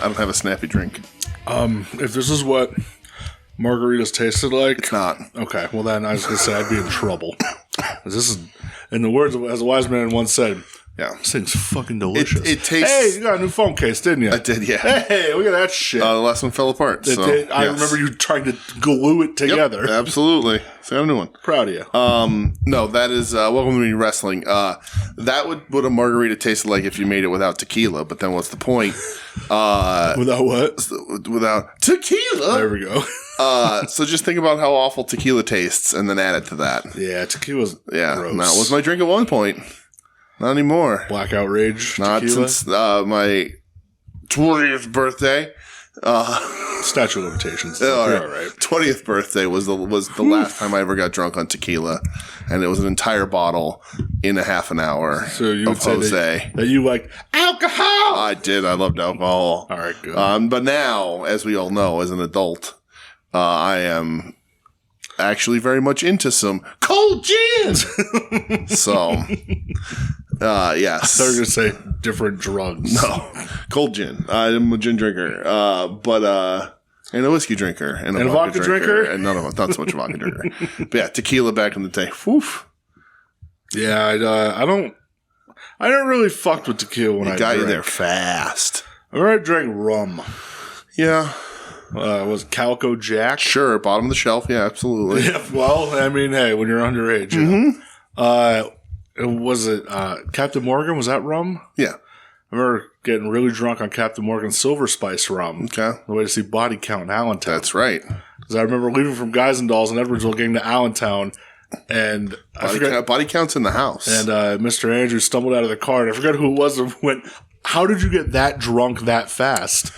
don't have a snappy drink. If this is what margaritas tasted like, It's not. Okay, well then I was gonna say I'd be in trouble. This is, in the words of, as a wise man once said, Yeah. this thing's fucking delicious. It tastes... Hey, you got a new phone case, didn't you? I did, yeah. Hey, look at that shit. The last one fell apart. So, I remember you trying to glue it together. Yep, absolutely. So I got a new one. Proud of you. No, that is Welcome to WeNeedWrestling. That would a margarita taste like if you made it without tequila, but then what's the point? Without what? Without tequila. There we go. So just think about how awful tequila tastes and then add it to that. Yeah, tequila's Yeah, gross. that was my drink at one point. Not anymore. Blackout Rage Not tequila. since my 20th birthday. Statue of limitations. All You're right. all right. 20th birthday was the last time I ever got drunk on tequila, and it was an entire bottle in a half an hour. So you would of say Jose. that you liked alcohol. I did. I loved alcohol. All right, good. But now, as we all know, as an adult, I am actually very much into some cold gin. So, yes. I thought you were going to say different drugs. No, cold gin. I'm a gin drinker, and a whiskey drinker, and a vodka drinker, and not so much a vodka drinker. But yeah, tequila back in the day. Woof. Yeah, I don't really fucked with tequila when I Got drank. you there fast. I remember I drank rum. Yeah, Was Calico Jack? sure. Bottom of the shelf. Yeah, absolutely. Yeah, well, I mean, hey, when you're underage, you know. Was it Captain Morgan? Was that rum? Yeah. I remember getting really drunk on Captain Morgan's Silver Spice rum. Okay. The way to see Body Count in Allentown. That's right. Because I remember leaving from Guys and Dolls in Edwardsville, getting to Allentown, and Body count's in the house. And Mr. Andrews stumbled out of the car, and I forgot who it was, and went, "How did you get that drunk that fast?"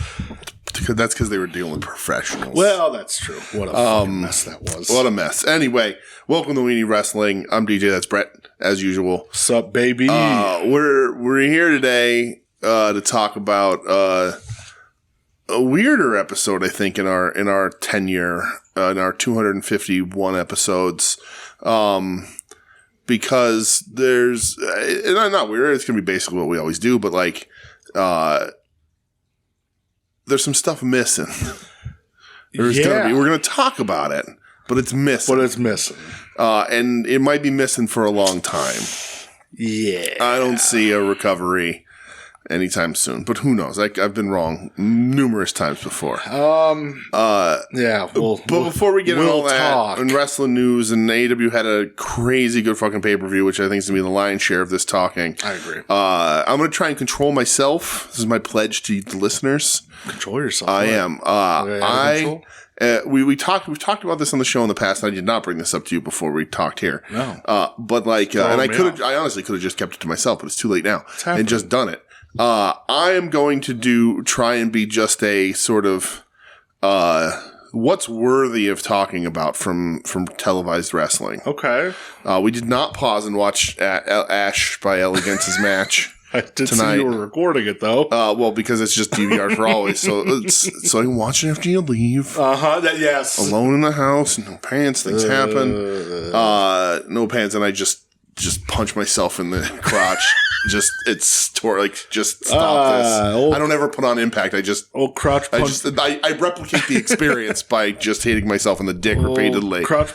That's because they were dealing with professionals. Well, that's true. What a fucking mess that was. What a mess. Anyway, welcome to WeNeedWrestling. I'm DJ. That's Brett, as usual. Sup, baby? We're here today to talk about a weirder episode, I think, in our tenure, in our 251 episodes, because there's not weird. It's gonna be basically what we always do, but like, there's some stuff missing. We're gonna talk about it, but it's missing. And it might be missing for a long time. Yeah. I don't see a recovery anytime soon, but who knows? I've been wrong numerous times before. Yeah. But before we get into all that, in wrestling news, and AEW had a crazy good fucking pay-per-view, which I think is going to be the lion's share of this talking. I agree. I'm going to try and control myself. This is my pledge to the listeners. Control yourself. I am. We've talked about this on the show in the past, and I did not bring this up to you before we talked here. No. But like, and I honestly could have just kept it to myself, but it's too late now, and just done it. I am going to try and be just a sort of, what's worthy of talking about from televised wrestling. Okay. We did not pause and watch Ash by Elegance' match. I did tonight. see you were recording it, though. Well, because it's just DVR for always, so I can watch it after you leave. Yes. Alone in the house, no pants, things happen. No pants, and I just punch myself in the crotch. Stop this. I don't ever put on Impact. Crotch punch. I replicate the experience by just hitting myself in the dick repeatedly. Crotch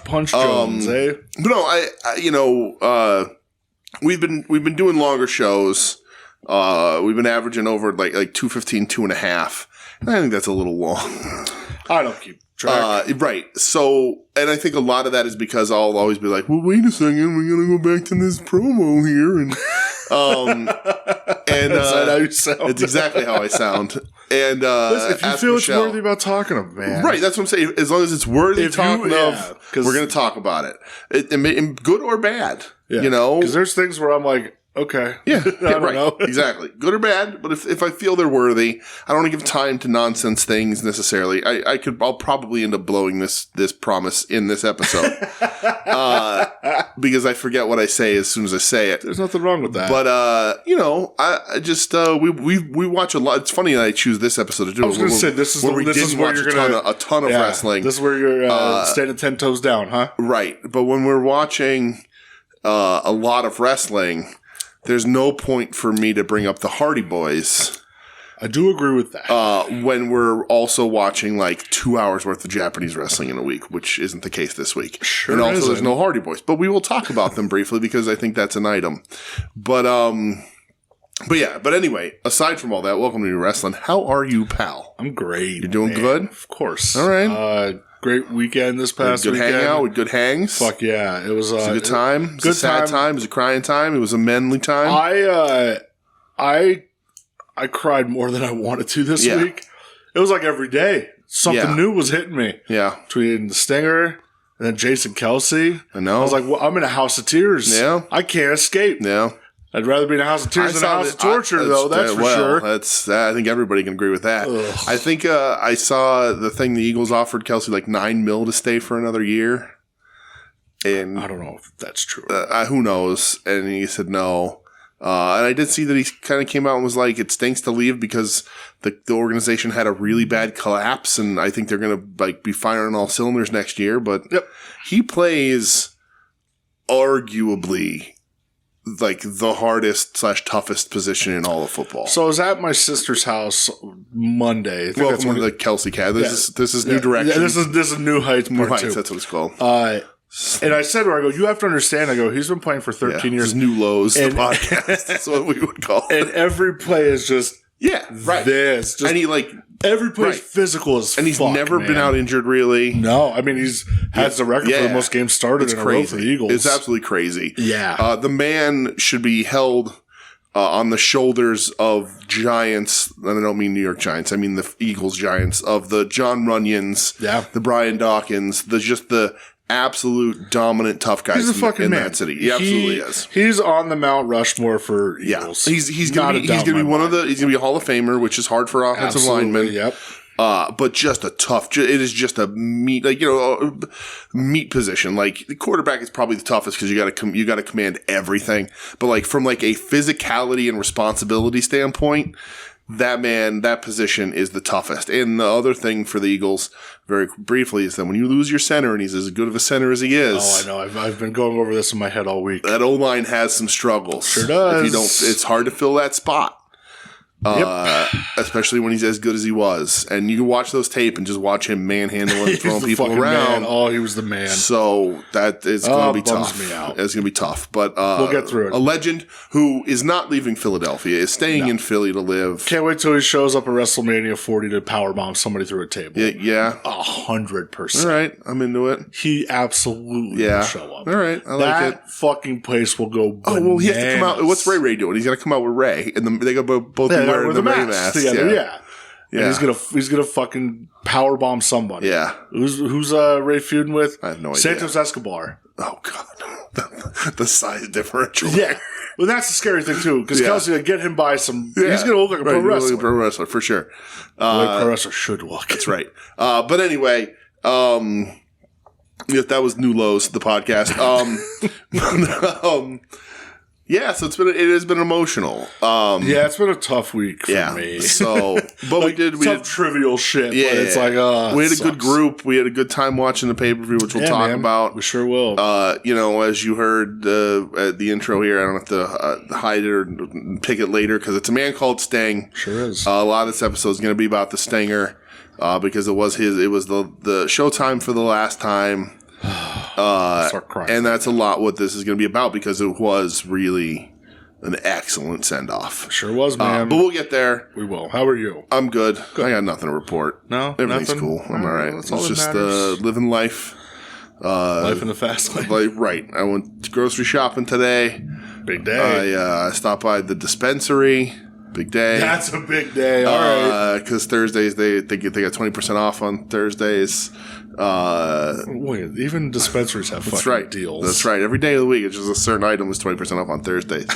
punch Jones, eh? But no, we've been doing longer shows. We've been averaging over like 2:15, 2.5. And I think that's a little long. I don't keep track. Right. So, and I think a lot of that is because I'll always be like, well, wait a second, we gotta go back to this promo here. And, is that how you sound? It's exactly how I sound. And, listen, if you feel Michelle, it's worthy about talking of, man. Right. That's what I'm saying. As long as it's worthy talking of, we're going to talk about it. Good or bad. Yeah. You know? Because there's things where I'm like, okay. Yeah. I don't know. Exactly. Good or bad, but if I feel they're worthy, I don't want to give time to nonsense things necessarily. I'll probably end up blowing this promise in this episode. Because I forget what I say as soon as I say it. There's nothing wrong with that. But I just we watch a lot. It's funny that I choose this episode to do. I was going to say this is where you're going to a ton of wrestling. This is where you're standing 10 toes down, huh? Right. But when we're watching a lot of wrestling, there's no point for me to bring up the Hardy Boys I do agree with that. When we're also watching like 2 hours worth of Japanese wrestling in a week, which isn't the case this week. Sure and also isn't. there's no Hardy Boys, but we will talk about them briefly because I think that's an item. But anyway, aside from all that, welcome to New Wrestling. How are you, pal? I'm great. You doing good? Of course. All right. Great weekend this past weekend. Good hangout with good hangs. Fuck yeah. It was a good time. It was a sad time. It was a crying time. It was a manly time. I cried more than I wanted to this week. It was like every day. Something new was hitting me. Yeah. Between the Stinger and then Jason Kelsey. I know. I was like, well, I'm in a house of tears. Yeah. I can't escape. Yeah. I'd rather be in a house of tears than a house of torture, though. That's for sure. I think everybody can agree with that. Ugh. I think I saw the thing the Eagles offered Kelsey like $9 million to stay for another year. And I don't know if that's true. Who knows? And he said no. And I did see that he kind of came out and was like, it stinks to leave because the organization had a really bad collapse, and I think they're going to like be firing all cylinders next year. But he plays arguably like the hardest / toughest position in all of football. So I was at my sister's house Monday. Welcome to the Kelsey Cat. This is New Direction. Yeah, this is New Heights Part 2. That's what it's called. And I said to her, I go, you have to understand. I go, he's been playing for 13 years. New Lows, the podcast. That's what we would call it. And every play is just this. Just, and he like every play is physical as fuck, and he's never been out injured really. No, I mean has the record for the most games started in a row for the Eagles. It's absolutely crazy. Yeah, the man should be held on the shoulders of giants. And I don't mean New York Giants. I mean the Eagles giants of the John Runyons, the Brian Dawkins, the absolute dominant tough guys in that city. He absolutely is. He's on the Mount Rushmore for Eagles. He's gonna be one of the. He's gonna be a Hall of Famer, which is hard for offensive linemen. Yep. But just a tough. It is just a meat, meat position. Like the quarterback is probably the toughest because you got to command everything. But like from like a physicality and responsibility standpoint, that position is the toughest. And the other thing for the Eagles, very briefly, is that when you lose your center, and he's as good of a center as he is. Oh, I know. I've been going over this in my head all week. That O-line has some struggles. Sure does. If you don't, it's hard to fill that spot. Especially when he's as good as he was. And you can watch those tape and just watch him manhandle and throwing people around. Man. Oh, he was the man. So that is going to be tough. Me out. It's going to be tough. But we'll get through it. A legend who is not leaving Philadelphia, is staying in Philly to live. Can't wait till he shows up at WrestleMania 40 to powerbomb somebody through a table. Yeah. 100%. All right. I'm into it. He absolutely will show up. All right. I like it. That fucking place will go bananas. Oh, well, he has to come out. What's Ray doing? He's going to come out with Ray. And they go both wearing the Ray mask. Together, And he's gonna fucking powerbomb somebody. Yeah. Who's Ray feuding with? I have no idea. Santos Escobar. Oh god. The size differential. Yeah. Well, that's the scary thing too, because Kelsey will get him by some. Yeah. He's gonna look like a pro wrestler. Pro wrestler for sure. The way pro wrestler should look. That's right. But anyway, that was New Lows, the podcast. Yeah, so it has been emotional. It's been a tough week for me. So, but we did trivial shit. Yeah, but it's like we had a good group. We had a good time watching the pay-per-view, which we'll talk about. We sure will. As you heard at the intro here, I don't have to hide it or pick it later because it's a man called Sting. Sure is. A lot of this episode is going to be about the Stinger because it was the Showtime for the last time. And that's a lot what this is going to be about because it was really an excellent send-off. Sure was, man. But we'll get there. We will. How are you? I'm good. I got nothing to report. No? Everything's nothing? cool. I'm all right. It's just living life. Life in the fast lane. Right. I went grocery shopping today. Big day. I stopped by the dispensary. Big day. That's a big day. All right. Because Thursdays, they got 20% off on Thursdays. Wait, even dispensaries have fucking deals. That's right. Every day of the week, it's just a certain item is 20% off on Thursdays.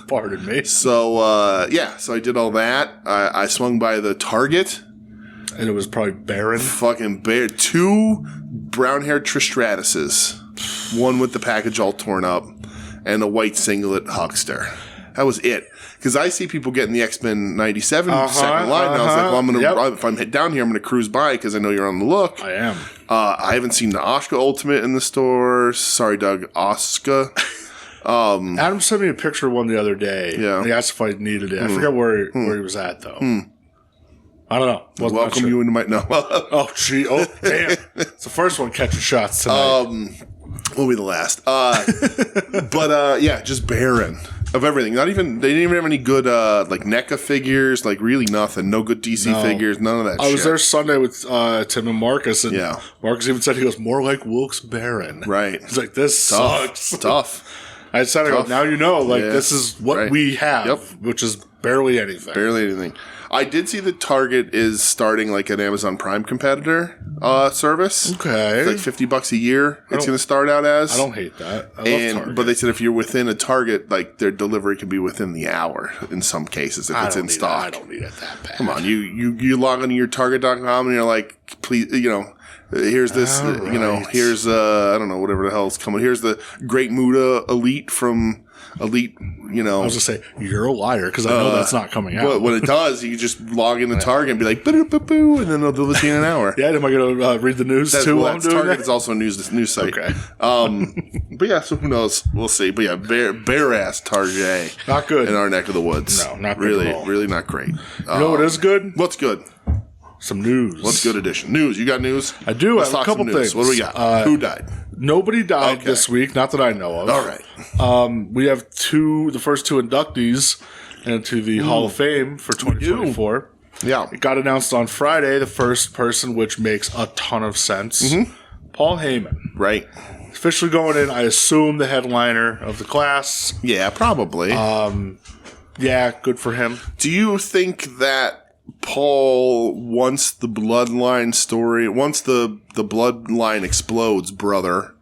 Pardon me. So, so I did all that. I swung by the Target. And it was probably barren. Fucking bare. 2 brown-haired Trish Stratuses. One with the package all torn up. And a white singlet Huckster. That was it. Because I see people getting the X-Men 97 second line, and I was like, well, I'm gonna if I'm down here, I'm going to cruise by because I know you're on the look. I am. I haven't seen the Asuka Ultimate in the store. Sorry, Doug. Asuka. Adam sent me a picture of one the other day. Yeah. He asked if I needed it. I forget where he was at, though. I don't know. Welcome you into my... No. Oh, gee. Oh, damn. It's the first one catching shots tonight. Will be the last. But yeah, just barren of everything. They didn't even have any good like NECA figures, like really nothing. No good DC figures, none of that shit. I was there Sunday with Tim and Marcus, and Yeah. Marcus even said, he goes, more like Wilkes Barron. Right. He's like, this sucks. Tough. I said, now you know, like, this is what we have, which is barely anything. Barely anything. I did see that Target is starting like an Amazon Prime competitor service. Okay. It's like $50 a year. It's going to start out as. I don't hate that. I love Target. But they said if you're within a Target, like their delivery can be within the hour in some cases if it's in stock. I don't need it that bad. Come on, you log into your Target.com and you're like, please, here's this, here's I don't know, whatever the hell's coming. Here's the Great Muda Elite from Elite, I was going to say, you're a liar, because I know that's not coming out. But when it does, you just log into Target and be like, boo, and then they'll deliver it in an hour. Yeah, am I going to read the news too while I'm doing Target that? is also a news site. Okay. But yeah, so who knows? We'll see. But yeah, bare-ass Target. Not good. In our neck of the woods. No, not good really, at all. Really not great. You know what is good? What's good? Some news. What's good edition? News. You got news? I do. Let's I have a couple things. What do we got? Who died? Nobody died this week, not that I know of. All right. We have the first two inductees into the Hall of Fame for 2024. Yeah. It got announced on Friday, the first person, which makes a ton of sense. Paul Heyman. Right. Officially going in, I assume, the headliner of the class. Yeah, probably. Yeah, good for him. Do you think that Paul, once the bloodline explodes, brother,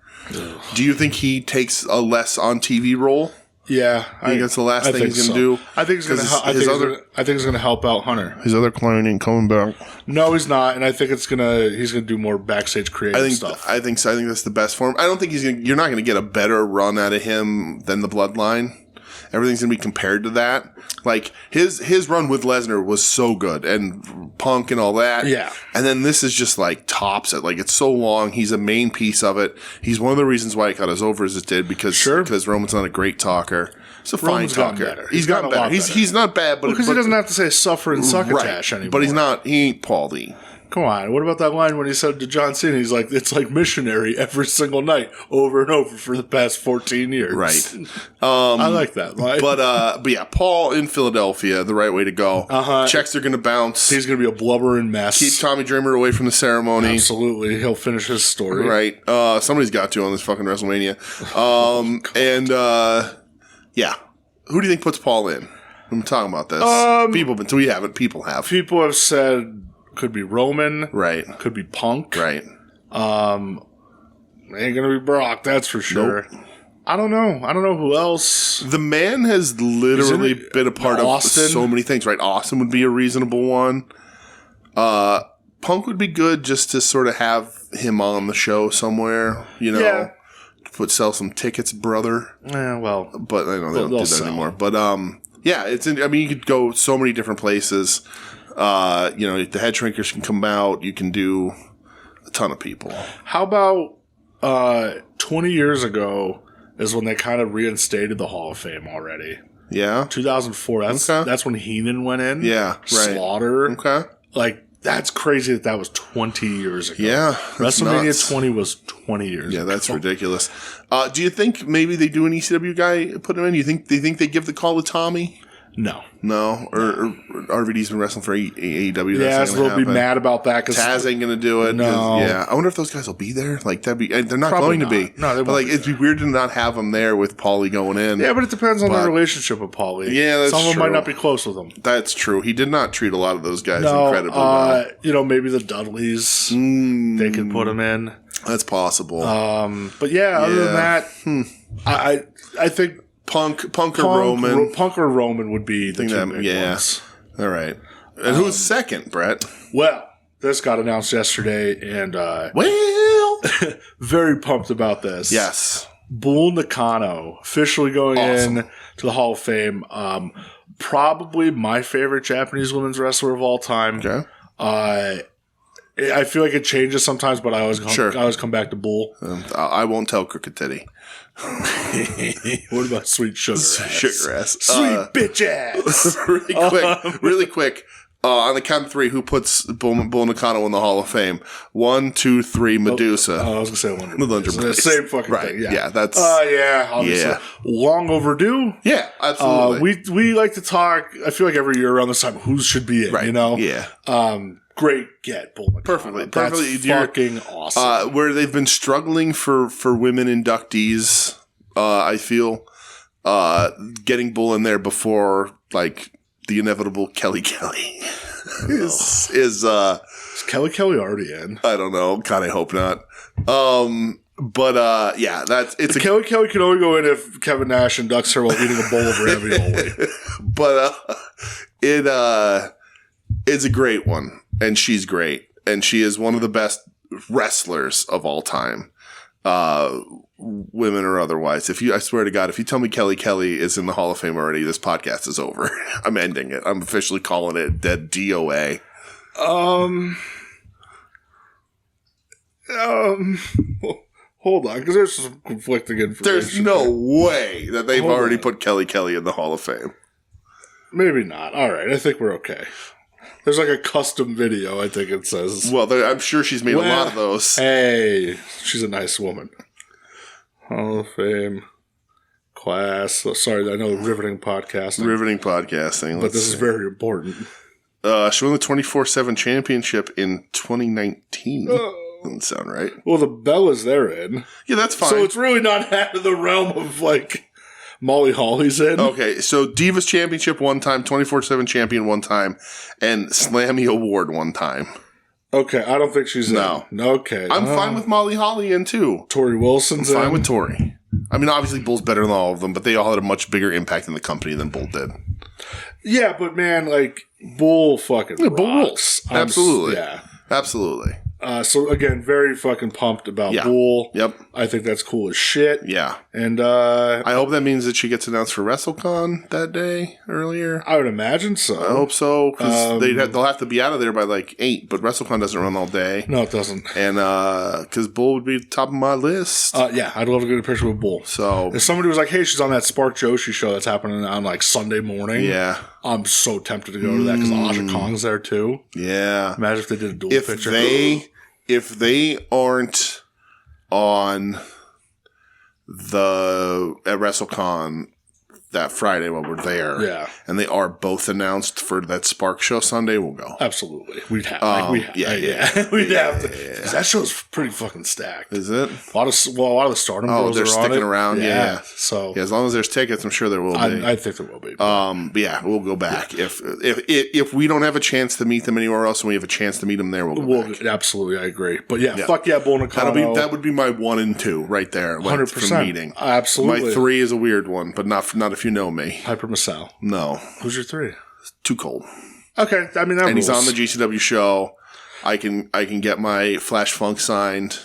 do you think he takes a less on TV role? Yeah, I think that's the last thing he's going to do. I think he's going to. I think he's going to help out Hunter. His other clone ain't coming back. No, he's not, and I think he's going to do more backstage creative stuff. I think so. I think that's the best for him. I don't think you're not going to get a better run out of him than the bloodline. Everything's going to be compared to that. Like, his run with Lesnar was so good, and Punk and all that. Yeah. And then this is just, like, tops it. Like, it's so long. He's a main piece of it. He's one of the reasons why it got as over as it did, because Roman's not a great talker. He's a fine talker. He's gotten better. He's not bad, but... Because he doesn't have to say suffer and succotash anymore. But he ain't Paulie. Come on, what about that line when he said to John Cena, he's like, it's like missionary every single night, over and over for the past 14 years. Right. I like that line. But yeah, Paul in Philadelphia, the right way to go. Checks are going to bounce. He's going to be a blubbering mess. Keep Tommy Dreamer away from the ceremony. Absolutely. He'll finish his story. Right. Somebody's got to on this fucking WrestleMania. Yeah. Who do you think puts Paul in? I'm talking about this. People have. People have said... Could be Roman. Right. Could be Punk. Right. Ain't gonna be Brock, that's for sure. Nope. I don't know who else. The man has literally been a part of so many things, right? Austin would be a reasonable one. Punk would be good just to sort of have him on the show somewhere, Yeah. Sell some tickets, brother. Yeah, well. But I know they don't do that anymore. But yeah, you could go so many different places. The head shrinkers can come out. You can do a ton of people. How about 20 years ago is when they kind of reinstated the Hall of Fame already. Yeah. 2004. That's when Heenan went in. Yeah. Right. Slaughter. Okay. Like, that's crazy that was 20 years ago. Yeah. WrestleMania 20 was 20 years ago. Yeah, that's ridiculous. Do you think maybe they do an ECW guy put him in? Do you think they give the call to Tommy? No. Or RVD's been wrestling for AEW. Yeah, we'll be mad about that. Cause Taz ain't going to do it. No. Yeah. I wonder if those guys will be there. Like, they're not going to be. No, they won't. It'd be weird to not have them there with Paulie going in. Yeah, but it depends on their relationship with Paulie. Yeah, that's true. Some of them might not be close with him. That's true. He did not treat a lot of those guys incredibly well. Maybe the Dudleys, they could put him in. That's possible. But yeah, other than that, I think Punk or Roman. Punk or Roman would be the two big ones. All right. And who's second, Brett? Well, this got announced yesterday, and very pumped about this. Yes. Bull Nakano officially going in to the Hall of Fame. Probably my favorite Japanese women's wrestler of all time. Okay. I feel like it changes sometimes, but I always come back to Bull. I won't tell Crooked Titty. What about sweet sugar ass? Sugar ass. Sweet bitch ass. Really quick. On the count of 3, who puts Bull Nakano in the Hall of Fame? 1, 2, 3, Medusa. I was going to say Wonder It's the Boys. same fucking Right. thing. Yeah, that's... obviously. Yeah. Long overdue. Yeah, absolutely. We like to talk, I feel like every year around this time, who should be in, Right. you know? Yeah. Great get, Bull Nakano. Perfectly. That's fucking awesome. Where they've been struggling for women inductees, I feel, getting Bull in there before, like, the inevitable Kelly is Kelly already in? I don't know. God, I hope not. But yeah, Kelly can only go in if Kevin Nash inducts her while eating a bowl of ravioli. But it's a great one, and she's great, and she is one of the best wrestlers of all time, women or otherwise. I swear to God, if you tell me Kelly is in the Hall of Fame already, this podcast is over. I'm ending it. I'm officially calling it dead DOA. Hold on, because there's some conflicting information. There's no way that they've already put Kelly in the Hall of Fame. Maybe not. All right, I think we're okay. There's like a custom video, I think it says. Well, I'm sure she's made a lot of those. Hey, she's a nice woman. Hall of Fame class. Oh, sorry, I know riveting podcasting. Riveting podcasting. But this is very important. She won the 24/7 championship in 2019. Doesn't sound right. Well, the Bellas they're in. Yeah, that's fine. So it's really not out of the realm of, like, Molly Holly's in. Okay, so Divas Championship one time, 24/7 champion one time, and Slammy Award one time. Okay, I don't think she's in. No. Okay. I'm fine with Molly Holly in, too. Tori Wilson's in. I'm fine with Tori. I mean, obviously, Bull's better than all of them, but they all had a much bigger impact in the company than Bull did. Yeah, but man, like, Bull fucking rocks. Bull rules. Absolutely. Yeah. Absolutely. So again, very fucking pumped about Bull. Yep. I think that's cool as shit. Yeah. And I hope that means that she gets announced for WrestleCon that day earlier. I would imagine so. I hope so, because they'll have to be out of there by like 8, but WrestleCon doesn't run all day. No, it doesn't. And because Bull would be top of my list. Yeah, I'd love to get a picture with Bull. So if somebody was like, hey, she's on that Spark Joshi show that's happening on like Sunday morning. Yeah. I'm so tempted to go to that because Aja Kong's there too. Yeah. Imagine if they did a dual picture. If they aren't on at WrestleCon that Friday when we're there, and they are both announced for that Spark show Sunday, we'll go. Absolutely, we'd have. We'd have to. Because that show's pretty fucking stacked. Is it? A lot of the Stardom girls they're are sticking on it. around. Yeah. So as long as there's tickets, I'm sure there will be. I think there will be. But yeah, we'll go back if we don't have a chance to meet them anywhere else, and we have a chance to meet them there, we'll go back. Absolutely, I agree. But fuck yeah, Bull Nakano. That would be my 1 and 2 right there. 100% meeting. Absolutely. My 3 is a weird one, but not if you know me. Hyper Masao. No. Who's your 3? Too cold. Okay, I mean that and rules. He's on the GCW show. I can get my Flash Funk signed.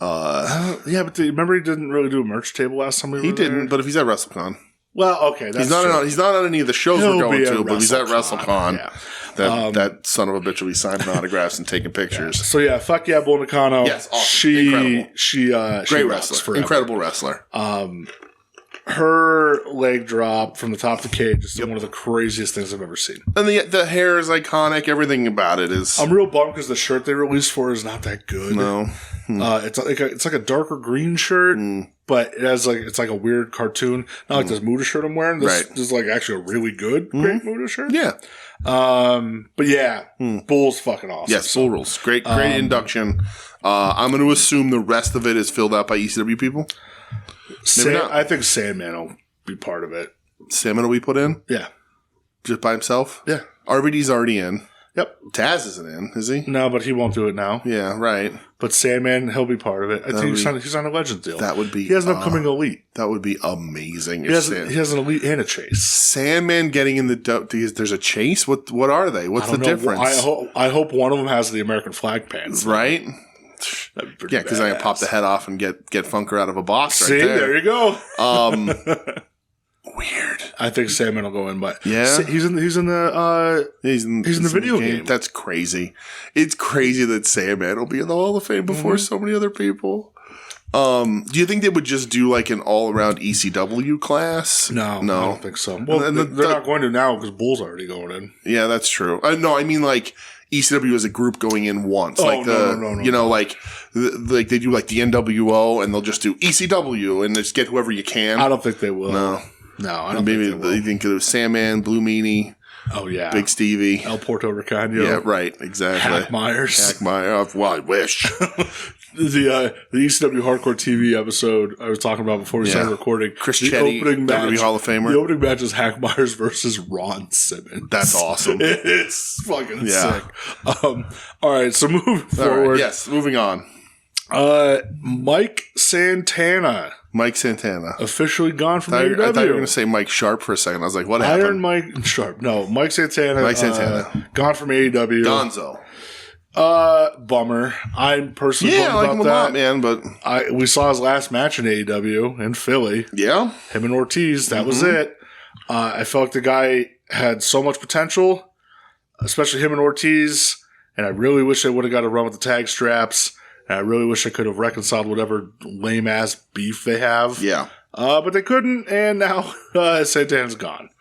Yeah, but remember he didn't really do a merch table last time we were there? He didn't, but if he's at WrestleCon. Well, okay, that's he's not on any of the shows we're going to, but he's at WrestleCon. Yeah. That son of a bitch will be signing autographs and taking pictures. Yeah. So yeah, fuck yeah, Bull Nakano. Yes, awesome. She great wrestler, incredible wrestler. Her leg drop from the top of the cage is one of the craziest things I've ever seen. And the hair is iconic. Everything about it is. I'm real bummed because the shirt they released for her is not that good. No, it's like a darker green shirt, but it's like a weird cartoon. Not like this Muda shirt I'm wearing. This is like actually a really good Great Muda shirt. Yeah. But yeah, Bull's fucking awesome. Yes, Bull rules. Great induction. I'm going to assume the rest of it is filled out by ECW people. I think Sandman will be part of it. Sandman will be put in? Yeah. Just by himself? Yeah. RVD's already in. Yep. Taz isn't in, is he? No, but he won't do it now. Yeah, right. But Sandman, he'll be part of it. I think he's on a Legends deal. That would be... He has an upcoming Elite. That would be amazing. He has an Elite and a Chase. Sandman getting in the... There's a Chase? What are they? What's the difference? I hope one of them has the American flag pants. Right? Yeah, because I can pop the head off and get Funker out of a box right there. There you go. Weird. I think Sandman will go in, but he's in the video game. That's crazy. It's crazy that Sandman will be in the Hall of Fame before so many other people. Do you think they would just do like an all-around ECW class? No, I don't think so. Well, they're not going to now because Bull's already going in. Yeah, that's true. No, I mean like ECW as a group going in once. Oh, like no. You know, like they do like the NWO and they'll just do ECW and just get whoever you can. I don't think they will. No, I don't maybe think they will. You think it was Sandman, Blue Meanie. Oh, yeah. Big Stevie. El Porto Ricano. Yeah, right. Exactly. Hack Myers. Well, I wish. The ECW Hardcore TV episode I was talking about before we started recording. Chris Chetty, WWE Hall of Famer. The opening match is Hack Myers versus Ron Simmons. That's awesome. It's fucking sick. All right, so moving forward. Right, yes, moving on. Mike Santana. Officially gone from AEW. I thought you were going to say Mike Sharp for a second. I was like, what happened? Iron Mike Sharp. No, Mike Santana. Gone from AEW. Gonzo. Bummer. I'm personally bummed I like about him a that. lot, man, but we saw his last match in AEW in Philly. Yeah. Him and Ortiz. That was it. I felt like the guy had so much potential, especially him and Ortiz, and I really wish they would have got a run with the tag straps. And I really wish I could have reconciled whatever lame-ass beef they have. Yeah. But they couldn't, and now Santana's gone.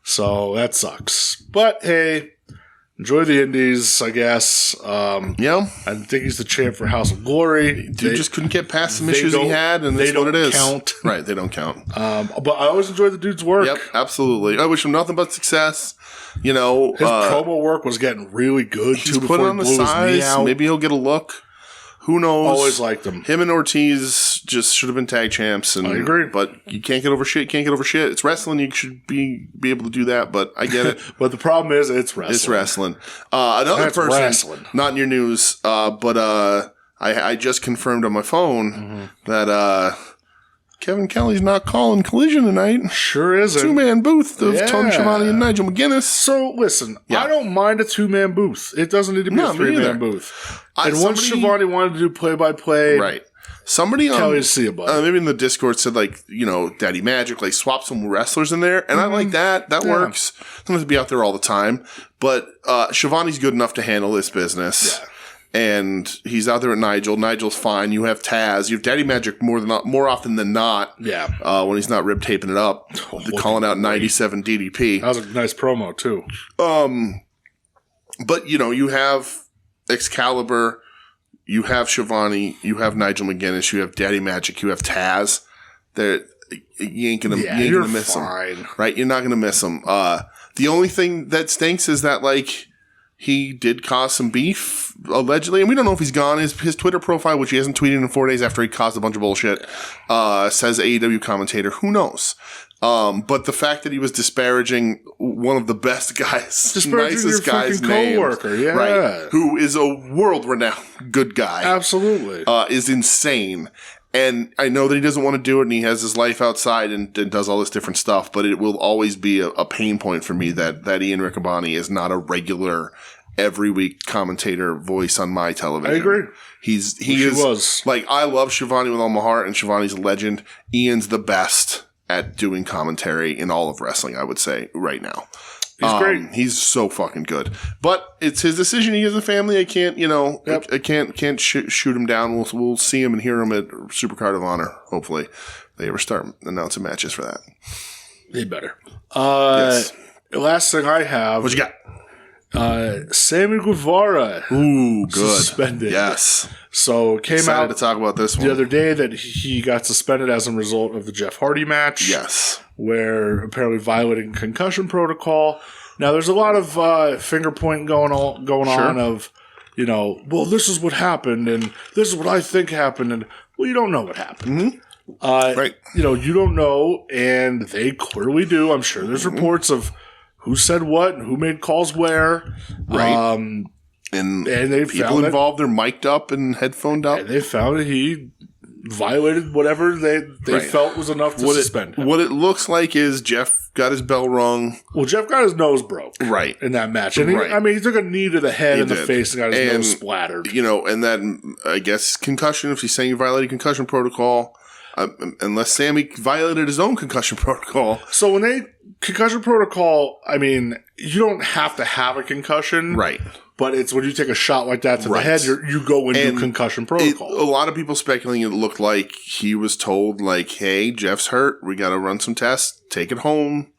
So that sucks. But, hey, enjoy the indies, I guess. Yeah. I think he's the champ for House of Glory. Dude just couldn't get past some issues he had, and that's what it is. Count. Right, they don't count. But I always enjoy the dude's work. Yep, absolutely. I wish him nothing but success. You know, his promo work was getting really good, too, before he blew his knee out. Maybe he'll get a look. Who knows? Always liked them. Him and Ortiz just should have been tag champs. And, I agree. But you can't get over shit. It's wrestling. You should be able to do that, but I get it. But the problem is it's wrestling. It's wrestling. Another person, not in your news, but I just confirmed on my phone that Kevin Kelly's not calling Collision tonight. Sure isn't. Two-man booth of Tony Schiavone and Nigel McGuinness. So, listen, I don't mind a two-man booth. It doesn't need to be a three-man booth. And once Schiavone wanted to do play-by-play, right. Somebody Kelly see about it. maybe in the Discord said, like, you know, Daddy Magic, like, swap some wrestlers in there. And I like that. That works. Doesn't have to be out there all the time. But Schiavone's good enough to handle this business. Yeah. And he's out there at Nigel. Nigel's fine. You have Taz. You have Daddy Magic more often than not. Yeah. When he's not rib taping it up, calling out 97 DDP. That was a nice promo too. But you know, you have Excalibur, you have Schiavone, you have Nigel McGuinness, you have Daddy Magic, you have Taz. You ain't gonna miss them, right? You're not gonna miss them. The only thing that stinks is that like. He did cause some beef, allegedly, and we don't know if he's gone. His Twitter profile, which he hasn't tweeted in 4 days after he caused a bunch of bullshit, says AEW commentator. Who knows? But the fact that he was disparaging one of the best guys, nicest guy's coworker, right, who is a world-renowned good guy, absolutely, is insane. And I know that he doesn't want to do it, and he has his life outside and does all this different stuff, but it will always be a pain point for me that Ian Riccaboni is not a regular, every week commentator voice on my television. I agree. He was. Like, I love Schiavone with all my heart, and Schiavone's a legend. Ian's the best at doing commentary in all of wrestling, I would say, right now. He's great. He's so fucking good. But it's his decision. He has a family. I can't, I can't shoot him down. We'll see him and hear him at Supercard of Honor, hopefully. If they ever start announcing matches for that. They better. Yes. Last thing I have. What you got? Sammy Guevara. Ooh, good. Suspended. Yes. So it came out to talk about this one the other day that he got suspended as a result of the Jeff Hardy match. Yes. Where apparently violating concussion protocol. Now there's a lot of finger pointing going on of, well, this is what happened and this is what I think happened, and well, you don't know what happened. Mm-hmm. Right. You don't know, and they clearly do. I'm sure there's reports of who said what and who made calls where. Right. And they people involved are mic'd up and headphoned up. And they found that he violated whatever they felt was enough to suspend him. What it looks like is Jeff got his bell rung. Well, Jeff got his nose broke. Right. In that match. And he took a knee to the head and the face and got his nose splattered. And that, I guess, concussion, if he's saying he violated concussion protocol, unless Sammy violated his own concussion protocol. So when concussion protocol, you don't have to have a concussion. Right. But it's when you take a shot like that to the head, you go into concussion protocol. A lot of people speculating it looked like he was told, like, hey, Jeff's hurt. We got to run some tests. Take it home.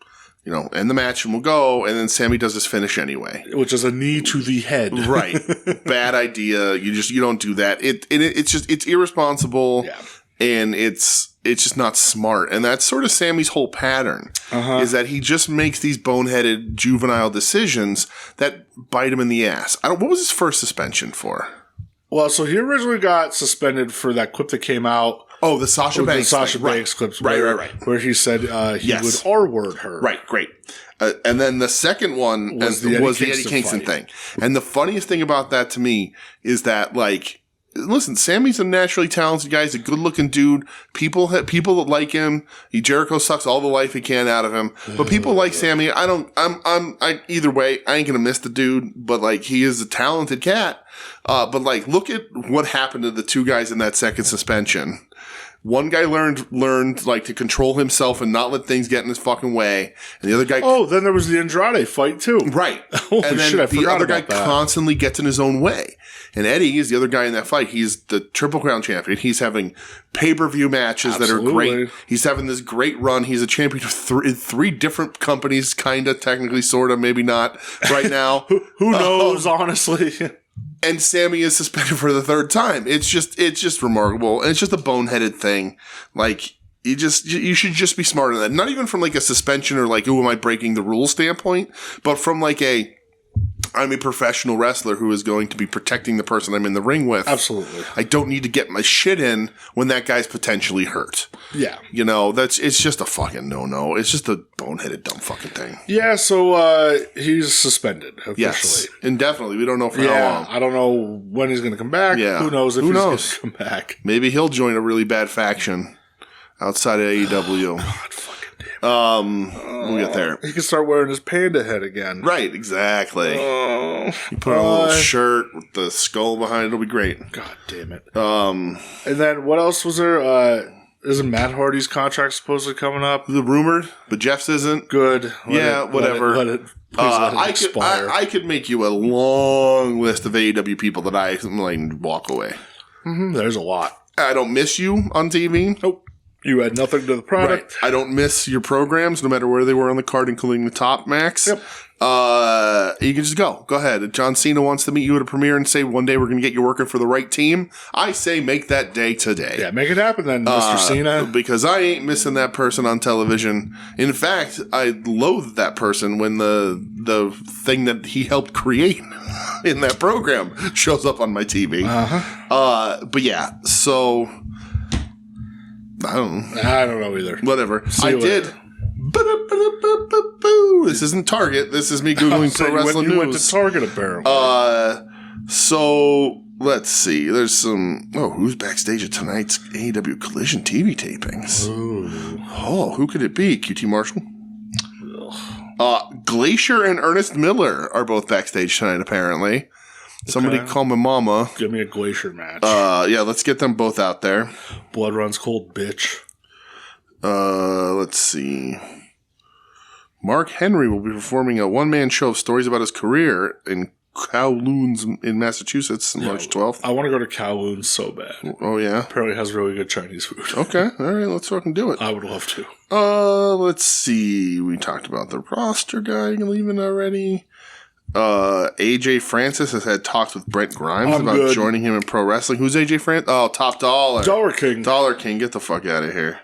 End the match and we'll go. And then Sammy does his finish anyway. Which is a knee to the head. Right. Bad idea. You don't do that. It's irresponsible. Yeah. And it's just not smart. And that's sort of Sammy's whole pattern, is that he just makes these boneheaded juvenile decisions that bite him in the ass. What was his first suspension for? Well, so he originally got suspended for that clip that came out. Oh, the Sasha Banks. The Sasha Banks clips. Right. Where he said he would R-word her. Right, great. And then the second one was the Eddie Kingston thing. And the funniest thing about that to me is that, like, listen, Sammy's a naturally talented guy. He's a good-looking dude. People that like him. Jericho sucks all the life he can out of him. But people like Sammy. Either way, I ain't gonna miss the dude. But, like, he is a talented cat. But, like, look at what happened to the two guys in that second suspension. One guy learned like to control himself and not let things get in his fucking way, and the other guy. Oh, then there was the Andrade fight too. Right. Holy and then shit! I the forgot other guy about that. constantly gets in his own way. And Eddie is the other guy in that fight. He's the Triple Crown champion. He's having pay-per-view matches that are great. He's having this great run. He's a champion of three different companies, kind of, technically, sort of, maybe not, right now. Who knows, honestly? And Sammy is suspended for the third time. It's just remarkable. And it's just a boneheaded thing. Like, you should just be smarter than that. Not even from like a suspension or like, am I breaking the rules standpoint, but from like I'm a professional wrestler who is going to be protecting the person I'm in the ring with. Absolutely. I don't need to get my shit in when that guy's potentially hurt. Yeah. It's just a fucking no-no. It's just a boneheaded dumb fucking thing. Yeah, so he's suspended officially. Yes, indefinitely. We don't know for how long. I don't know when he's going to come back. Yeah. Who knows if he's going to come back. Maybe he'll join a really bad faction outside of AEW. God, fucking damn. We'll get there. He can start wearing his panda head again. Right, exactly. You put on a little shirt with the skull behind it. It'll be great. God damn it. And then what else was there? Isn't Matt Hardy's contract supposedly coming up? The rumored, but Jeff's isn't. Good. Whatever. Let it expire. I could make you a long list of AEW people that I like walk away. Mm-hmm, there's a lot. I don't miss you on TV. Nope. You add nothing to the product. Right. I don't miss your programs, no matter where they were on the card, including the top, Max. Yep. You can just go. Go ahead. John Cena wants to meet you at a premiere and say one day we're going to get you working for the right team. I say make that day today. Yeah, make it happen then, Mr. Cena. Because I ain't missing that person on television. In fact, I loathe that person when the thing that he helped create in that program shows up on my TV. But yeah, so I don't know either. Whatever. I did. This isn't Target. This is me Googling pro wrestling news. You went to Target, apparently. So let's see. There's some. Oh, who's backstage at tonight's AEW Collision TV tapings? Ooh. Oh, who could it be? QT Marshall. Glacier and Ernest Miller are both backstage tonight. Apparently, somebody call my mama. Give me a Glacier match. Yeah, let's get them both out there. Blood runs cold, bitch. Let's see. Mark Henry will be performing a one-man show of stories about his career in Kowloon's in Massachusetts on March 12th. I want to go to Kowloon so bad. Oh, yeah? Apparently has really good Chinese food. Okay. All right. Let's fucking do it. I would love to. Let's see. We talked about the roster guy leaving already. AJ Francis has had talks with Brent Grimes about joining him in pro wrestling. Who's AJ Francis? Oh, Top Dollar. Dollar King. Dollar King. Get the fuck out of here.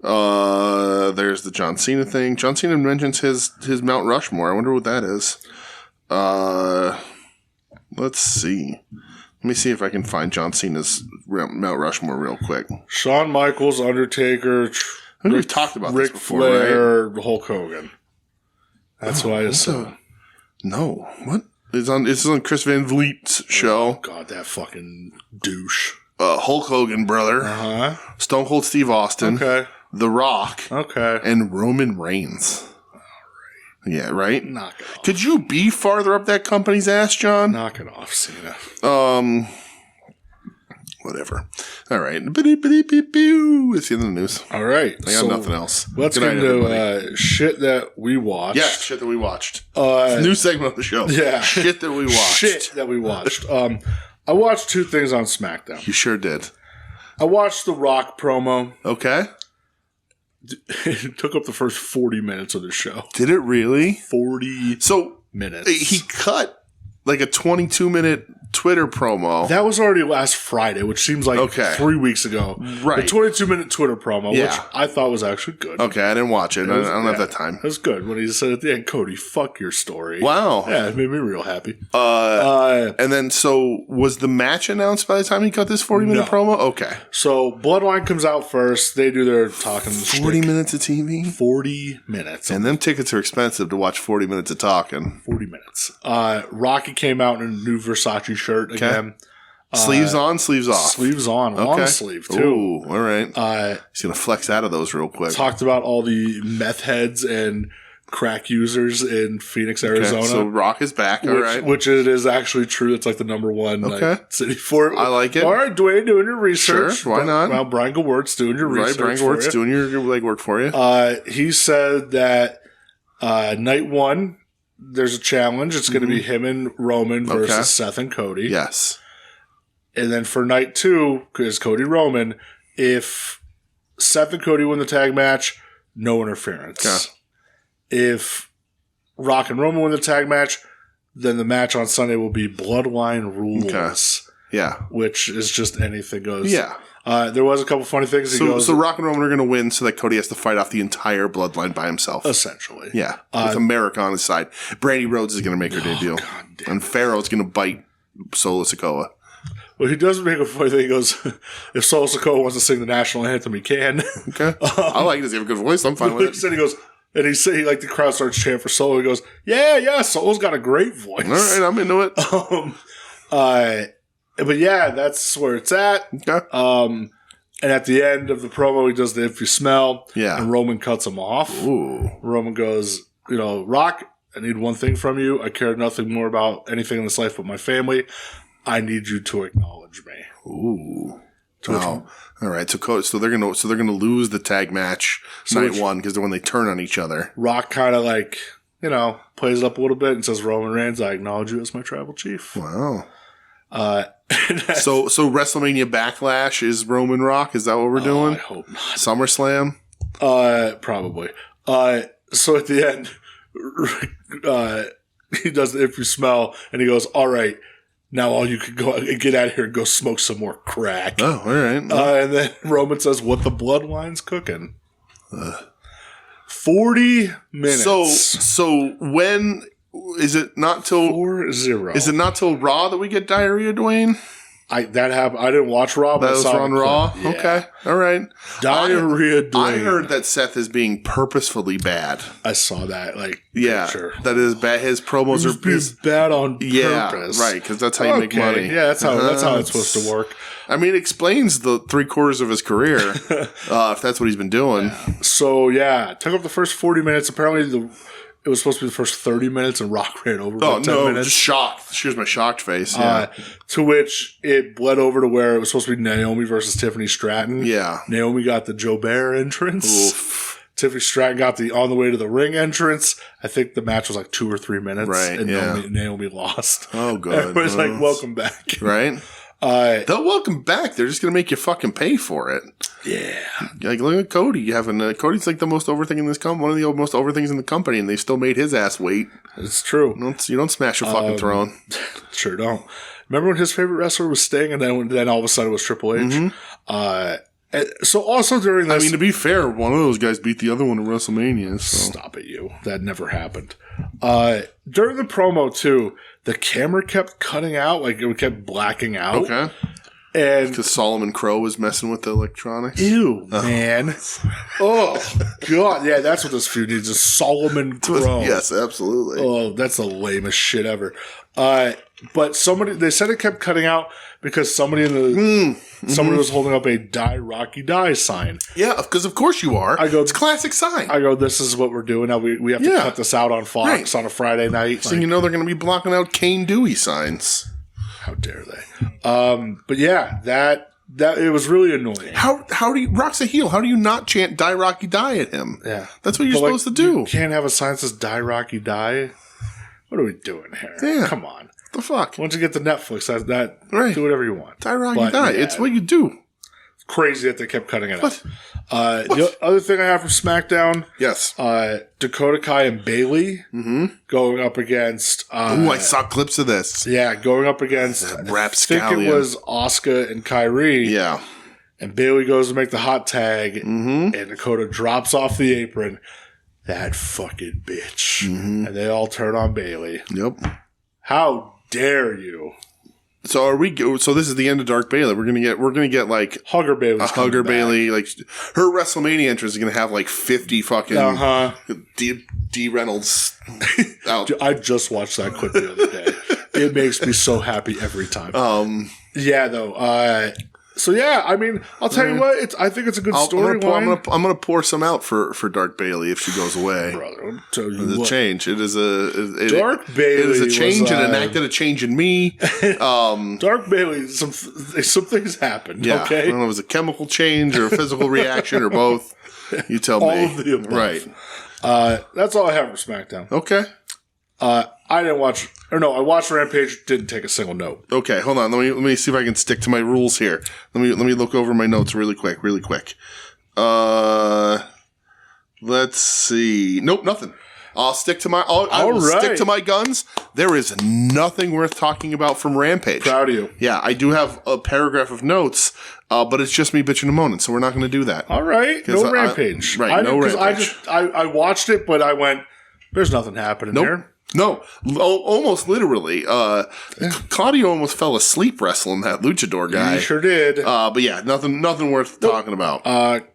There's the John Cena thing. John Cena mentions his Mount Rushmore. I wonder what that is. Let's see. Let me see if I can find John Cena's Mount Rushmore real quick. Shawn Michaels, Undertaker, I think we've talked about Ric this before, Flair, right? Hulk Hogan. That's why I assume. No. What? This is on Chris Van Vliet's show. Oh, God, that fucking douche. Hulk Hogan, brother. Uh-huh. Stone Cold Steve Austin. Okay. The Rock. Okay. And Roman Reigns. All right. Yeah, right? Knock it off. Could you be farther up that company's ass, John? Knock it off, Cena. Whatever. All right. It's the end of the news. All right. I got nothing else. Let's get into shit that we watched. Yeah, shit that we watched. New segment of the show. Yeah. Shit that we watched. Shit that we watched. I watched 2 things on SmackDown. You sure did. I watched the Rock promo. Okay. It took up the first 40 minutes of the show. Did it really? 40 minutes. He cut like a 22-minute Twitter promo. That was already last Friday, which seems like 3 weeks ago. Right. The 22-minute Twitter promo, which I thought was actually good. Okay, I didn't watch it. I don't have that time. It was good when he said at the end, Cody, fuck your story. Wow. Yeah, it made me real happy. And then, so was the match announced by the time he cut this 40-minute promo? Okay. So Bloodline comes out first. They do their talking. 40 minutes of TV? 40 minutes. And them tickets are expensive to watch 40 minutes of talking. 40 minutes. Rocky came out in a new Versace shirt again. Sleeves on, sleeves off. Sleeves on. Long sleeve, too. Ooh, all right. He's going to flex out of those real quick. Talked about all the meth heads and crack users in Phoenix, Arizona. So Rock is back, all right. Which it is actually true. It's like the number one city for it. I like it. All right, Dwayne, doing your research. Sure, why not? Well, Brian Gewirtz doing your research. Right, Brian Gewirtz doing your legwork for you. He said that night 1, there's a challenge. It's going to be him and Roman versus Seth and Cody. Yes. And then for night 2, because Cody Roman, if Seth and Cody win the tag match, no interference. Okay. If Rock and Roman win the tag match, then the match on Sunday will be Bloodline Rules. Okay. Yeah. Which is just anything goes. Yeah. There was a couple funny things. So Rock and Roman are going to win so that Cody has to fight off the entire Bloodline by himself. Essentially. Yeah. With America on his side. Brandy Rhodes is going to make her debut. And Pharaoh's going to bite Solo Sikoa. Well, he does make a funny thing. He goes, if Solo Sikoa wants to sing the national anthem, he can. Okay. I like it. Does he have a good voice? I'm fine with it. He goes, and he said, the crowd starts chanting for Solo. He goes, yeah, Solo's got a great voice. All right, I'm into it. But yeah, that's where it's at. Okay. And at the end of the promo, he does the if you smell. Yeah. And Roman cuts him off. Ooh. Roman goes, Rock, I need one thing from you. I care nothing more about anything in this life but my family. I need you to acknowledge me. Ooh. Wow. All right. So they're gonna lose the tag match night 1 because when they turn on each other. Rock kind of plays it up a little bit and says, Roman Reigns, I acknowledge you as my tribal chief. Wow. So WrestleMania Backlash is Roman Rock? Is that what we're doing? I hope not. SummerSlam? Probably. So at the end, he does the if you smell, and he goes, all right, now all you can go get out of here and go smoke some more crack. Oh, all right. And then Roman says, what the Bloodline's cooking. 40 minutes. So when is it not till 4-0? Is it not till Raw that we get diarrhea, Dwayne? That happened. I didn't watch Raw, but that was on Raw. Yeah. Okay, all right. Diarrhea. Dwayne. I heard that Seth is being purposefully bad. I saw that. That is bad. His promos are being bad on purpose. Yeah, right. Because that's how you make money. Yeah, that's how it's supposed to work. I mean, it explains the 3/4 of his career if that's what he's been doing. Yeah. So it took up the first 40 minutes. Apparently, it was supposed to be the first 30 minutes, and Rock ran over by 10 minutes. Just shocked. Here's my shocked face. Yeah. To which it bled over to where it was supposed to be Naomi versus Tiffany Stratton. Yeah. Naomi got the Joe Bear entrance. Oof. Tiffany Stratton got the on the way to the ring entrance. I think the match was 2 or 3 minutes. Right. And Naomi lost. Oh, good. Everybody's welcome back. Right. They'll welcome back. They're just going to make you fucking pay for it. Yeah. Look at Cody. Cody's the most over thing in this company, one of the most over things in the company, and they still made his ass wait. It's true. You don't smash a fucking throne. Sure don't. Remember when his favorite wrestler was Sting, and then all of a sudden it was Triple H? Mm-hmm. So also during this... I mean, to be fair, one of those guys beat the other one at WrestleMania. So. Stop it, you. That never happened. During the promo, too, the camera kept cutting out. It kept blacking out. Okay. And because Solomon Crow was messing with the electronics. Ew, man. Oh, God. Yeah, that's what this feud needs, is Solomon Crow. Yes, absolutely. Oh, that's the lamest shit ever. But they said it kept cutting out because somebody was holding up a Die Rocky Die sign. Yeah, because of course you are. It's a classic sign. I go, this is what we're doing. Now we have to cut this out on Fox on a Friday night. So they're going to be blocking out Kane Dewey signs. How dare they? But yeah, that That it was really annoying. How do you Rock's a heel? How do you not chant "Die Rocky Die" at him? Yeah, that's what you're supposed to do. You can't have a sign that says "Die Rocky Die." What are we doing here? Yeah. Come on. What the fuck? Once you get the Netflix, that right. Do whatever you want. Die Rocky Die. Yeah, it's what you do. It's crazy that they kept cutting it out. The other thing I have from SmackDown, yes, Dakota Kai and Bayley going up against. I saw clips of this. Yeah, going up against. Rapscallion. I think it was Asuka and Kyrie. Yeah, and Bayley goes to make the hot tag, and Dakota drops off the apron. That fucking bitch, and they all turn on Bayley. Yep. How dare you? So are we? So this is the end of Dark Bayley. We're gonna get like Hugger Bayley. Hugger Bayley. Like her WrestleMania entrance is gonna have like 50 fucking D Reynolds out. Dude, I just watched that clip the other day. It makes me so happy every time. Yeah, though. So yeah, I mean, I'll tell you what. I think it's a good storyline. I'm gonna pour some out for Dark Bayley if she goes away. Brother, I'll tell you it's what. A change. It is Dark Bayley. It is a change and enacted a change in me. Dark Bayley. Some things happened. Yeah, okay. I don't know if it was a chemical change or a physical reaction or both. You tell me. All of the above. Right. That's all I have for SmackDown. Okay. I didn't watch, or no, I watched Rampage, didn't take a single note. Okay, hold on. Let me see if I can stick to my rules here. Let me look over my notes really quick. Let's see. Nope, nothing. I'll stick to my. I will stick to my guns. There is nothing worth talking about from Rampage. Proud of you. Yeah, I do have a paragraph of notes, but it's just me bitching and moaning, so we're not going to do that. All right, no Rampage. Right, no Rampage. I watched it, but I went, there's nothing happening there. No, almost literally. Claudio almost fell asleep wrestling that luchador guy. He sure did. But yeah, nothing worth talking about.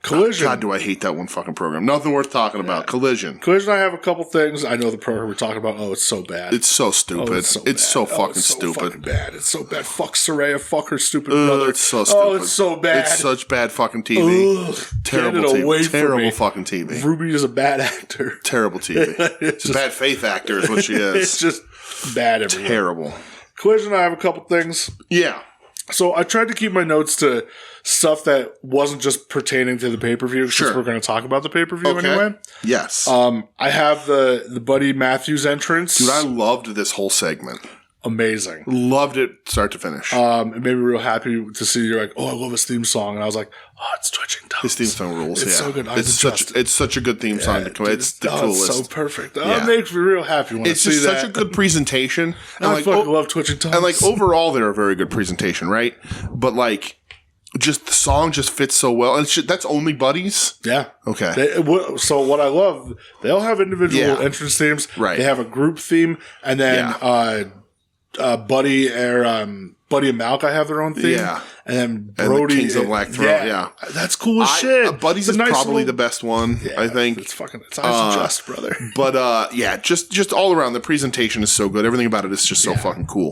Collision. God, do I hate that one fucking program. Nothing worth talking about. Collision. I have a couple things. I know the program we're talking about. Oh, it's so bad. It's so stupid. It's so fucking stupid. Fucking bad. It's so bad. Fuck Saraya. Fuck her stupid brother. It's so stupid. Oh, it's so bad. It's such bad fucking TV. Ugh, terrible TV. Terrible fucking TV. Ruby is a bad actor. Terrible TV. It's a bad faith actor is what she is. It's just bad everywhere. Terrible. Collision, I have a couple things. Yeah. So I tried to keep my notes to stuff that wasn't just pertaining to the pay-per-view. Sure. Since we're going to talk about the pay-per-view anyway. Yes. I have the Buddy Matthews entrance. Dude, I loved this whole segment. Amazing. Loved it start to finish. It made me real happy to see you're like, oh, I love his theme song. And I was like, oh, it's Twitching Toes. His theme song rules. It's so good. It's such a good theme song. It's the coolest. It's so perfect. It makes me real happy when I see that. It's just such a good presentation. And I fucking love Twitching Toes. And like overall, they're a very good presentation, right? But like, just the song just fits so well. And that's only Buddies? Yeah. Okay. So what I love, they all have individual entrance themes. Right. They have a group theme. And then Buddy and Malkai have their own theme. Yeah. And then Brody. And the Kings of Black Throne. Yeah. That's cool as shit. Buddies is probably the best one, I think. It's eyes just, brother. But just all around, the presentation is so good. Everything about it is just so fucking cool.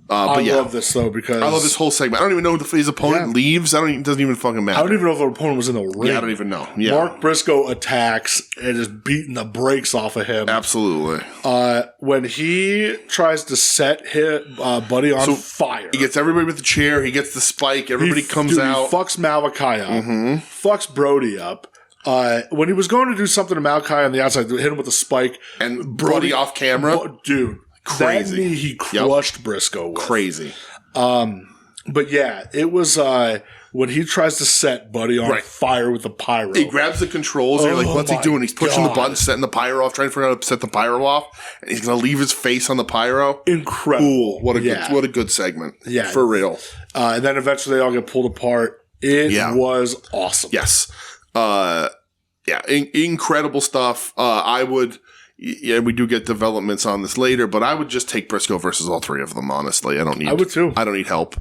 I love this though because I love this whole segment. I don't even know if his opponent leaves. It doesn't even fucking matter. I don't even know if the opponent was in the ring. Yeah, I don't even know. Yeah. Mark Briscoe attacks and is beating the brakes off of him. Absolutely. When he tries to set Buddy on fire, he gets everybody with the chair. He gets the spike. Everybody comes out. He fucks Malachi up. Fucks Brody up. When he was going to do something to Malachi on the outside, hit him with a spike. And Brody off camera. Dude. Crazy. That knee he crushed Briscoe with. Crazy. But yeah, it was when he tries to set Buddy on fire with the pyro. He grabs the controls and you're like, what's he doing? He's pushing the button, setting the pyro off, trying to figure out how to set the pyro off. And he's going to leave his face on the pyro. Incredible. Ooh, what a good segment. Yeah. For real. And then eventually they all get pulled apart. It was awesome. Yes. Incredible stuff. We do get developments on this later, but I would just take Briscoe versus all three of them, honestly. I would too. I don't need help.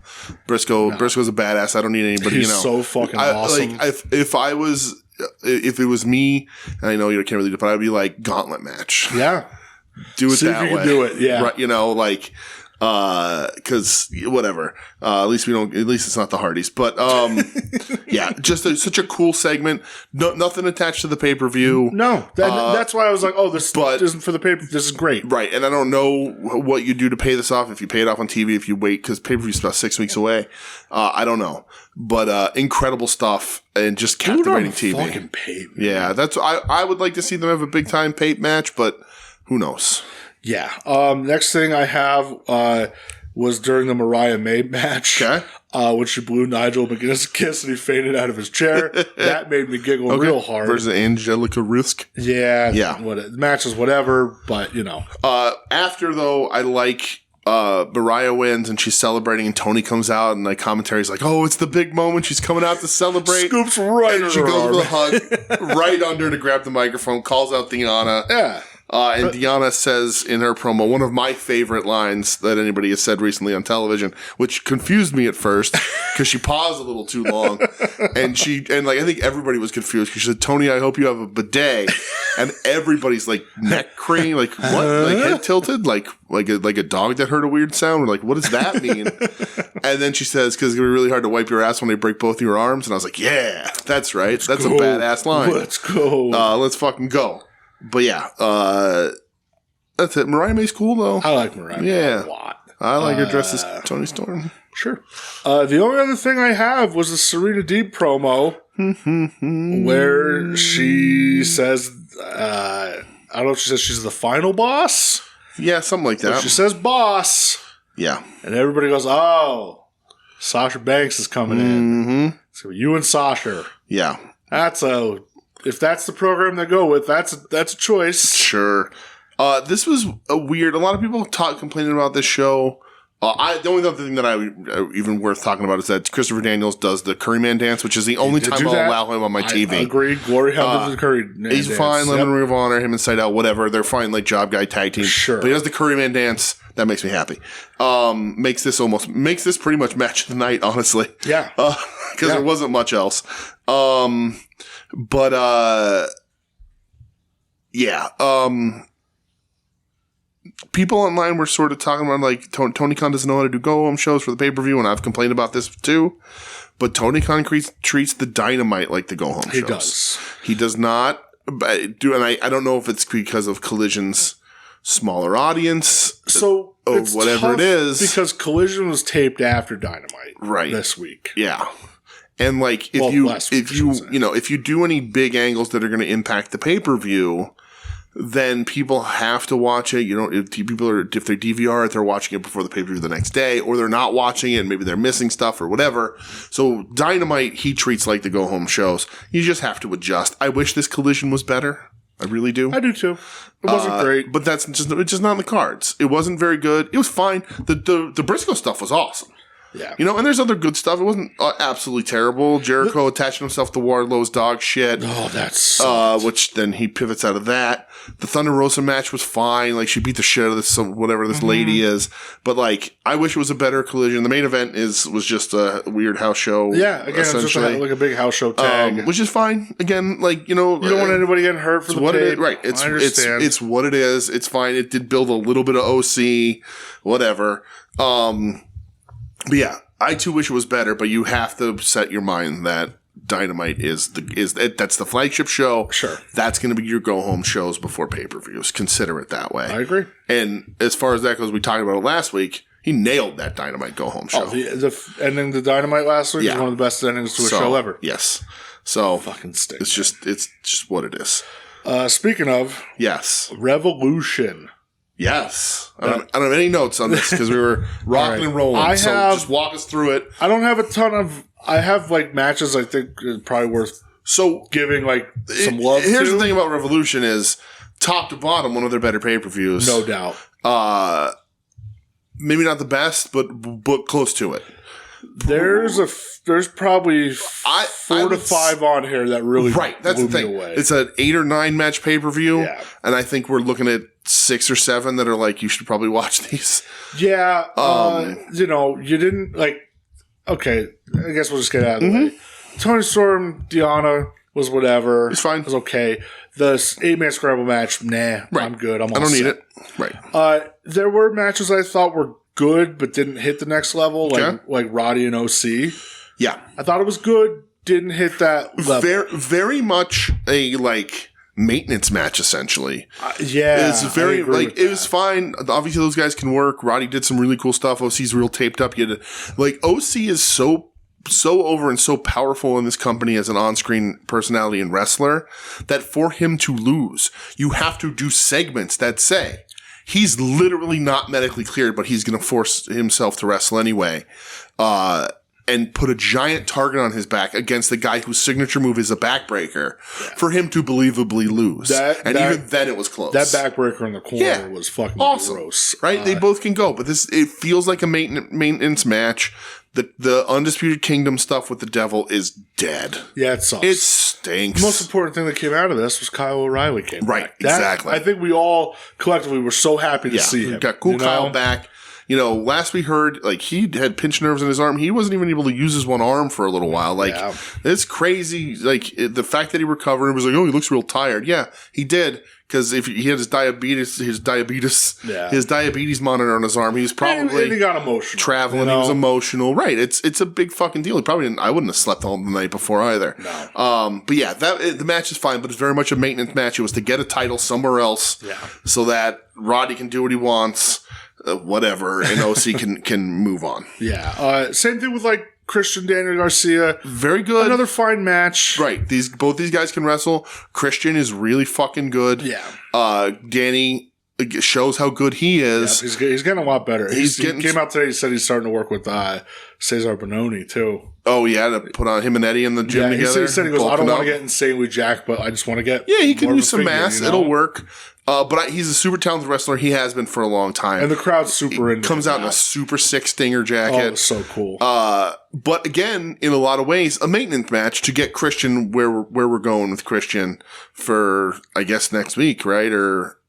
Briscoe's a badass. I don't need anybody, He's so fucking awesome. If it was me, and I know you can't really do it, but I'd be like, gauntlet match. Yeah. Do it See that if you way. can do it, yeah. Right, Because whatever. At least it's not the Hardys. But yeah, just such a cool segment. Nothing attached to the pay-per-view. No, that's why I was like, oh, this isn't for the pay-per-view. This is great. Right, and I don't know what you do to pay this off. If you pay it off on TV, if you wait, because pay-per-view is about 6 weeks away. I don't know. But incredible stuff and just captivating TV. Fucking pape. Yeah, that's I would like to see them have a big-time pape match, but who knows? Yeah. Next thing I have was during the Mariah May match. Okay. When she blew Nigel McGuinness a kiss and he fainted out of his chair. That made me giggle real hard. Versus Angelica Rusk. Yeah. The match is whatever, but after, though, I like Mariah wins and she's celebrating and Tony comes out and like commentary's like, oh, it's the big moment. She's coming out to celebrate. Scoops right and she goes with a hug right under to grab the microphone, calls out Deanna. Yeah. And Deanna says in her promo, one of my favorite lines that anybody has said recently on television, which confused me at first because she paused a little too long. And I think everybody was confused because she said, Tony, I hope you have a bidet. And everybody's like neck craning, like what? Like head tilted? Like a dog that heard a weird sound? Or like, what does that mean? And then she says, because it's going to be really hard to wipe your ass when they break both your arms. And I was like, yeah, that's right. That's a badass line. Let's go. Let's fucking go. But yeah, that's it. Mariah May's cool though. I like Mariah May a lot. I like her dressed as Tony Storm. Sure. The only other thing I have was the Serena Deeb promo where she says, I don't know if she says she's the final boss. Yeah, something like that. But she says boss. Yeah. And everybody goes, oh, Sasha Banks is coming in. So you and Sasha. Yeah. If that's the program they go with, that's a choice. Sure. This was a lot of people complaining about this show. The only other thing that even worth talking about is that Christopher Daniels does the Curryman dance, which is the only time I'll allow him on my TV. I agree. Glory Hell does the Curryman dance. He's fine. Lemon Ring of Honor, him and Side Out, whatever. They're fine, like job guy tag team. Sure. But he does the Curryman dance. That makes me happy. Makes this pretty much match of the night, honestly. Yeah. Because there wasn't much else. People online were sort of talking about like Tony Khan doesn't know how to do go-home shows for the pay-per-view, and I've complained about this too. But Tony Khan treats the Dynamite like the go-home shows. He does. He does not do, and I don't know if it's because of Collision's smaller audience, so or whatever it is. Because Collision was taped after Dynamite, right? This week, yeah. And like if you do any big angles that are going to impact the pay-per-view, then people have to watch it. If they DVR it, they're watching it before the pay-per-view the next day, or they're not watching it and maybe they're missing stuff or whatever. So Dynamite, he treats like the go-home shows. You just have to adjust. I wish this Collision was better. I really do. I do too. It wasn't great. But it's just not in the cards. It wasn't very good. It was fine. The Briscoe stuff was awesome. Yeah. And there's other good stuff. It wasn't absolutely terrible. Jericho attaching himself to Wardlow's dog shit. Oh, that's which then he pivots out of that. The Thunder Rosa match was fine. Like, she beat the shit out of this, whatever this lady is. But, like, I wish it was a better Collision. The main event was just a weird house show. Yeah, again, it's just like a big house show tag. Which is fine. Again, like, you don't want anybody getting hurt for the tape. Right. I understand. It's what it is. It's fine. It did build a little bit of OC, whatever. But yeah, I too wish it was better, but you have to set your mind that Dynamite that's the flagship show. Sure. That's going to be your go-home shows before pay-per-views. Consider it that way. I agree. And as far as that goes, we talked about it last week. He nailed that Dynamite go-home show. The ending to Dynamite last week is one of the best endings to a show ever. Yes. So fucking stick. It's just what it is. Speaking of, yes, Revolution. Yes. I don't have any notes on this because we were rocking and rolling. Just walk us through it. I don't have a ton of... I have, like, matches I think are probably worth giving, like, some love to. Here's the thing about Revolution is, top to bottom, one of their better pay-per-views. No doubt. Maybe not the best, but close to it. There's probably 4 to 5 on here that really that's blew the thing. Me away. It's an 8 or 9 match pay-per-view, and I think we're looking at 6 or 7 that are like, you should probably watch these. Yeah, you didn't like. Okay, I guess we'll just get out of the way. Tony Storm, Deanna was whatever. It's fine. It was okay. The 8-man scramble match, nah, I'm good. I don't need it. Right. There were matches I thought were good, but didn't hit the next level, like Roddy and OC. Yeah. I thought it was good, didn't hit that level. Very much a, like, maintenance match, essentially. Yeah. It's very, like, it was fine. Obviously, those guys can work. Roddy did some really cool stuff. OC's real taped up. Like, OC is so over and so powerful in this company as an on-screen personality and wrestler that for him to lose, you have to do segments that say, he's literally not medically cleared, but he's going to force himself to wrestle anyway. And put a giant target on his back against the guy whose signature move is a backbreaker for him to believably lose. Even then it was close. That backbreaker in the corner was fucking awesome. Gross. Right? They both can go, but it feels like a maintenance match. The Undisputed Kingdom stuff with the Devil is dead. Yeah, it sucks. It stinks. The most important thing that came out of this was Kyle O'Reilly came back. Right, exactly. I think we all collectively were so happy to see him. Got Kyle back. Last we heard, like, he had pinched nerves in his arm. He wasn't even able to use his one arm for a little while. Like, it's crazy. Like, the fact that he recovered and was like, oh, he looks real tired. Yeah, he did. Because if he had his diabetes monitor on his arm, he was probably and he got emotional. Traveling. He was emotional. Right. It's a big fucking deal. He probably didn't. I wouldn't have slept all the night before either. No. But yeah, the match is fine, but it's very much a maintenance match. It was to get a title somewhere else, so that Roddy can do what he wants. Whatever, and OC can move on. Yeah. Same thing with, like, Christian, Daniel Garcia. Very good. Another fine match. Right. Both these guys can wrestle. Christian is really fucking good. Yeah. Danny shows how good he is. Yeah, he's getting a lot better. He came out today. He said he's starting to work with Cesar Bononi too. Oh yeah, to put on him and Eddie in the gym together. He said he goes, I don't want to get insanely jacked, but I just want to get he can use some mass. It'll work. But he's a super talented wrestler. He has been for a long time. And the crowd's super into him. Comes out in a super sick stinger jacket. Oh, it's so cool. But again, in a lot of ways, a maintenance match to get Christian where we're going with Christian for, I guess, next week, right? Or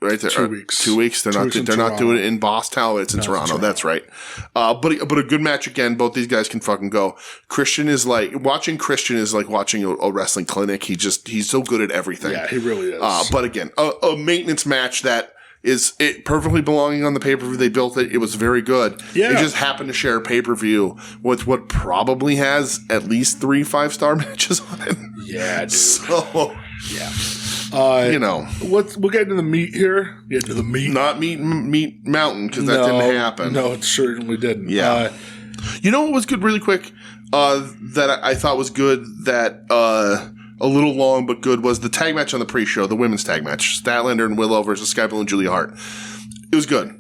right there, 2 weeks. 2 weeks. They're not doing it in Boston. It's in Toronto. That's right. But a good match again. Both these guys can fucking go. Christian is like watching a wrestling clinic. He's so good at everything. Yeah, he really is. But again, a maintenance match that is it perfectly belonging on the pay-per-view. They built it. It was very good. Yeah. It just happened to share a pay-per-view with what probably has at least 3 5-star matches on it. Yeah, dude. So, yeah. We'll get into the meat here. Get into the meat. Not meat mountain, because that didn't happen. No, it certainly didn't. Yeah. What was good really quick, that I thought was good, that a little long but good, was the tag match on the pre-show, the women's tag match. Statlander and Willow versus Sky Blue and Julia Hart. It was good.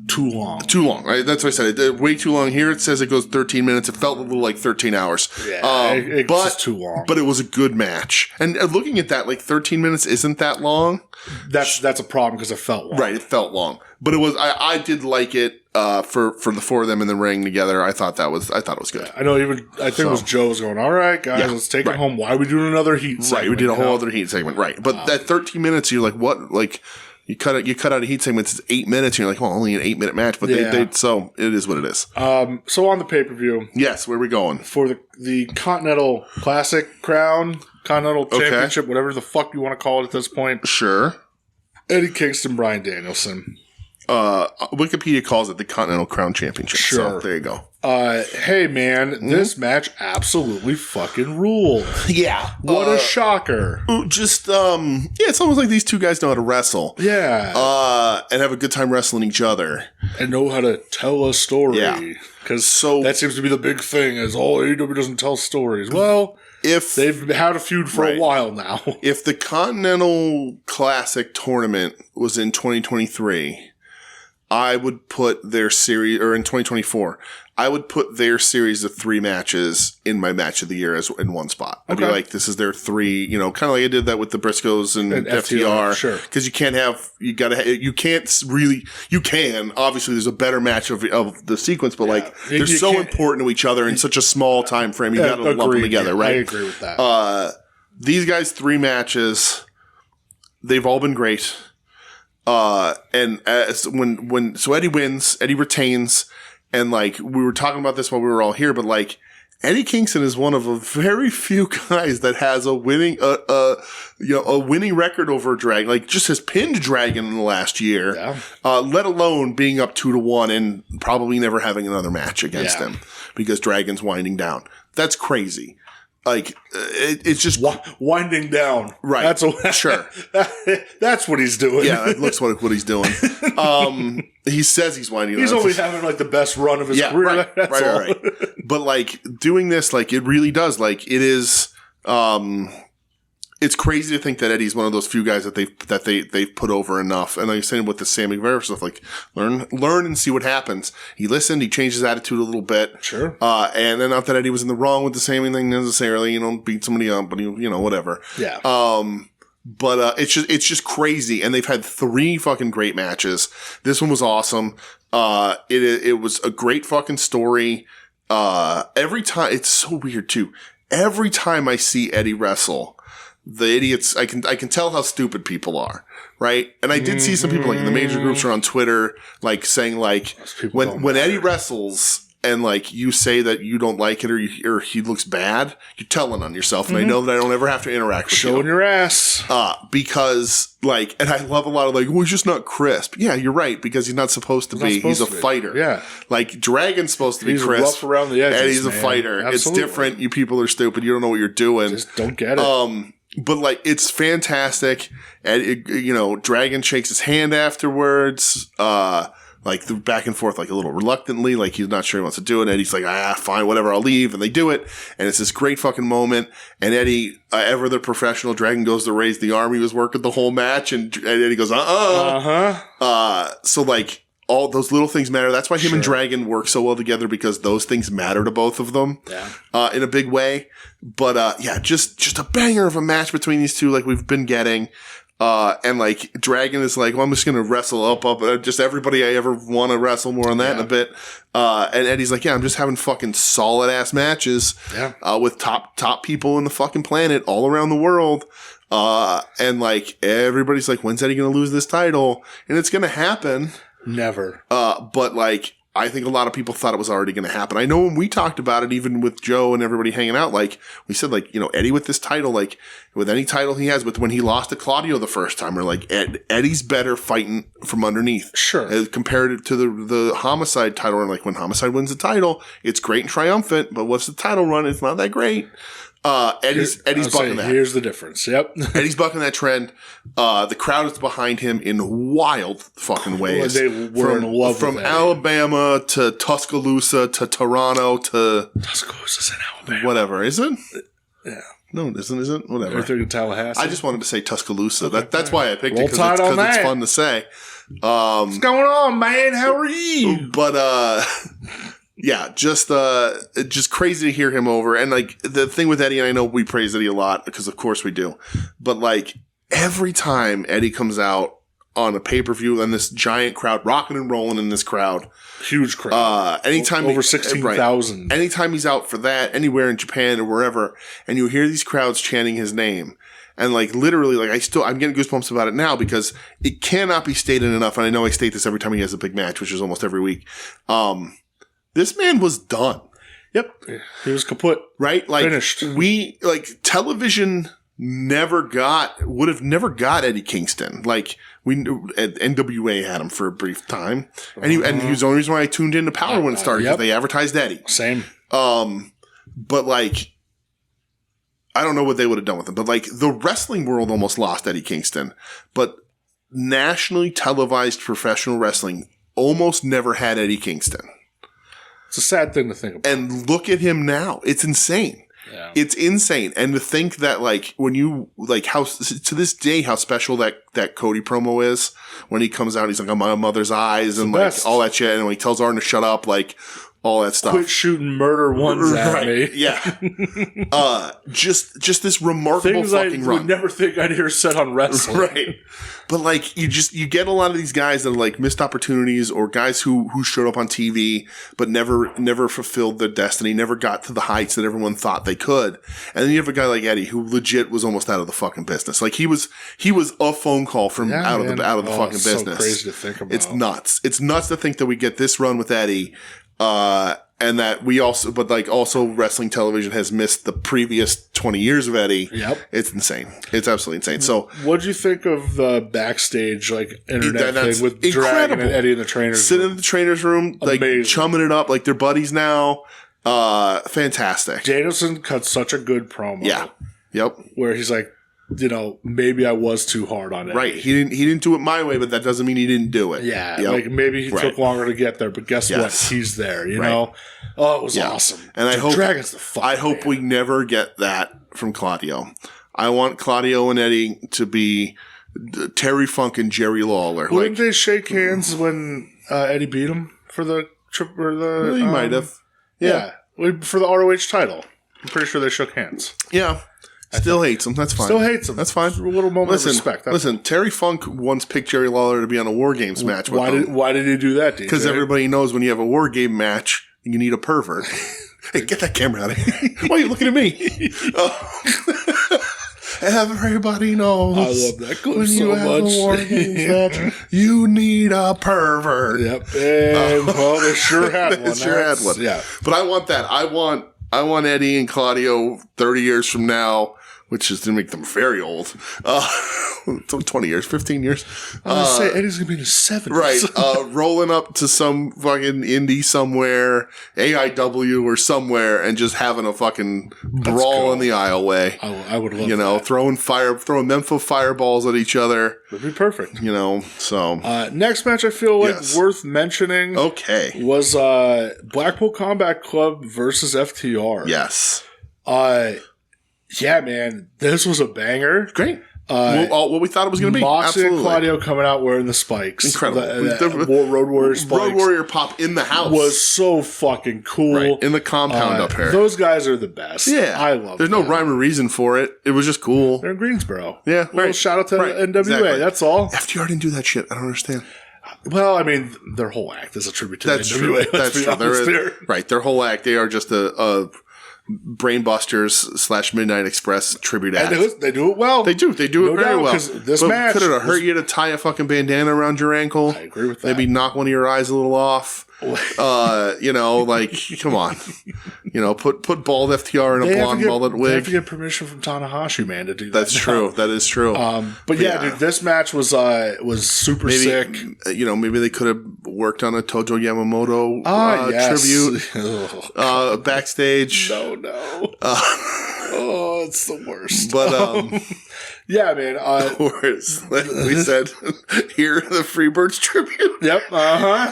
Too long. Too long. Right? That's what I said. Way too long. Here it says it goes 13 minutes. It felt a little like 13 hours. Yeah, it's just too long. But it was a good match. And looking at that, like 13 minutes isn't that long. That's a problem because it felt long. Right, it felt long. But it was. I did like it for the four of them in the ring together. I thought it was good. Yeah, I know. I think it was Joe's going, all right, guys, let's take it home. Why are we doing another heat segment? Right, we did a whole other heat segment. Right, but that 13 minutes, you're like, what? Like. You cut out a heat segment, it's 8 minutes, and you're like, well, only an 8-minute match, but so it is what it is. So on the pay-per-view. Yes, where are we going? For the Continental Classic Crown, Continental Championship, whatever the fuck you want to call it at this point. Sure. Eddie Kingston, Bryan Danielson. Wikipedia calls it the Continental Crown Championship. Sure. So there you go. Hey man, this match absolutely fucking ruled. Yeah. What a shocker. Just, it's almost like these two guys know how to wrestle. Yeah. And have a good time wrestling each other. And know how to tell a story. Yeah. Because that seems to be the big thing, is AEW doesn't tell stories. Well, if they've had a feud for a while now. If the Continental Classic Tournament was in 2023, I would put their series, or in 2024, I would put their series of 3 matches in my match of the year as in one spot. I'd be like, this is their 3, kind of like I did that with the Briscoes and FTR. Sure. Because you can, obviously there's a better match of the sequence, but they're so important to each other in such a small time frame. You gotta lump them together, right? I agree with that. These guys, 3 matches, they've all been great. And so Eddie wins, Eddie retains, and we were talking about this while we were all here, but Eddie Kingston is one of a very few guys that has a winning record over Dragon. Like, just has pinned Dragon in the last year. Yeah. Let alone being up 2-1 and probably never having another match against him because Dragon's winding down. That's crazy. Like, it's just winding down. Right. Sure. That's what he's doing. Yeah, that looks like what he's doing. He says he's winding down. He's only having like the best run of his career. Right. But like doing this, like it really does. Like it is. It's crazy to think that Eddie's one of those few guys that they've put over enough. And like you're saying with the Sam McVeigh stuff, like learn and see what happens. He listened, he changed his attitude a little bit. Sure. And then not that Eddie was in the wrong with the same thing necessarily, beat somebody up, but whatever. Yeah. But it's just crazy. And they've had 3 fucking great matches. This one was awesome. It was a great fucking story. Every time, it's so weird too. Every time I see Eddie wrestle, the idiots, I can tell how stupid people are, right? And I did see some people like in the major groups or on Twitter, like saying like when Eddie wrestles and like you say that you don't like it or he looks bad, you're telling on yourself. And I know that I don't ever have to interact with you. Showing your ass. Because like, and I love a lot of like, well, he's just not crisp. Yeah, you're right, because he's not supposed to be. He's a fighter. Yeah. Like Dragon's supposed to be crisp. He's rough around the edges, and he's a fighter. Absolutely. It's different. You people are stupid. You don't know what you're doing. Just don't get it. But like, it's fantastic. And Dragon shakes his hand afterwards. Like the back and forth, like a little reluctantly, like he's not sure he wants to do it. Eddie's like, fine, whatever, I'll leave. And they do it. And it's this great fucking moment. And Eddie, ever the professional, Dragon goes to raise the arm he was working the whole match. And Eddie goes, so like, all those little things matter. That's why him and Dragon work so well together, because those things matter to both of them in a big way. But just a banger of a match between these two, like we've been getting. And like Dragon is like, well, I'm just going to wrestle up, just everybody I ever want to wrestle, more on that in a bit. And Eddie's like, I'm just having fucking solid ass matches, with top people in the fucking planet all around the world. And like everybody's like, when's Eddie going to lose this title? And it's going to happen. Never. But like, I think a lot of people thought it was already going to happen. I know when we talked about it, even with Joe and everybody hanging out, like we said, like, Eddie with this title, like with any title he has, but when he lost to Claudio the first time, we're like, Eddie's better fighting from underneath. Sure. Compared to the Homicide title run. Like when Homicide wins the title, it's great and triumphant, but what's the title run? It's not that great. Eddie's bucking that. Here's the difference. Yep. Eddie's bucking that trend. The crowd is behind him in wild fucking ways. They were in love from with Alabama to Tuscaloosa to Toronto to Tuscaloosa's in Alabama. Whatever, is it? Yeah. No, it isn't. Whatever. You're thinking Tallahassee. I just wanted to say Tuscaloosa. Okay, that's why I picked it, because it's fun to say. What's going on, man? How are you? But yeah, just crazy to hear him over. And like the thing with Eddie, and I know we praise Eddie a lot because of course we do, but like every time Eddie comes out on a pay-per-view and this giant crowd rocking and rolling in this crowd, huge crowd, anytime over 16,000, anytime he's out for that, anywhere in Japan or wherever, and you hear these crowds chanting his name. And like literally, like I'm getting goosebumps about it now because it cannot be stated enough. And I know I state this every time he has a big match, which is almost every week. This man was done. Yep. He was kaput. Right? Like, finished. Television would have never got Eddie Kingston. Like, NWA had him for a brief time. And he was the only reason why I tuned into Power when it started, because they advertised Eddie. Same. But like, I don't know what they would have done with him. But like, the wrestling world almost lost Eddie Kingston. But nationally televised professional wrestling almost never had Eddie Kingston. It's a sad thing to think about. And look at him now. It's insane. Yeah. It's insane. And to think that like when you like how to this day, how special that Cody promo is when he comes out, he's like, I'm my mother's eyes and like all that shit. And when he tells Arn to shut up, like all that stuff. Quit shooting murder ones at me. Yeah. Just this remarkable things fucking I run. would never think I'd hear said on wrestling. Right. But like you get a lot of these guys that are like missed opportunities, or guys who showed up on TV but never fulfilled their destiny, never got to the heights that everyone thought they could. And then you have a guy like Eddie who legit was almost out of the fucking business. Like he was a phone call from out of the fucking business. So crazy to think about. It's nuts. It's nuts to think that we get this run with Eddie. And that we also, but like also wrestling television has missed the previous 20 years of Eddie. Yep. It's insane. It's absolutely insane. So what'd you think of the backstage, like, internet thing with Dragon and Eddie in the trainer's room? Sitting in the trainer's room, like, chumming it up, like they're buddies now. Fantastic. Danielson cut such a good promo. Yeah. Yep. Where he's like, you know, maybe I was too hard on it. Right. He didn't do it my way, but that doesn't mean he didn't do it. Yeah. Yep. Like maybe he took longer to get there, but guess what? He's there, you know? Oh, it was awesome. And I hope Dragon's the fuck. I hope we never get that from Claudio. I want Claudio and Eddie to be Terry Funk and Jerry Lawler. Wouldn't they shake hands when Eddie beat him for the trip or the he might have. Yeah. For the ROH title. I'm pretty sure they shook hands. Yeah. Still hates him. That's fine. Still hates him. That's fine. Just a little moment of respect. Listen, Terry Funk once picked Jerry Lawler to be on a War Games match with him. Why did he do that, DJ? Because everybody knows when you have a War Game match, you need a pervert. Hey, get that camera out of here. Why are you looking at me? Everybody knows. I love that clip when so you have much. A War Games match, you need a pervert. Yep. And, well, they sure had one. Had one. Yeah. But I want that. I want Eddie and Claudio 30 years from now, which is to make them very old. 20 years, 15 years. I was going to say, Eddie's going to be in his 70s. Right. Rolling up to some fucking indie somewhere, AIW or somewhere, and just having a fucking brawl in the aisleway. I would love that. Throwing Memphis fireballs at each other. Would be perfect. So. Next match I feel like worth mentioning. Was Blackpool Combat Club versus FTR. Yes. Yeah, man, this was a banger. Great. What we thought it was going to be. Moxley and Claudio coming out wearing the spikes. Incredible. Road Warrior spikes. Road Warrior pop in the house. Was so fucking cool. Right. In the compound up here. Those guys are the best. Yeah. I love There's no rhyme or reason for it. It was just cool. They're in Greensboro. Yeah. Well, shout out to NWA. Exactly. That's all. FTR didn't do that shit. I don't understand. Well, I mean, their whole act is a tribute to That's NWA. True. That's true. Right. Their whole act, they are just a Brainbusters / Midnight Express tribute act. And they do it well. They do it very well. This match could it hurt you to tie a fucking bandana around your ankle? I agree with that. Maybe knock one of your eyes a little off. Come on. Put bald FTR in a blonde mullet wig. They have to get permission from Tanahashi, man, to do that. That's true. That is true. But yeah, dude, this match was super sick. Maybe they could have worked on a Tojo Yamamoto tribute backstage. No. It's the worst. But yeah, man. Like we said, here the Freebirds tribute. Yep.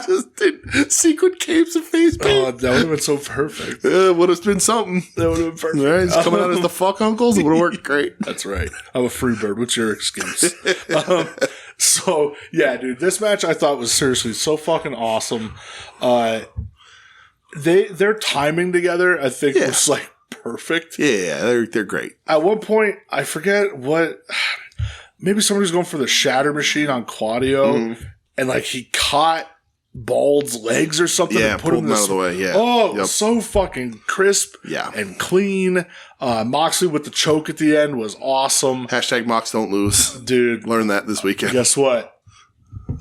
Just did sequin capes and face paint. Oh, that would have been so perfect. Would have been something. That would have been perfect. Right, he's coming out as the fuck uncles. It would have worked great. That's right. I'm a Freebird. What's your excuse? So yeah, dude, this match I thought was seriously so fucking awesome. Their timing together, I think, was like perfect. Yeah, they're great. At one point, I forget what. Maybe somebody's going for the shatter machine on Claudio, and like he caught Bald's legs or something. Yeah, and put him out of the way. Yeah. Oh, it was so fucking crisp. Yeah. And clean. Moxley with the choke at the end was awesome. # Mox don't lose, dude. Learn that this weekend. Guess what?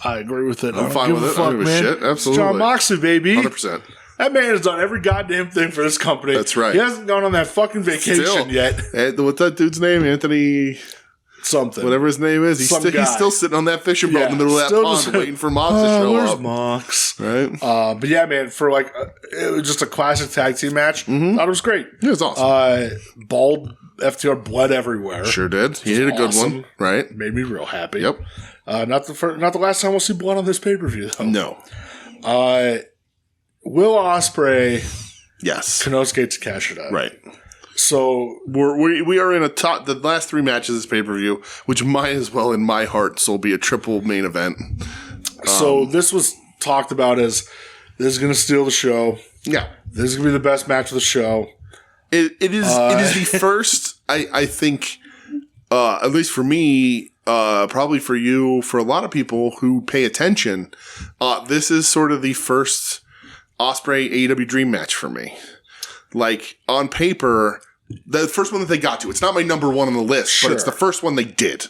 I agree with it. I'm fine with it. I don't give a shit. Absolutely. It's John Moxley, baby. 100%. That man has done every goddamn thing for this company. That's right. He hasn't gone on that fucking vacation yet. What's that dude's name? Anthony something. Whatever his name is. He's still sitting on that fishing boat in the middle of that pond waiting for Mox to show where's up. Mox? Right? But yeah, man, for like, it was just a classic tag team match. Thought it was great. It was awesome. Bald FTR bled everywhere. Sure did. He did a good one. Right? Made me real happy. Yep. Not the last time we'll see blood on this pay-per-view, though. No. Will Ospreay. Yes. Konosuke Takeshita. Right. So we are in the last 3 matches of this pay-per-view, which might as well in my heart still be a triple main event. So this was talked about as this is going to steal the show. Yeah. This is going to be the best match of the show. It is the first, I think, at least for me, probably for you, for a lot of people who pay attention, this is sort of the first Ospreay AEW Dream match for me. Like, on paper, the first one that they got to. It's not my number 1 on the list, but it's the first one they did.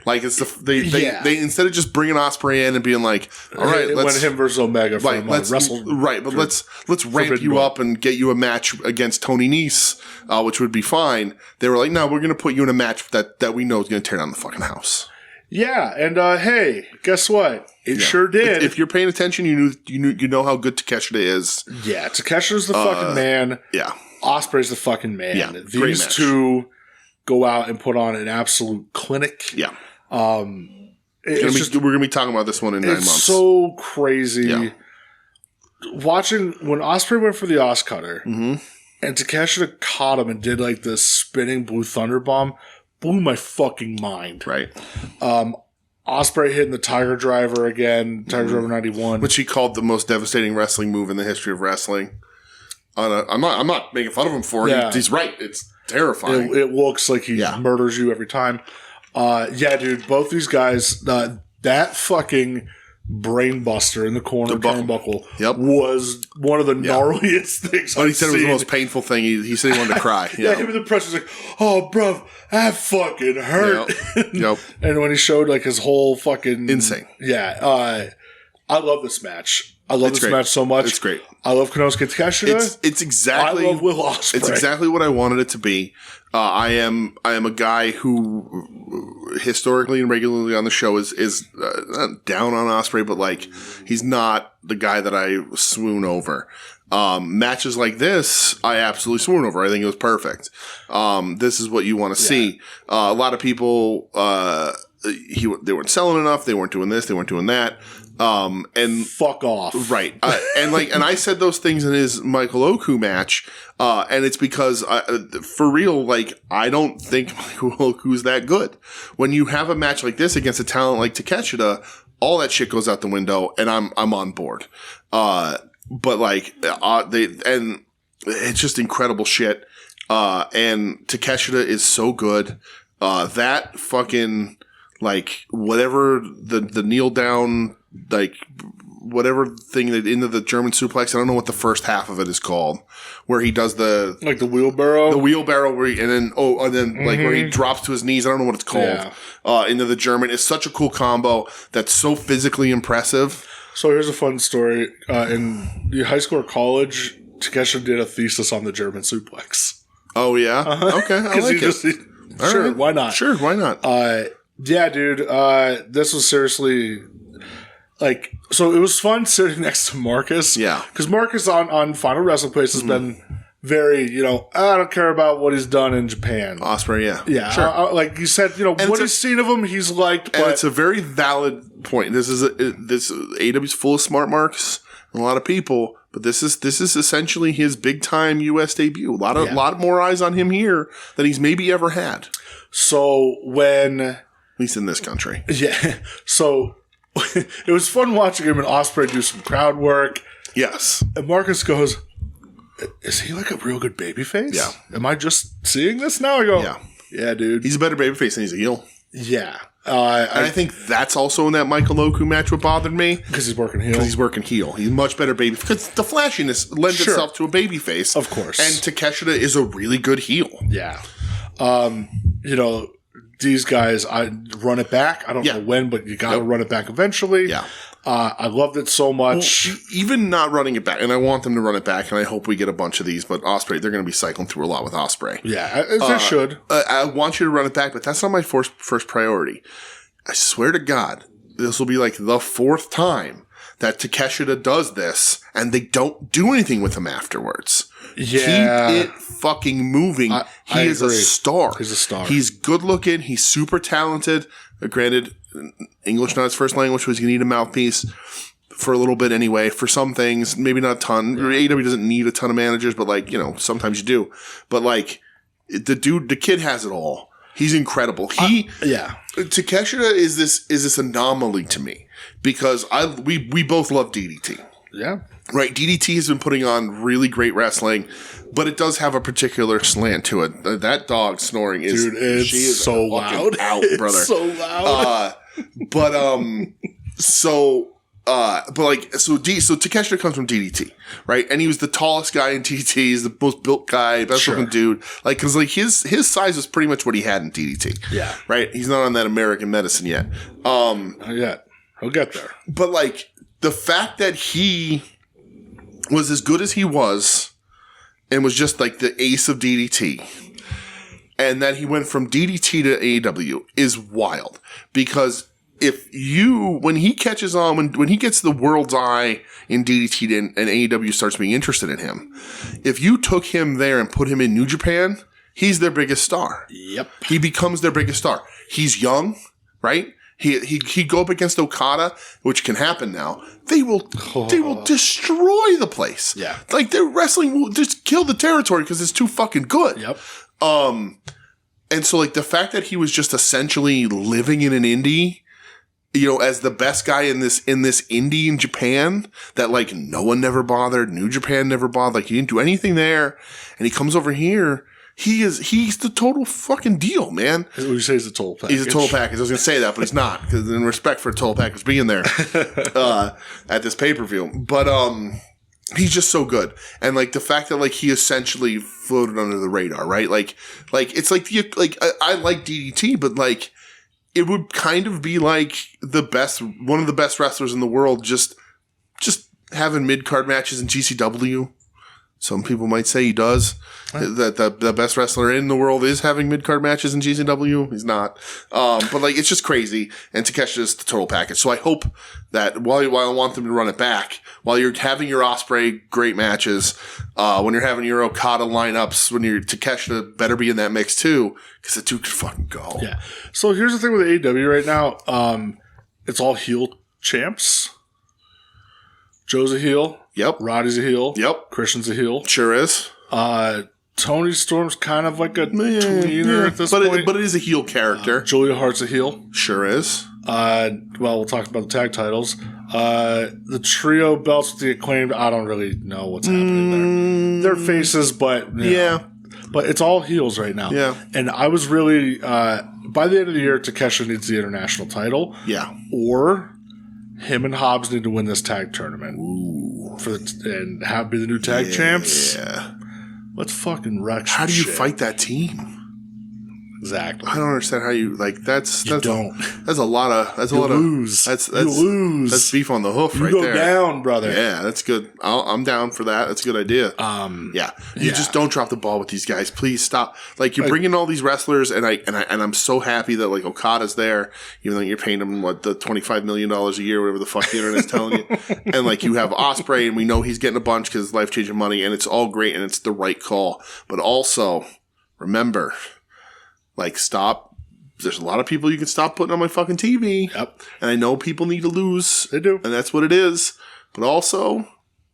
Like it's they instead of just bringing Ospreay in and being like, all right, let's him versus Omega from wrestle. Right, but let's ramp you up and get you a match against Tony Nese, which would be fine. They were like, no, we're going to put you in a match that we know is going to tear down the fucking house. Yeah, and hey, guess what? It sure did. If you're paying attention, you know how good Takeshita is. Yeah, Takeshita's the fucking man. Yeah, Ospreay's the fucking man. Yeah, these two go out and put on an absolute clinic. Yeah, we're gonna be talking about this one in 9 months. It's so crazy. Yeah. Watching when Ospreay went for the Oscutter and Takeshita caught him and did like this spinning Blue Thunder Bomb. Blew my fucking mind. Right. Ospreay hitting the Tiger Driver again, Tiger Driver 91. Which he called the most devastating wrestling move in the history of wrestling. I'm not making fun of him for it. Yeah. He's right. It's terrifying. It looks like he murders you every time. Dude, both these guys, that fucking brainbuster in the corner turnbuckle was one of the gnarliest things he said it was the most painful thing. He said he wanted to cry. Yeah, him in the press was like, oh, bro, that fucking hurt. Yep. And when he showed like his whole fucking... Insane. Yeah. I love this match. I love this match so much. It's great. I love Konosuke Takeshita. It's exactly... I love Will Ospreay. It's exactly what I wanted it to be. I am a guy who historically and regularly on the show is not down on Ospreay, but like he's not the guy that I swoon over. Matches like this, I absolutely swoon over. I think it was perfect. This is what you want to see. A lot of people, they weren't selling enough. They weren't doing this. They weren't doing that. And fuck off. Right. And I said those things in his Michael Oku match. And it's because for real, like, I don't think Michael Oku's that good. When you have a match like this against a talent like Takeshita, all that shit goes out the window and I'm on board. But like, and it's just incredible shit. And Takeshita is so good. That fucking, like, whatever the kneel down, like, whatever thing that into the German suplex, I don't know what the first half of it is called, where he does the wheelbarrow, where he, and then like where he drops to his knees. I don't know what it's called. Into the German. It's such a cool combo that's so physically impressive. So here's a fun story. In high school or college, Takeshita did a thesis on the German suplex. Oh yeah, okay, I like it. Sure, why not? Sure, why not? Yeah, dude. This was seriously like, so it was fun sitting next to Marcus. Yeah. Because Marcus on Final Wrestling Place has been very, I don't care about what he's done in Japan. Ospreay, yeah. Yeah. Sure. Like you said, what he's seen of him, he's liked. And it's a very valid point. This AEW's full of smart marks and a lot of people, but this is essentially his big time US debut. A lot more eyes on him here than he's maybe ever had. So at least in this country. Yeah. So it was fun watching him and Ospreay do some crowd work. Yes. And Marcus goes, is he like a real good babyface? Yeah. Am I just seeing this now? I go, yeah, dude. He's a better babyface than he's a heel. Yeah. And I think that's also in that Michael Oku match what bothered me. Because he's working heel. He's much better baby. Because the flashiness lends itself to a babyface. Of course. And Takeshita is a really good heel. Yeah. These guys, I run it back. I don't know when, but you got to run it back eventually. Yeah. I loved it so much. Well, even not running it back, and I want them to run it back, and I hope we get a bunch of these, but Ospreay, they're going to be cycling through a lot with Ospreay. Yeah, they should. I want you to run it back, but that's not my first priority. I swear to God, this will be like the fourth time that Takeshita does this, and they don't do anything with him afterwards. Yeah. Keep it fucking moving. He is a star. He's a star. He's good looking. He's super talented. Granted, English not his first language, so he's going to need a mouthpiece for a little bit anyway. For some things, maybe not a ton. AEW doesn't need a ton of managers, but sometimes you do. But the kid has it all. He's incredible. Takeshita is this anomaly to me because we both love DDT. Yeah. Right, DDT has been putting on really great wrestling, but it does have a particular slant to it. That dog snoring is, dude, it's so loud. Out, brother. It's so loud. So But like, so Takeshita comes from DDT, right? And he was the tallest guy in DDT. He's the most built guy, best looking dude. Like, cause like his size was pretty much what he had in DDT. Yeah. Right? He's not on that American medicine yet. Not yet. He'll get there. But like, the fact that he was as good as he was and was just like the ace of DDT, and that he went from DDT to AEW is wild. Because when he catches on, when he gets the world's eye in DDT and AEW starts being interested in him, if you took him there and put him in New Japan, he's their biggest star. Yep. He becomes their biggest star. He's young, right? He'd go up against Okada, which can happen now. They will destroy the place. Yeah. Like, their wrestling will just kill the territory because it's too fucking good. Yep. And so, like, the fact that he was just essentially living in an indie, you know, as the best guy in this indie in Japan, that, like, no one never bothered, New Japan never bothered, like, he didn't do anything there, and he comes over here, he's the total fucking deal, man. What would you say is the total package? He's a total package. I was going to say that, but he's not, because in respect for a total package being there at this pay-per-view. But he's just so good. And like the fact that like he essentially floated under the radar, right? Like it's like I like DDT, but like it would kind of be like one of the best wrestlers in the world just having mid-card matches in GCW. Some people might say he does. That the best wrestler in the world is having mid-card matches in GCW. He's not. But like, it's just crazy. And Takeshita is the total package. So I hope that while I want them to run it back, while you're having your Ospreay great matches, when you're having your Okada lineups, when you're Takeshita better be in that mix too, because the two could fucking go. Yeah. So here's the thing with AEW right now. It's all heel champs. Joe's a heel. Yep. Roddy's a heel. Yep. Christian's a heel. Sure is. Tony Storm's kind of like a tweener at this point. But it is a heel character. Julia Hart's a heel. Sure is. Well, we'll talk about the tag titles. The trio belts with the Acclaimed, I don't really know what's happening there. They're faces, but but it's all heels right now. Yeah. And I was really by the end of the year, Takeshita needs the international title. Yeah. Or him and Hobbs need to win this tag tournament. Ooh. And have be the new tag champs. Yeah. Let's fucking wreck How do you shit. fight that team? Exactly. I don't understand how you like. That's don't. That's a lot of. You lose. You lose. That's beef on the hoof right there. You go down, brother. Yeah, that's good. I'm down for that. That's a good idea. You just don't drop the ball with these guys. Please stop. Like you're bringing all these wrestlers, and I'm so happy that like Okada's there, even though you're paying him the $25 million a year, whatever the fuck the internet's telling you, and like you have Ospreay, and we know he's getting a bunch because life changing money, and it's all great, and it's the right call. But also remember. Like, stop. There's a lot of people you can stop putting on my fucking TV. Yep. And I know people need to lose. They do. And that's what it is. But also,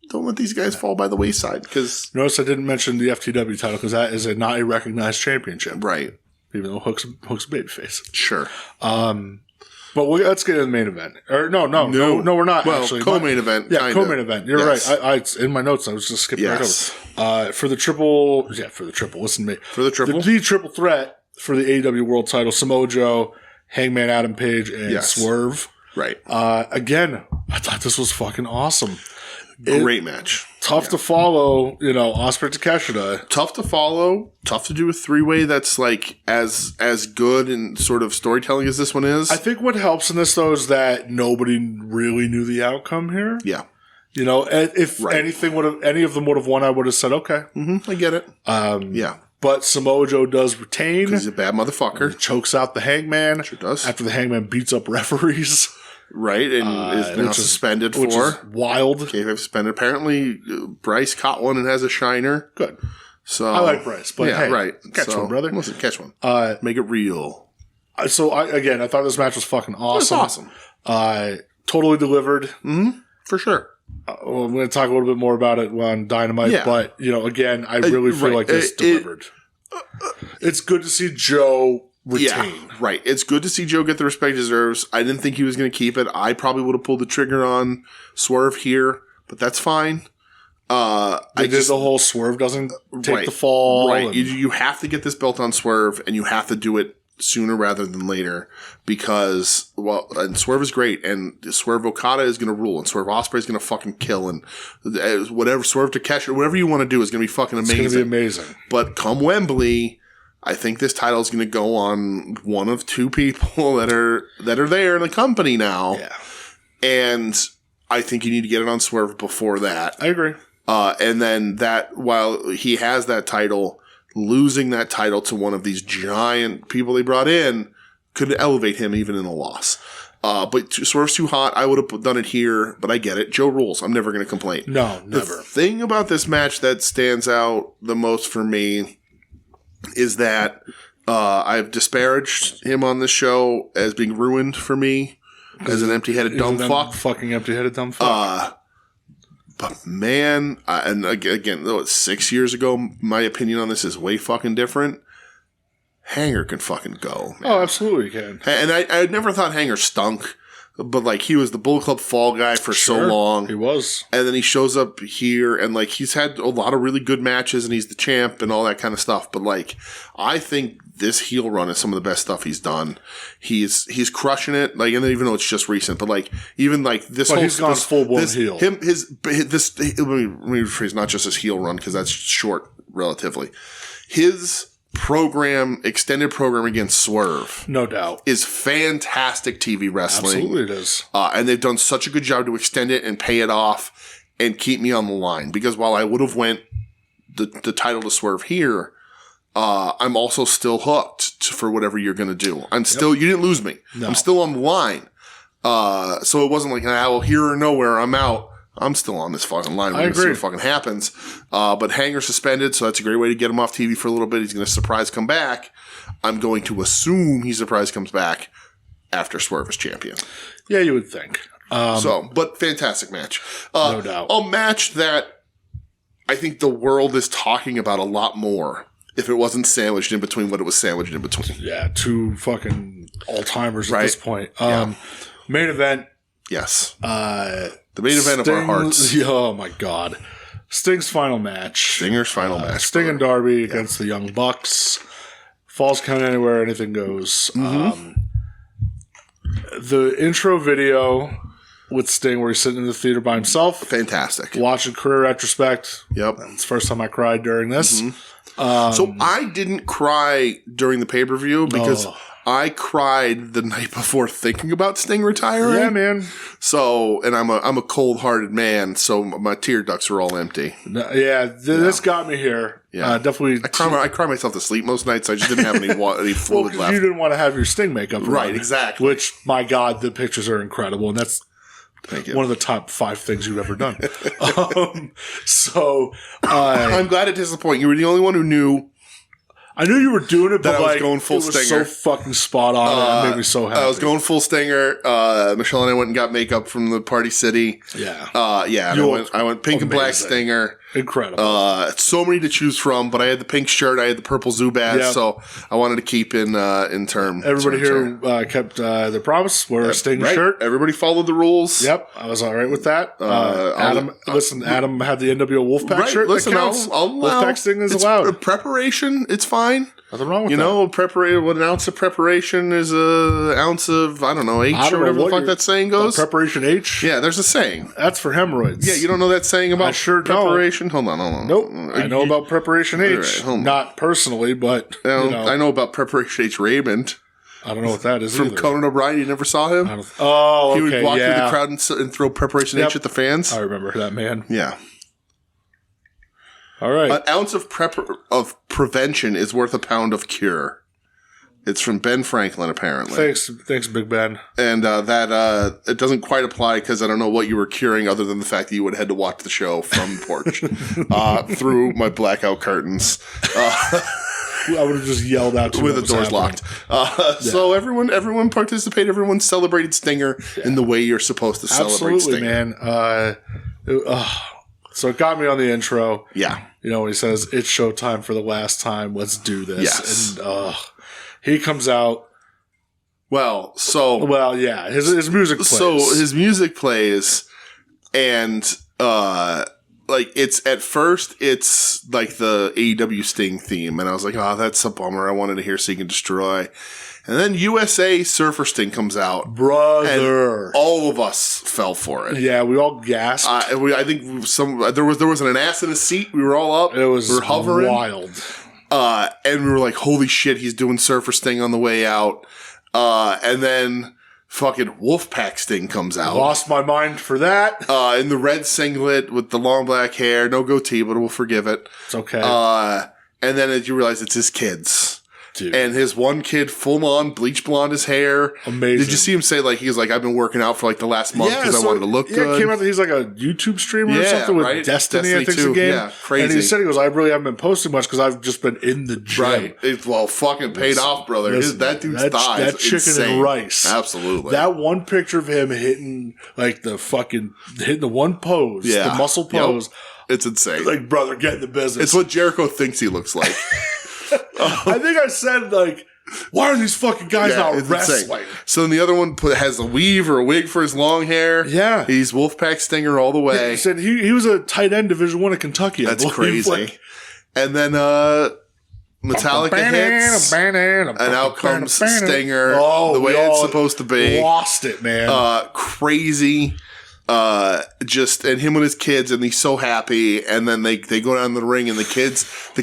don't let these guys fall by the wayside. Because notice I didn't mention the FTW title because that is not a recognized championship. Right. Even though Hook's a babyface. Sure. But let's get to the main event. Or no, we're not. Well, actually. co-main event. Yeah, kinda. Co-main event. You're right. I in my notes, I was just skipping right over. For the triple. Listen to me. For the triple? The triple threat. For the AEW World Title, Samoa Joe, Hangman Adam Page, and Swerve. Right. Again, I thought this was fucking awesome. Great match. Tough to follow, Ospreay Takeshita. Tough to follow. Tough to do a three-way that's like as good in sort of storytelling as this one is. I think what helps in this, though, is that nobody really knew the outcome here. Yeah. If anything any of them would have won, I would have said, okay. Mm-hmm, I get it. Yeah. But Samoa Joe does retain. He's a bad motherfucker. Chokes out the Hangman. Sure does. After the Hangman beats up referees. Right, and is now suspended for. Which is wild. Okay, suspended. Apparently, Bryce caught one and has a shiner. Good. So I like Bryce, but hey, right. Catch one, brother. Listen, catch one. Make it real. So, I thought this match was fucking awesome. It was awesome. Totally delivered. Mm-hmm. For sure. I'm going to talk a little bit more about it on Dynamite, but, again, I really feel like this delivered. It's good to see Joe retain. Yeah, right. It's good to see Joe get the respect he deserves. I didn't think he was going to keep it. I probably would have pulled the trigger on Swerve here, but that's fine. They did the whole Swerve doesn't take the fall. Right. You have to get this belt on Swerve, and you have to do it sooner rather than later because, well, and Swerve is great, and Swerve Okada is going to rule, and Swerve Ospreay is going to fucking kill, and whatever, Swerve Takeshi, whatever you want to do is going to be fucking amazing. It's going to be amazing. But come Wembley, I think this title is going to go on one of two people that are there in the company now. Yeah. And I think you need to get it on Swerve before that. I agree. And then that, while he has that title, losing that title to one of these giant people they brought in could elevate him even in a loss. But Swerve's too hot. I would have done it here, but I get it. Joe rules. I'm never going to complain. No, never. The thing about this match that stands out the most for me is that I've disparaged him on this show as being ruined for me as an empty-headed dumb fuck. Fucking empty-headed dumb fuck. But man, and again, though it's 6 years ago, my opinion on this is way fucking different. Hanger can fucking go, man. Oh, absolutely can. And I never thought Hanger stunk, but like he was the Bullet Club fall guy for so long. He was. And then he shows up here and like he's had a lot of really good matches and he's the champ and all that kind of stuff. But like, I think this heel run is some of the best stuff he's done. He's crushing it. Like, and even though it's just recent, but like, even like this but whole, he's gone full blown heel. Let me rephrase, not just his heel run, cause that's short relatively. His extended program against Swerve. No doubt. Is fantastic TV wrestling. Absolutely it is. And they've done such a good job to extend it and pay it off and keep me on the line. Because while I would have went the title to Swerve here, I'm also still hooked for whatever you're going to do. I'm still, you didn't lose me. No. I'm still on the line. So it wasn't like, well, here or nowhere, I'm out. I'm still on this fucking line. We're going to see what fucking happens. But Hanger suspended, so that's a great way to get him off TV for a little bit. He's going to surprise come back. I'm going to assume he surprise comes back after Swerve is champion. Yeah, you would think. But fantastic match. No doubt. A match that I think the world is talking about a lot more if it wasn't sandwiched in between what it was sandwiched in between. Yeah, two fucking all-timers at this point. Yeah. Main event. Yes. The main event of our hearts. Oh, my God. Sting's final match. Stinger's final match. Sting and Darby against the Young Bucks. Falls count anywhere, anything goes. Mm-hmm. The intro video with Sting where he's sitting in the theater by himself. Fantastic. Watching career retrospect. Yep. It's the first time I cried during this. Mm-hmm. So I didn't cry during the pay-per-view because I cried the night before thinking about Sting retiring. Yeah, man. So, and I'm a cold-hearted man, so my tear ducts are all empty. This got me here. Yeah, definitely. I cry myself to sleep most nights. I just didn't have any fluid left. You didn't want to have your Sting makeup, right? Exactly. Which, my God, the pictures are incredible, and that's one of the top 5 things you've ever done. I'm glad to disappoint. You were the only one who knew. I knew you were doing it, but I was going full it was Stinger. So fucking spot on. It made me so happy. I was going full Stinger. Michelle and I went and got makeup from the Party City. Yeah. I went pink and black Stinger. Incredible. So many to choose from, but I had the pink shirt, I had the purple Zubaz, so I wanted to keep in term. Everybody here kept their promise. Wear a Sting shirt. Everybody followed the rules. Yep, I was all right with that. Adam had the NWO Wolfpack shirt. Listen, Wolfpack Sting is allowed. Preparation, it's fine. Nothing wrong with that. What an ounce of preparation is an ounce of, I don't know, H or whatever the fuck that saying goes. Preparation H? Yeah, there's a saying. That's for hemorrhoids. Yeah, you don't know that saying about I sure preparation? Don't. Hold on. Nope. I know about Preparation H. Right, not personally, but I know about Preparation H. Raymond. I don't know what that is From either. Conan O'Brien, you never saw him? Okay, he would walk through the crowd and throw Preparation H at the fans. I remember that, man. Yeah. All right. An ounce of prevention is worth a pound of cure. It's from Ben Franklin, apparently. Thanks, Big Ben. And that it doesn't quite apply because I don't know what you were curing other than the fact that you would have had to watch the show from the porch through my blackout curtains. I would have just yelled out to with the doors locked. So everyone participated. Everyone celebrated Stinger in the way you're supposed to celebrate Stinger. Man. So it got me on the intro. Yeah. When he says, "It's showtime for the last time. Let's do this." Yes. And he comes out. His music plays. So his music plays, and like, it's at first, it's like the AEW Sting theme. And I was like, oh, that's a bummer. I wanted to hear Seek and Destroy. And then USA Surfer Sting comes out. Brother. And all of us fell for it. Yeah, we all gasped. I think there was an ass in a seat. We were all up. It was we were hovering. wild. And we were like, holy shit, he's doing Surfer Sting on the way out. And then fucking Wolfpack Sting comes out. Lost my mind for that. In the red singlet with the long black hair. No goatee, but we'll forgive it. It's okay. And then as you realize it's his kids. Dude. And his one kid, full on, bleach blonde his hair. Amazing. Did you see him say, like, he's like, I've been working out for, like, the last month because I wanted to look good? Yeah, it came out that he's, like, a YouTube streamer or something with Destiny, I think, is the game. Yeah, crazy. And he said, I really haven't been posting much because I've just been in the gym. Right. Well, fucking paid off, brother. That dude's thighs. That chicken insane. and rice. Absolutely. That one picture of him hitting, like, hitting the one pose, the muscle pose. Yep. It's insane. Like, brother, get in the business. It's what Jericho thinks he looks like. I think I said, like, why are these fucking guys not wrestling? Insane. So then the other one has a weave or a wig for his long hair. Yeah. He's Wolfpack Stinger all the way. He said he was a tight end Division I of Kentucky. That's crazy. Like, and then Metallica hits, and out comes Stinger the way it's supposed to be. Lost it, man. Crazy. And him with his kids, and he's so happy, and then they go down the ring, and the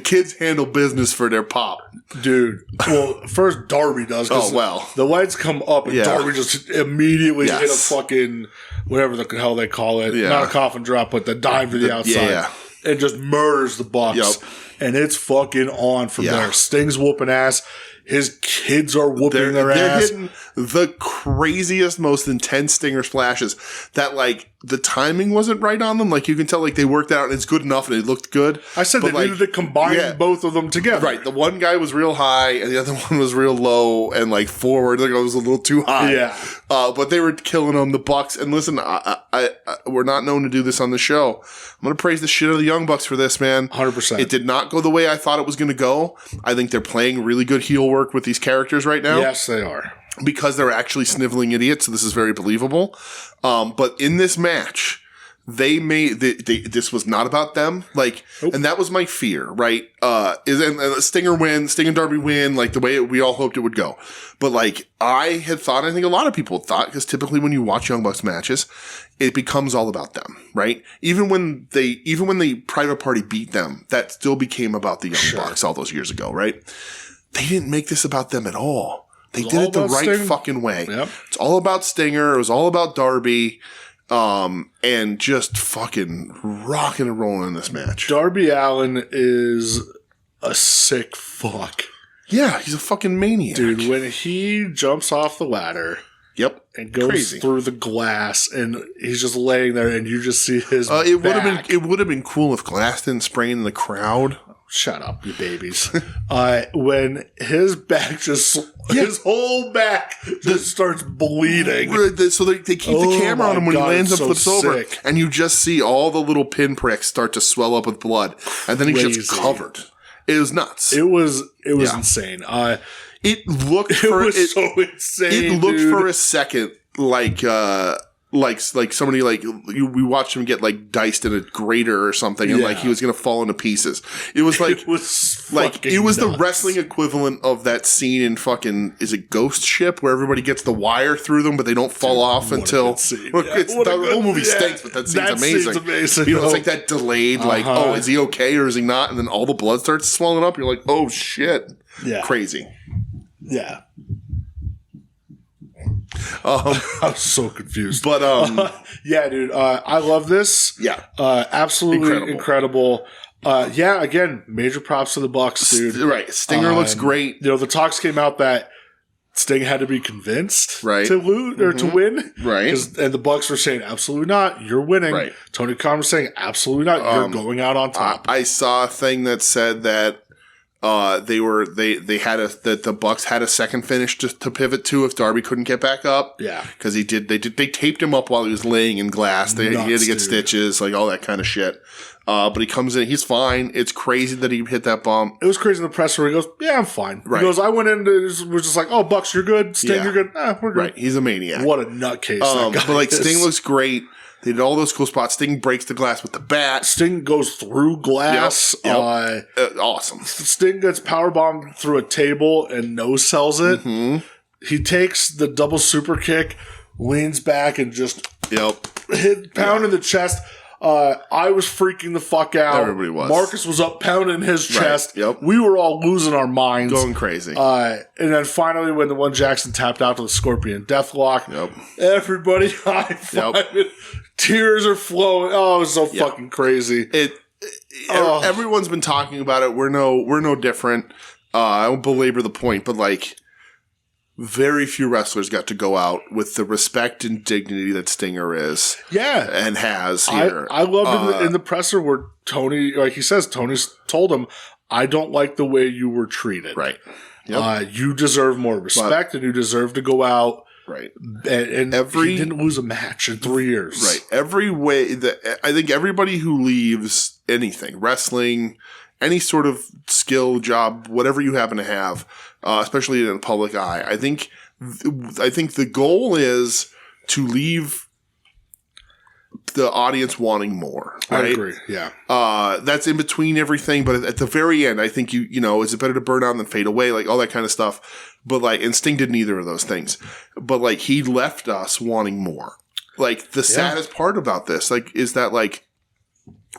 kids handle business for their pop. Dude. Well, first Darby does. Oh, well. The lights come up, and Darby just immediately hit a fucking, whatever the hell they call it. Yeah. Not a coffin drop, but the dive to the outside. Yeah. And just murders the Bucks. Yep. And it's fucking on from there. Sting's whooping ass. His kids are whooping their ass. They're hitting the craziest, most intense Stinger splashes that, like, the timing wasn't right on them. Like, you can tell, like, they worked out and it's good enough and it looked good. I said they needed to combine both of them together. Right. The one guy was real high and the other one was real low and, like, forward. Like, it was a little too high. Yeah. But they were killing them, the Bucks. And listen, we're not known to do this on the show. I'm going to praise the shit out of the Young Bucks for this, man. 100%. It did not go the way I thought it was going to go. I think they're playing really good heel work with these characters right now. Yes, they are. Because they're actually sniveling idiots, so this is very believable. But in this match, this was not about them. Like, and that was my fear, right? Stinger win, Sting and Darby win, like the way we all hoped it would go. But like, I think a lot of people thought, because typically when you watch Young Bucks matches, it becomes all about them, right? Even when the Private Party beat them, that still became about the Young Bucks all those years ago, right? They didn't make this about them at all. They did it the right fucking way. Yep. It's all about Stinger. It was all about Darby. And just fucking rocking and rolling in this match. Darby Allin is a sick fuck. Yeah, he's a fucking maniac. Dude, when he jumps off the ladder. Yep. And goes through the glass, and he's just laying there, and you just see his back. It would have been cool if glass didn't spray in the crowd. Shut up, you babies. When his back his whole back just starts bleeding. So they keep the camera on him when he lands and flips over. And you just see all the little pinpricks start to swell up with blood. And then he's just covered. It was nuts. It was insane. It looked so insane. It looked for a second like somebody we watched him get like diced in a grater or something, and like he was gonna fall into pieces. It was like it was the wrestling equivalent of that scene in fucking, is it Ghost Ship, where everybody gets the wire through them but they don't fall off until the whole movie stinks, but that scene's amazing. You know, it's like that delayed oh, is he okay or is he not, and then all the blood starts swelling up. You're like, oh shit. Yeah. Crazy. Yeah. I was so confused. But yeah, dude, I love this. Yeah. Absolutely incredible. Yeah, again, major props to the Bucks, dude. Right. Stinger looks great. You know, the talks came out that Sting had to be convinced to lose or to win. Right. And the Bucks were saying, absolutely not, you're winning. Right. Tony Khan was saying, absolutely not, you're going out on top. I saw a thing that said that that the Bucks had a second finish to pivot to if Darby couldn't get back up. Yeah. Because they taped him up while he was laying in glass. He had to get stitches, like all that kind of shit. But he comes in, he's fine. It's crazy that he hit that bump. It was crazy in the presser. He goes, "Yeah, I'm fine." Right. He goes, "I went in, was just like, oh, Bucks, you're good. Sting, you're good. We're good." Right. He's a maniac. What a nutcase that guy But like is. Sting looks great. They did all those cool spots. Sting breaks the glass with the bat. Sting goes through glass. Yep. Awesome. Sting gets powerbombed through a table and no-sells it. Mm-hmm. He takes the double super kick, leans back, and just pound in the chest. I was freaking the fuck out. Everybody was. Marcus was up pounding his chest. Yep. We were all losing our minds. Going crazy. And then finally, when the one Jackson tapped out to the Scorpion Deathlock, everybody high-fiving. Tears are flowing. Oh, it was so fucking crazy. Everyone's been talking about it. We're no different. I won't belabor the point, but like, very few wrestlers got to go out with the respect and dignity that Stinger is. Yeah. And has here. I loved in the presser where Tony, like he says, Tony's told him, "I don't like the way you were treated. Right. You deserve more respect and you deserve to go out." Right. And he didn't lose a match in 3 years. Right. Every way I think everybody who leaves anything, wrestling, any sort of skill, job, whatever you happen to have, especially in the public eye, I think the goal is to leave the audience wanting more. Right? I agree. Yeah. That's in between everything, but at the very end, I think you know, is it better to burn out than fade away? Like all that kind of stuff. But like, and Sting did neither of those things. But like, he left us wanting more. Like the saddest part about this, like, is that like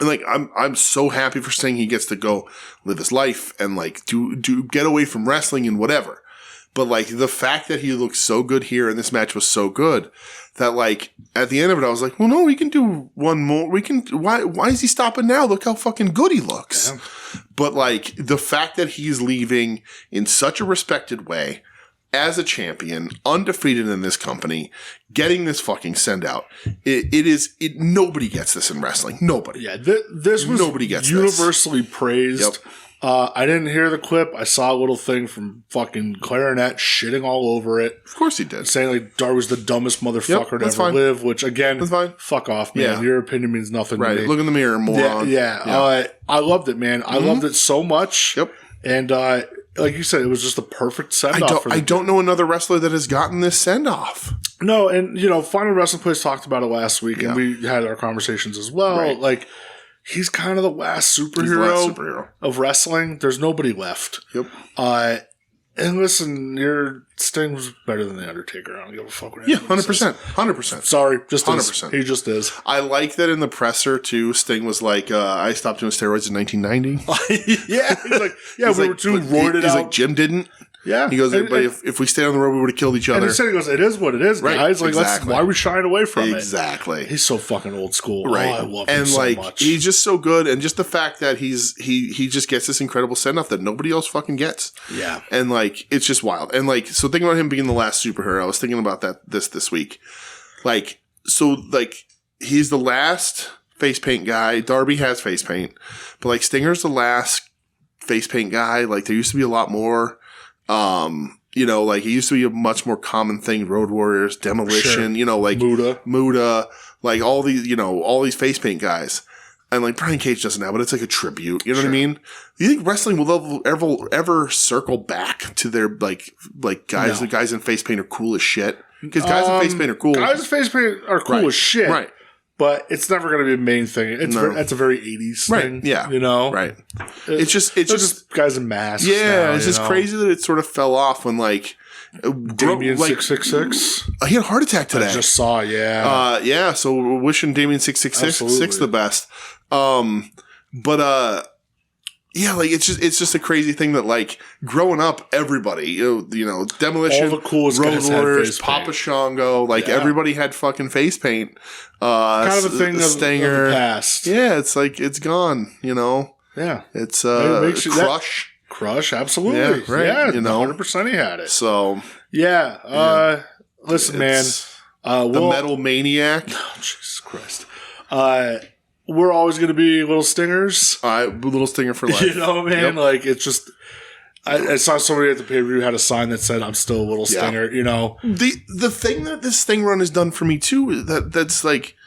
I'm so happy for Sting. He gets to go live his life and like do get away from wrestling and whatever. But like the fact that he looked so good here and this match was so good that like at the end of it, I was like, well, no, we can do one more. We can. Why is he stopping now? Look how fucking good he looks. Yeah. But like the fact that he's leaving in such a respected way as a champion, undefeated in this company, getting this fucking send out, nobody gets this in wrestling. Nobody. Yeah, this was nobody gets universally praised. Yep. I didn't hear the clip. I saw a little thing from fucking Clarinet shitting all over it. Of course he did. Saying like Darby's the dumbest motherfucker to ever live, which again, that's fine. Fuck off, man. Yeah. Your opinion means nothing to me. Look in the mirror, moron. Yeah. I loved it, man. I loved it so much. Yep. And like you said, it was just the perfect send-off. I don't know another wrestler that has gotten this send-off. No, and you know, Final Wrestling Place talked about it last week, and we had our conversations as well. Right. Like, he's kind of the last superhero of wrestling. There's nobody left. Yep. And listen, your Sting was better than The Undertaker. I don't give a fuck what 100%. 100%. Sorry, just 100%. Is. He just is. I like that in the presser, too. Sting was like, I stopped doing steroids in 1990. Yeah. He's like, we were too roided out. He's like, Jim didn't. Yeah. He goes, but if we stayed on the road, we would have killed each other. And he said, it is what it is, guys. Like, why are we shying away from it? Exactly. He's so fucking old school. Right. Oh, I love him so much. He's just so good. And just the fact that he just gets this incredible send-off that nobody else fucking gets. Yeah. And like, it's just wild. And like, so thinking about him being the last superhero, I was thinking about that this week. Like, so like, he's the last face paint guy. Darby has face paint. But like, Stinger's the last face paint guy. Like, there used to be a lot more. You know, like, it used to be a much more common thing. Road Warriors, Demolition, you know, like Muda, like all these face paint guys. And like Brian Cage doesn't have, but it's like a tribute. You know what I mean? Do you think wrestling will ever circle back to their like guys? The guys in face paint are cool as shit. Because guys in face paint are cool. Guys in face paint are cool as shit. Right. But it's never going to be a main thing. That's a very 80s thing. Yeah. You know? Right. It's just guys in masks. Yeah. Now, it's just crazy that it sort of fell off when like Damien 666. He had a heart attack today. I just saw, yeah. So we're wishing Damien 666 the best. Yeah, like it's just a crazy thing that like growing up, everybody, you know, Demolition, all the coolest Road Warriors, Papa Shango, like everybody had fucking face paint. Kind of a thing Stinger. Of the past. Yeah, it's like it's gone. You know. Yeah, it's Crush. Crush, absolutely. Yeah, right. Yeah, you know, 100% he had it. So listen, man, the Metal Maniac. Oh, Jesus Christ. We're always going to be little stingers. Little stinger for life. You know, man? Yep. Like, it's just... I saw somebody at the pay-per-view had a sign that said, I'm still a little stinger, you know? The thing that this Sting run has done for me, too, that's, like,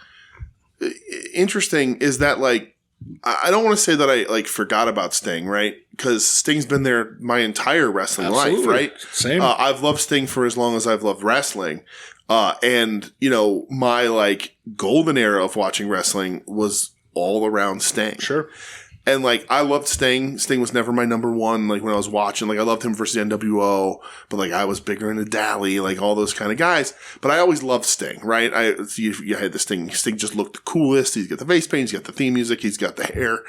interesting is that, like, I don't want to say that I like forgot about Sting, right? Because Sting's been there my entire wrestling life, right? Same. I've loved Sting for as long as I've loved wrestling. And, you know, my like golden era of watching wrestling was all around Sting. Sure. And like, I loved Sting. Sting was never my number one. Like when I was watching, like I loved him versus NWO, but like I was bigger into Dally, like all those kind of guys. But I always loved Sting, right? You had the Sting. Sting just looked the coolest. He's got the face paint. He's got the theme music. He's got the hair,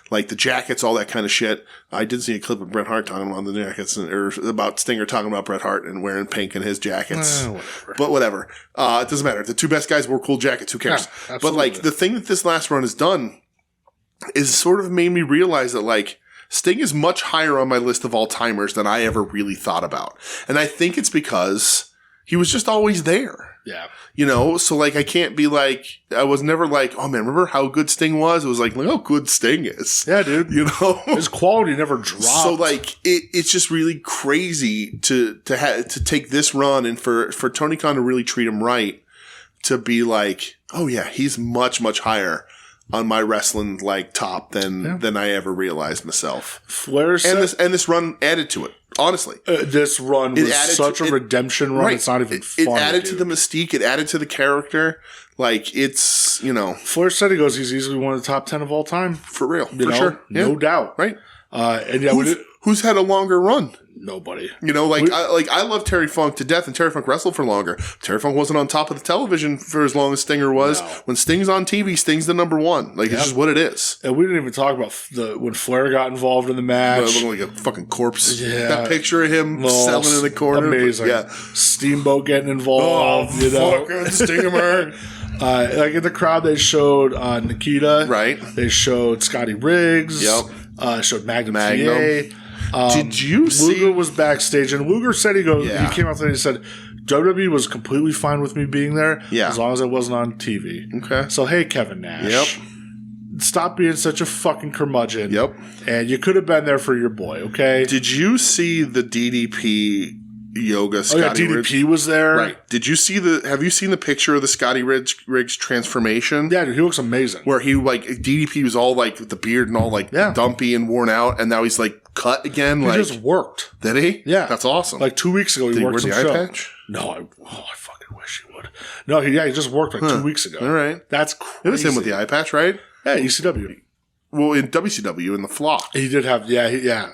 like the jackets, all that kind of shit. I did see a clip of Bret Hart talking about the jackets or about Stinger talking about Bret Hart and wearing pink in his jackets. Whatever. But whatever. It doesn't matter. The two best guys wore cool jackets. Who cares? Yeah, but like the thing that this last run has done is sort of made me realize that like Sting is much higher on my list of all-timers than I ever really thought about. And I think it's because he was just always there. Yeah. You know, so like I can't be like, I was never like, oh man, remember how good Sting was? It was like, look how good Sting is. Yeah, dude. You know? His quality never dropped. So like it's just really crazy to take this run and for Tony Khan to really treat him right, to be like, oh yeah, he's much, much higher on my wrestling like top than I ever realized myself. Flair said, and this run added to it. Honestly, this run was such a redemption run. Right. It's not even funny. It added to the mystique. It added to the character. Like it's, you know, Flair said he's easily one of the top 10 of all time for real, for sure, no doubt, right? And yeah, who's had a longer run? Nobody. You know, I love Terry Funk to death, and Terry Funk wrestled for longer. Terry Funk wasn't on top of the television for as long as Stinger was. No. When Sting's on TV, Sting's the number one. Like, it's just what it is. And we didn't even talk about when Flair got involved in the match. Looking like a fucking corpse. Yeah. That picture of him selling in the corner. Amazing. Yeah. Steamboat getting involved. Oh, you know? Fucking Stinger. Like in the crowd, they showed Nikita. Right. They showed Scotty Riggs. Yep. Showed Magnum. TA. Did you see? Luger was backstage, and Luger said he came out there and he said, WWE was completely fine with me being there as long as I wasn't on TV. Okay. So, hey, Kevin Nash. Stop being such a fucking curmudgeon. Yep. And you could have been there for your boy, okay? Did you see the DDP yoga Scotty Riggs? DDP was there. Right. Have you seen the picture of the Scotty Riggs transformation? Yeah, dude, he looks amazing. Where he, like, DDP was all, like, with the beard and all, like, dumpy and worn out, and now he's, like, cut again. He just worked. Did he? Yeah. That's awesome. Like 2 weeks ago, he worked some wear the show. eye patch? No, I fucking wish he would. No, he just worked like 2 weeks ago. All right. That's crazy. It was him with the eye patch, right? Yeah, ECW. Well, in WCW, in the flock. He did have,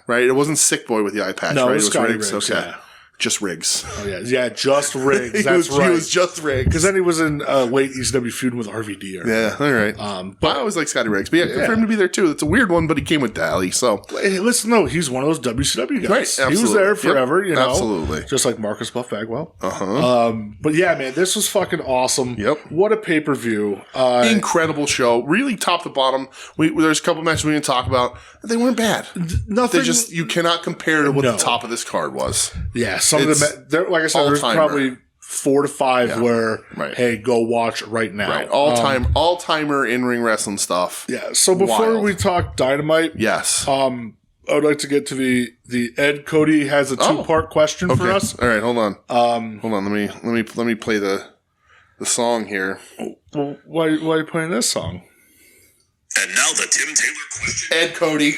Right? It wasn't Sick Boy with the eye patch, no, right? It was Scotty Riggs. Riggs. Okay. Yeah. Just Riggs. Oh, yeah. Yeah, just Riggs. That's right. He was just Riggs. Because then he was in late ECW feuding with RVD. Yeah, all right. But I always like Scotty Riggs. But yeah, good for him to be there too. It's a weird one, but he came with Dally, so. Hey, listen, no, he's one of those WCW guys. Right, absolutely. He was there forever, you know. Absolutely. Just like Marcus Buff Bagwell. Uh-huh. But yeah, man, this was fucking awesome. Yep. What a pay-per-view. Incredible show. Really top to bottom. There's a couple matches we didn't talk about. They weren't bad. Nothing. You cannot compare to what the top of this card was. Yeah, some of them, like I said, there's probably 4 to 5 where, hey, go watch right now. Right. All-timer in-ring wrestling stuff. Yeah. So before we talk Dynamite, yes. I would like to get to the Ed Cody has a 2-part question for us. All right, hold on. Hold on. Let me play the song here. Well, why are you playing this song? And now the Tim Taylor question. Ed Cody.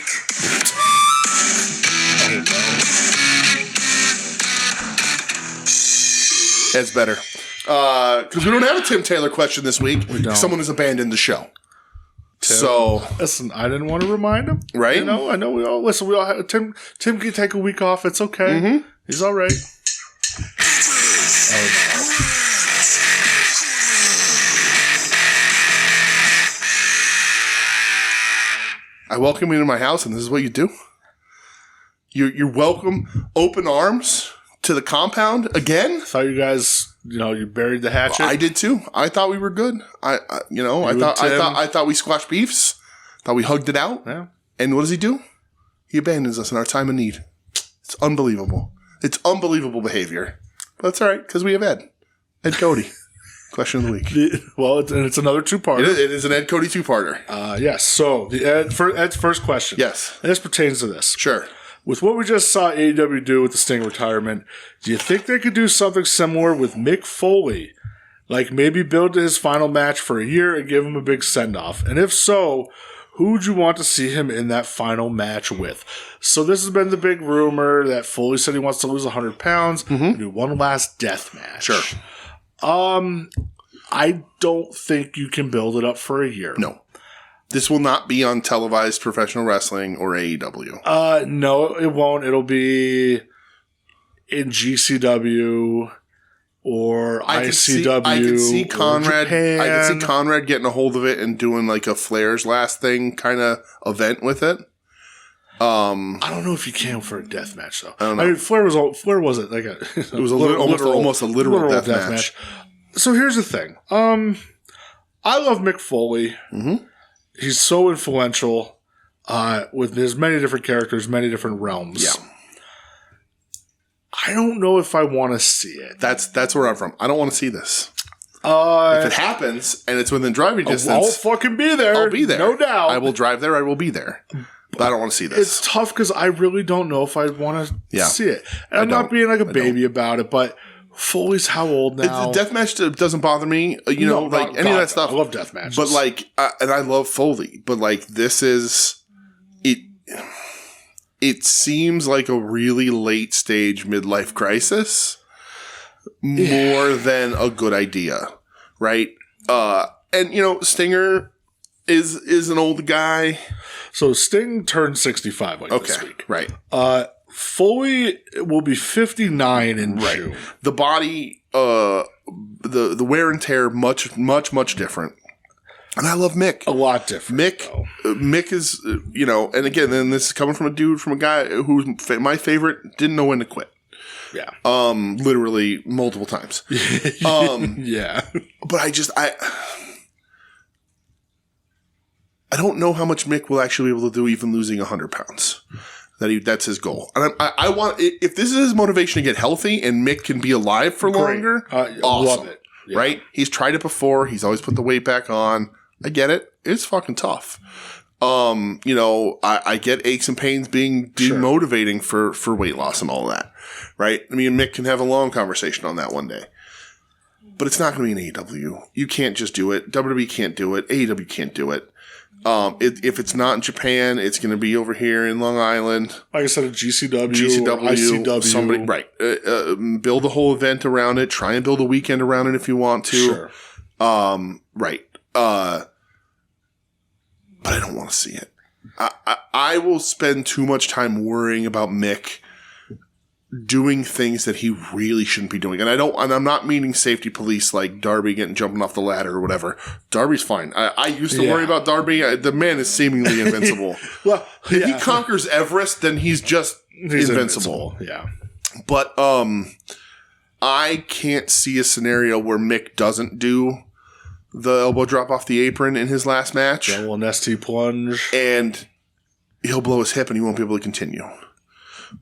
Ed's better. Because we don't have a Tim Taylor question this week. We don't. Someone has abandoned the show. Tim, so listen, I didn't want to remind him. Right? I know. We all have, Tim can take a week off. It's okay. Mm-hmm. He's all right. I welcome you to my house, and this is what you do. You're welcome, open arms to the compound again. I thought you guys, you buried the hatchet. I did too. I thought we were good. I thought we squashed beefs. Thought we hugged it out. Yeah. And what does he do? He abandons us in our time of need. It's unbelievable. It's unbelievable behavior. But that's all right because we have Ed Cody. Question of the week. Well, it's another 2-parter. It is an Ed Cody 2-parter. Yes. So Ed's first question. Yes. And this pertains to this. Sure. With what we just saw AEW do with the Sting retirement, do you think they could do something similar with Mick Foley? Like maybe build to his final match for a year and give him a big send-off? And if so, who would you want to see him in that final match with? So this has been the big rumor that Foley said he wants to lose 100 pounds and do one last death match. Sure. I don't think you can build it up for a year. No. This will not be on televised professional wrestling or AEW. No, it won't. It'll be in GCW or ICW. I could see Conrad. Japan. I could see Conrad getting a hold of it and doing like a Flair's last thing kind of event with it. I don't know if you can for a death match though. I don't know. I mean, Flair was it like a? It was almost a literal death match. So here's the thing. I love Mick Foley. Mm-hmm. He's so influential with his many different characters, many different realms. Yeah. I don't know if I want to see it. That's where I'm from. I don't want to see this. If it happens and it's within driving distance, I'll fucking be there. I'll be there. No doubt. I will drive there. I will be there. But I don't want to see this. It's tough because I really don't know if I want to see it. And I'm not being like a baby about it, but Foley's how old now? The deathmatch doesn't bother me. Any of that stuff. I love death matches. But and I love Foley. But this is it. It seems like a really late stage midlife crisis more than a good idea, right? And Stinger is an old guy. So Sting turned 65 this week. Right. Foley will be 59 in June. The body, the wear and tear, much different. And I love Mick. A lot different. Mick is, and again, then this is coming from a guy who's my favorite, didn't know when to quit. Yeah. Literally multiple times. Yeah. But I don't know how much Mick will actually be able to do even losing 100 pounds. That's his goal. And I want, if this is his motivation to get healthy and Mick can be alive for longer, awesome. Love it. Yeah. Right? He's tried it before. He's always put the weight back on. I get it. It's fucking tough. I get aches and pains being demotivating for weight loss and all that. Right? I mean, Mick can have a long conversation on that one day. But it's not going to be an AEW. You can't just do it. WWE can't do it. AEW can't do it. If it's not in Japan, it's going to be over here in Long Island. Like I said, a GCW ICW. Somebody, right. Build a whole event around it. Try and build a weekend around it if you want to. Sure. Right. But I don't want to see it. I will spend too much time worrying about Mick doing things that he really shouldn't be doing. And I'm not meaning safety police like Darby jumping off the ladder or whatever. Darby's fine. I used to worry about Darby. The man is seemingly invincible. Well, if he conquers Everest, then he's invincible. Yeah. But I can't see a scenario where Mick doesn't do the elbow drop off the apron in his last match. Yeah, an ST plunge. And he'll blow his hip and he won't be able to continue.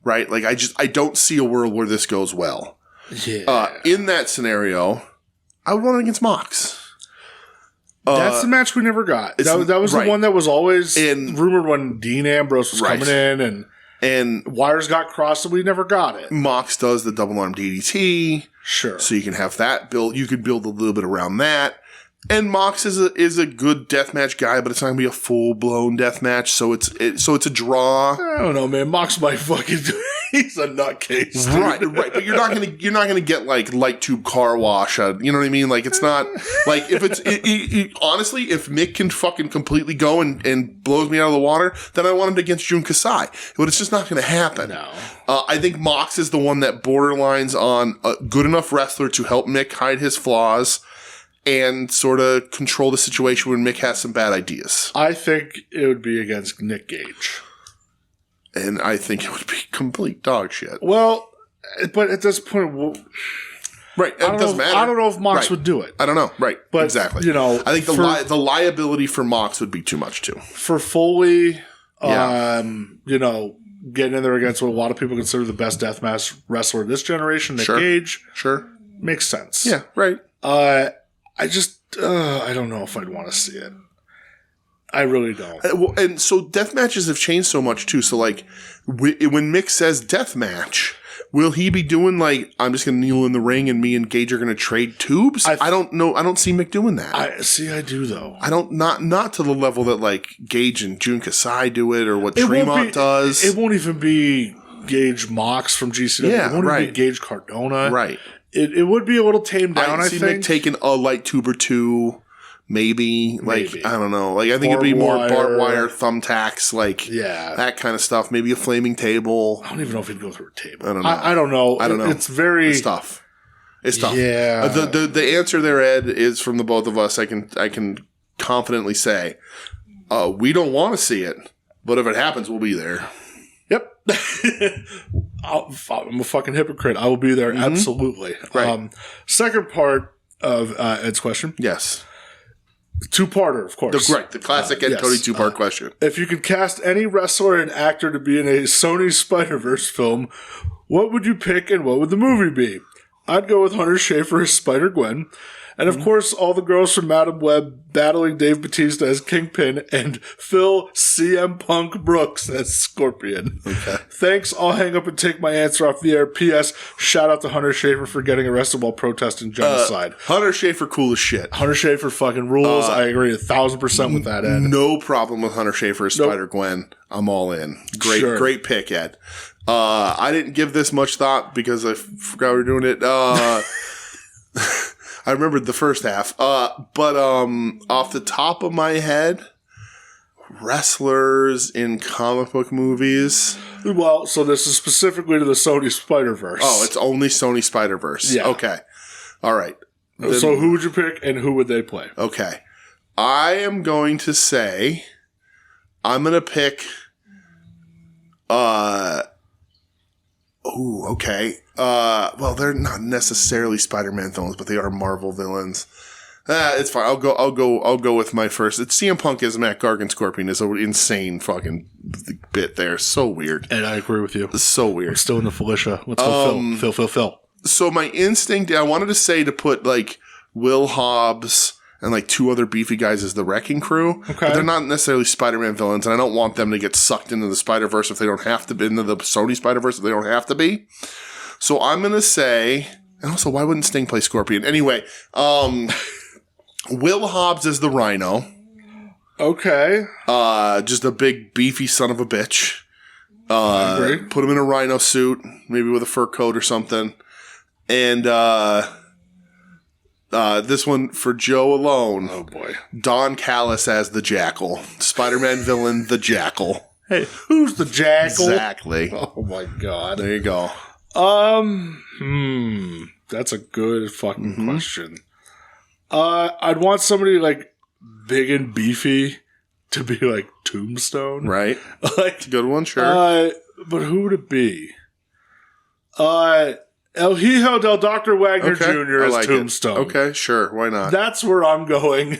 Right? I don't see a world where this goes well. Yeah. In that scenario, I would want it against Mox. That's the match we never got. That was the one that was always rumored when Dean Ambrose was coming in and wires got crossed and we never got it. Mox does the double arm DDT. Sure. So you can have that built. You could build a little bit around that. And Mox is a good deathmatch guy, but it's not going to be a full-blown deathmatch, so it's a draw. I don't know, man. Mox might fucking do it. He's a nutcase. Right. But you're not gonna get light tube car wash. You know what I mean? It's not if it's honestly, if Mick can fucking completely go and blows me out of the water, then I want him against Jun Kasai. But it's just not going to happen. No. I think Mox is the one that borderlines on a good enough wrestler to help Mick hide his flaws and sort of control the situation when Mick has some bad ideas. I think it would be against Nick Gage. And I think it would be complete dog shit. Well, but at this point, right, it doesn't matter. I don't know if Mox would do it. I don't know. Right, but, exactly. I think the liability for Mox would be too much too. For Foley, getting in there against what a lot of people consider the best deathmatch wrestler of this generation, Nick Gage, makes sense. Yeah, right. I don't know if I'd want to see it. I really don't. And so death matches have changed so much too. So when Mick says death match, Will he be doing like, I'm just going to kneel in the ring and me and Gage are going to trade tubes? I don't know. I don't see Mick doing that. I do though. I don't, not to the level that like Gage and Jun Kasai do it or what Tremont does. It won't even be Gage Mox from GCW. Yeah, it won't right. even be Gage Cardona. Right. It would be a little tamed down, I see think. Mick taking a light tube or two. Maybe. Like, I don't know. Like, I think it'd be more barbed wire, thumbtacks, like, that kind of stuff. Maybe a flaming table. I don't even know if he'd go through a table. I don't know. I don't know. I don't know. It's very... It's tough. It's tough. Yeah. The answer there, Ed, is from the both of us. I can confidently say, we don't want to see it, but if it happens, we'll be there. Yep. I'm a fucking hypocrite. I will be there. Absolutely. Right. Second part of Ed's question. Yes. Two-parter, of course. The classic Ed Cody two-part question. If you could cast any wrestler and actor to be in a Sony Spider-Verse film, what would you pick and what would the movie be? I'd go with Hunter Schafer as Spider-Gwen. And, of course, all the girls from Madam Web battling Dave Bautista as Kingpin and Phil CM Punk Brooks as Scorpion. Okay. Thanks. I'll hang up and take my answer off the air. P.S. Shout out to Hunter Schafer for getting arrested while protesting genocide. Hunter Schafer, cool as shit. Hunter Schafer fucking rules. I agree 1,000% with that, Ed. No problem with Hunter Schafer as Spider-Gwen. I'm all in. Great pick, Ed. I didn't give this much thought because I forgot we were doing it. I remembered the first half. But off the top of my head, wrestlers in comic book movies. Well, so this is specifically to the Sony Spider-Verse. Oh, it's only Sony Spider-Verse. Yeah. Okay. All right. So who would you pick and who would they play? Okay. I am going to say I'm going to pick okay. Well, they're not necessarily Spider-Man villains, but they are Marvel villains. It's fine. I'll go with my first. It's CM Punk as Matt Gargan Scorpion is an insane fucking bit there. So weird. And I agree with you. It's so weird. We're still in the Felicia. Let's go Phil. So my instinct, I wanted to say to put like Will Hobbs and like two other beefy guys as the Wrecking Crew. Okay. But they're not necessarily Spider-Man villains, and I don't want them to get sucked into the Spider-Verse if they don't have to be, into the Sony Spider-Verse if they don't have to be. So I'm going to say, and also why wouldn't Sting play Scorpion? Anyway, Will Hobbs is the Rhino. Okay. Just a big beefy son of a bitch. Put him in a rhino suit, maybe with a fur coat or something. And this one for Joe alone. Oh boy. Don Callis as the Jackal. Spider-Man villain, the Jackal. Hey, who's the Jackal? Exactly. Oh my god. There you go. That's a good fucking question. I'd want somebody like big and beefy to be like Tombstone. Right. Like good one, sure. But who would it be? El Hijo del Dr. Wagner Jr. as Tombstone. Okay, sure. Why not? That's where I'm going.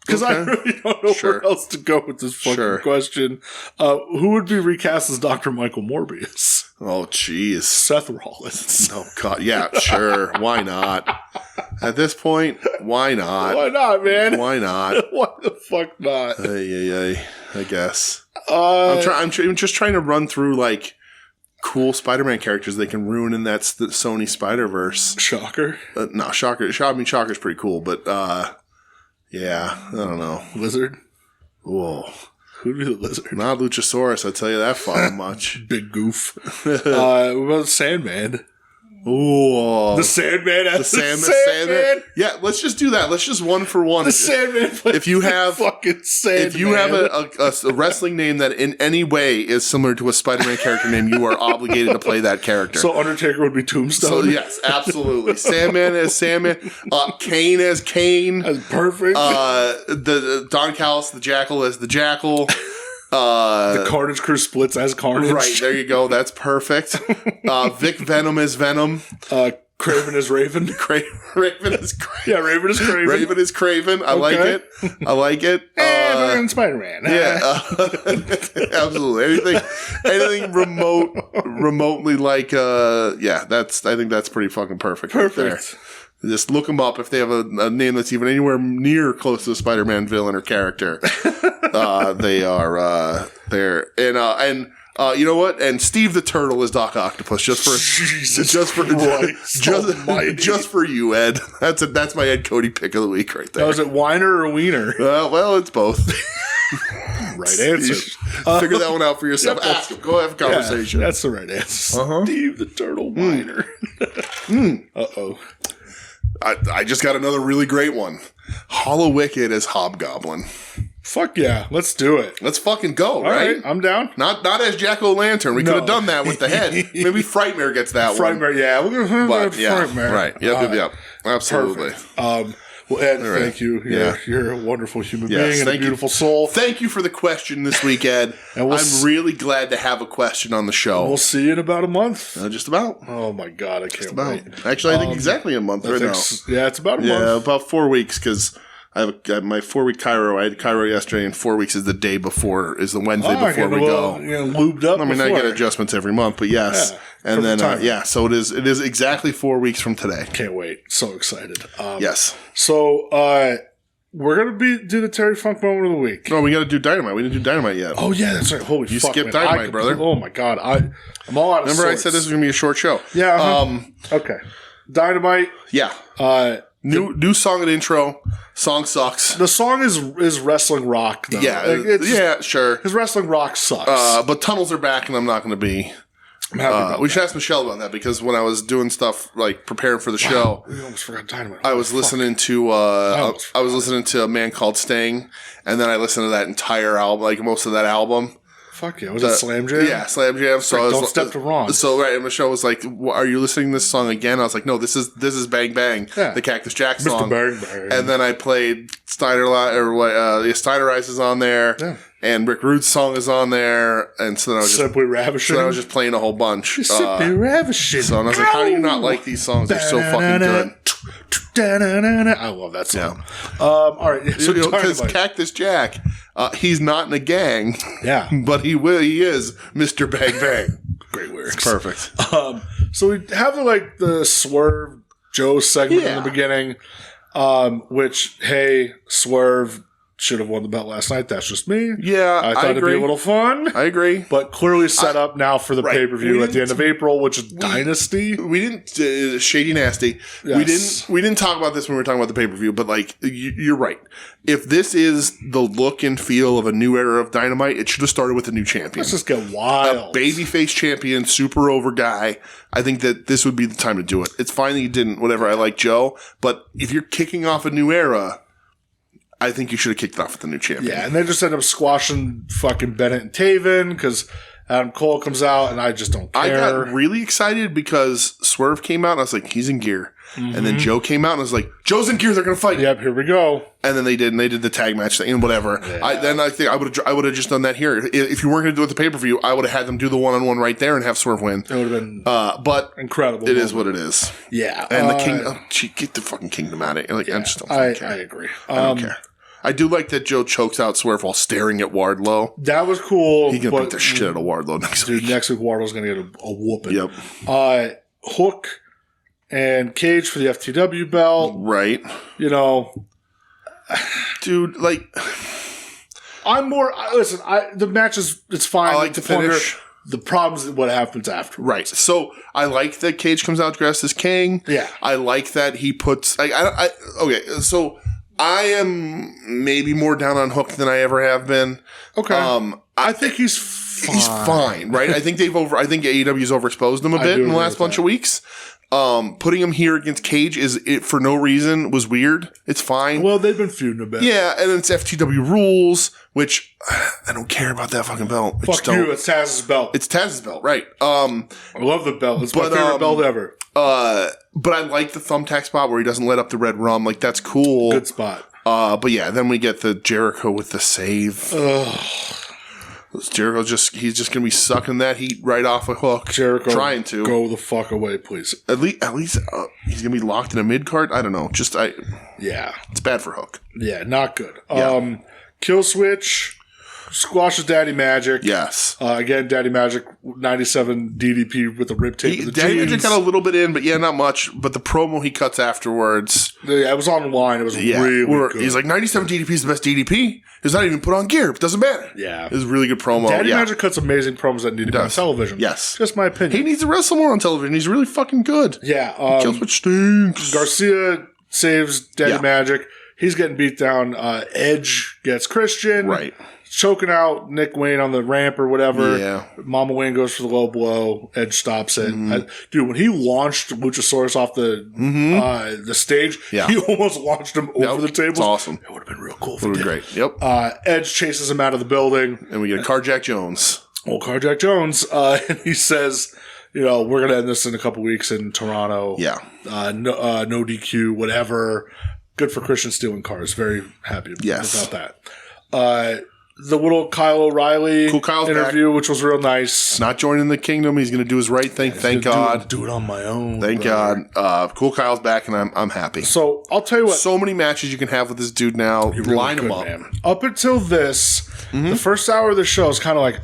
Because I really don't know where else to go with this fucking question. Who would be recast as Dr. Michael Morbius? Oh, jeez. Seth Rollins. Oh, God. Yeah, sure. Why not? At this point, why not? Why not, man? Why not? Why the fuck not? I guess. I'm just trying to run through, like, cool Spider-Man characters they can ruin, and that's the Sony Spider-Verse. Shocker? No, Shocker. I mean, Shocker's pretty cool, but, yeah, I don't know. Lizard? Whoa. Who'd be the lizard? Not Luchasaurus, I'll tell you that fucking much. Big goof. What about Sandman? Ooh. The Sandman as the Sandman? Yeah, let's just do that. Let's just one for one. The Sandman if you have fucking Sandman. If you have a wrestling name that in any way is similar to a Spider-Man character name, you are obligated to play that character. So Undertaker would be Tombstone? So yes, absolutely. Sandman as Sandman. Kane as Kane. That's perfect. The Don Callis, the Jackal as the Jackal. The Carnage Crew splits as Carnage. Right, there you go. That's perfect. Vic Venom as Venom. Craven is Raven. Raven is Craven. Yeah, Raven is Craven. Raven is Craven. I like it. And Spider-Man. Yeah, absolutely. Anything remotely like, I think that's pretty fucking perfect. Right there. Just look them up if they have a name that's even anywhere near close to a Spider-Man villain or character. They are there, and You know what? And Steve the Turtle is Doc Octopus, just for you, Ed. That's my Ed Cody pick of the week right there. Now, is it Weiner or Wiener? Well, it's both. Right answer. Figure that one out for yourself. Ask him. Go have a conversation. Yeah, that's the right answer. Steve the Turtle Weiner. Uh-oh. I just got another really great one. Hollow Wicked as Hobgoblin. Fuck yeah, let's do it. Let's fucking go, All right? I'm down. Not as Jack-O-Lantern. We could have done that with the head. Maybe Frightmare gets that one. Frightmare, yeah. We're going to Frightmare. Right. Yep. Absolutely. Perfect. Well, Ed, thank you. You're a wonderful human being and a beautiful soul. Thank you for the question this week, Ed. I'm really glad to have a question on the show. We'll see you in about a month. Just about. Oh, my God. I can't wait. Actually, I think exactly a month right now. Yeah, it's about a month. Yeah, about 4 weeks because I have my 4-week Cairo. I had Cairo yesterday, and 4 weeks is the day before, is the Wednesday before we go. Lubed up. I mean, I get adjustments every month, but yes. Yeah, and then, so it is exactly 4 weeks from today. Can't wait. So excited. Yes. So, we're going to do the Terry Funk moment of the week. No, we got to do Dynamite. We didn't do Dynamite yet. Oh, yeah, that's right. Holy fuck. You skipped Dynamite, brother. Oh, my God. I'm all out of Remember I said this was going to be a short show. Yeah. Okay. Dynamite. Yeah. New song and intro. Song sucks. The song is wrestling rock, though. Yeah, sure. His wrestling rock sucks. But tunnels are back, and I'm not going to be. I'm happy about we should ask Michelle about that because when I was doing stuff like preparing for the show, we almost forgot Dynamite. I was listening to I was listening to A Man Called Sting, and then I listened to that entire album, like most of that album. Fuck yeah! Was it Slam Jam? Yeah, Slam Jam. So Don't Step to Wrong. So right, and Michelle was like, "Are you listening to this song again?" I was like, "No, this is Bang Bang, the Cactus Jack song." Mr. Bang Bang. And then I played Steiner Ice is on there, and Rick Rude's song is on there, and so then I was Simply Ravishing. So I was just playing a whole bunch. Simply Ravishing. So I was like, "How do you not like these songs? They're so fucking good." I love that song. Yeah. All right, so because Cactus Jack, he's not in a gang. Yeah, but he is Mr. Bang Bang. Great lyrics. It's perfect. So we have the Swerve Joe segment in the beginning, which Swerve should have won the belt last night. That's just me. Yeah, I thought it'd be a little fun. I agree. But clearly set up now for the pay-per-view at the end of April, which is Dynasty. We didn't, Shady Nasty. Yes. We didn't talk about this when we were talking about the pay-per-view, but you're right. If this is the look and feel of a new era of Dynamite, it should have started with a new champion. Let's just get wild. A babyface champion, super over guy. I think that this would be the time to do it. It's fine that you didn't, whatever. I like Joe. But if you're kicking off a new era, I think you should have kicked it off with the new champion. Yeah, and they just end up squashing fucking Bennett and Taven because Adam Cole comes out, and I just don't care. I got really excited because Swerve came out, and I was like, he's in gear. Mm-hmm. And then Joe came out, and I was like, Joe's in gear, they're going to fight. Yep, here we go. And then they did the tag match thing and whatever. Yeah. I think I would have just done that here. If you weren't going to do it at the pay-per-view, I would have had them do the one-on-one right there and have Swerve win. It would have been but incredible. It is what it is. Yeah. And the Kingdom, get the fucking Kingdom out of it. I just don't care. I agree. I don't care. I do like that Joe chokes out Swerve while staring at Wardlow. That was cool. He's going to beat the shit out of Wardlow next week. Dude, next week Wardlow's going to get a whooping. Yep. Hook and Cage for the FTW belt. Right. Dude, I'm more... Listen, the match it's fine. I like the finish. The problem is what happens after. Right. So I like that Cage comes out dressed as King. Yeah. I like that he puts... okay, so... I am maybe more down on Hook than I ever have been. Okay. I think he's fine. He's fine, right? I think AEW's overexposed him a bit in the last bunch of weeks. Putting him here against Cage for no reason was weird. It's fine. Well, they've been feuding a bit. Yeah, and it's FTW rules, which I don't care about that fucking belt. Fuck you, it's Taz's belt. It's Taz's belt, right. I love the belt. It's my favorite belt ever. But I like the thumbtack spot where he doesn't let up the red rum. That's cool. Good spot. But yeah, then we get the Jericho with the save. Jericho he's just gonna be sucking that heat right off a Hook. Jericho, trying to go the fuck away, please. At least he's gonna be locked in a mid card. I don't know. Yeah, it's bad for Hook. Yeah, not good. Yeah. Kill Switch. squashes Daddy Magic. Yes. Again, Daddy Magic, 97 DDP with the rip tape. Daddy Magic got a little bit in, but not much. But the promo he cuts afterwards. Yeah, it was online. It was really good. He's like, 97 DDP is the best DDP. It's not even put on gear. It doesn't matter. Yeah. It was a really good promo. Daddy Magic cuts amazing promos that need to be on television. Yes. Just my opinion. He needs to wrestle more on television. He's really fucking good. Yeah. Kills what stinks. Garcia saves Daddy Magic. He's getting beat down. Edge gets Christian. Right. Choking out Nick Wayne on the ramp or whatever. Yeah. Mama Wayne goes for the low blow. Edge stops it. Dude, when he launched Luchasaurus off the stage, he almost launched him over the table. It's awesome. It would have been real cool. It would have been great. Yep. Edge chases him out of the building. And we get Carjack Jones. Old Carjack Jones. And he says, we're going to end this in a couple weeks in Toronto. Yeah. No DQ, whatever. Good for Christian stealing cars. Very happy about that. The little Kyle O'Reilly interview, which was real nice. Not joining the kingdom. He's going to do his right thing. Thank God. Do it on my own. Thank God. Cool Kyle's back, and I'm happy. So I'll tell you what. So many matches you can have with this dude now. Really line good, him up. Man. Up until this, the first hour of the show is kind of like,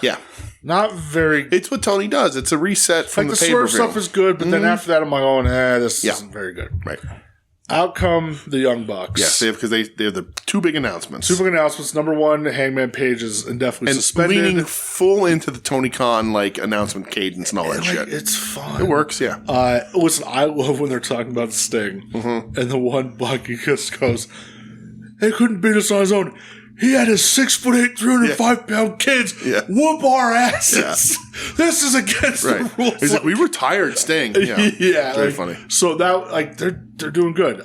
yeah. Not very. It's what Tony does. It's a reset from the pay-per-view. The swerve stuff is good, but then after that, I'm like, oh, this isn't very good. Right. Out come the Young Bucks. Yes, because they have the two big announcements. Number one, Hangman Page is indefinitely suspended. Leaning full into the Tony Khan announcement cadence and all that shit. It's fun. It works, yeah. Listen, I love when they're talking about Sting, and the one Bucky just goes, "He couldn't beat us on his own. He had his 6'8", 305-pound kids whoop our asses. Yeah. This is against the rules." He's like, we retired Sting. Yeah, very funny. So that they're doing good.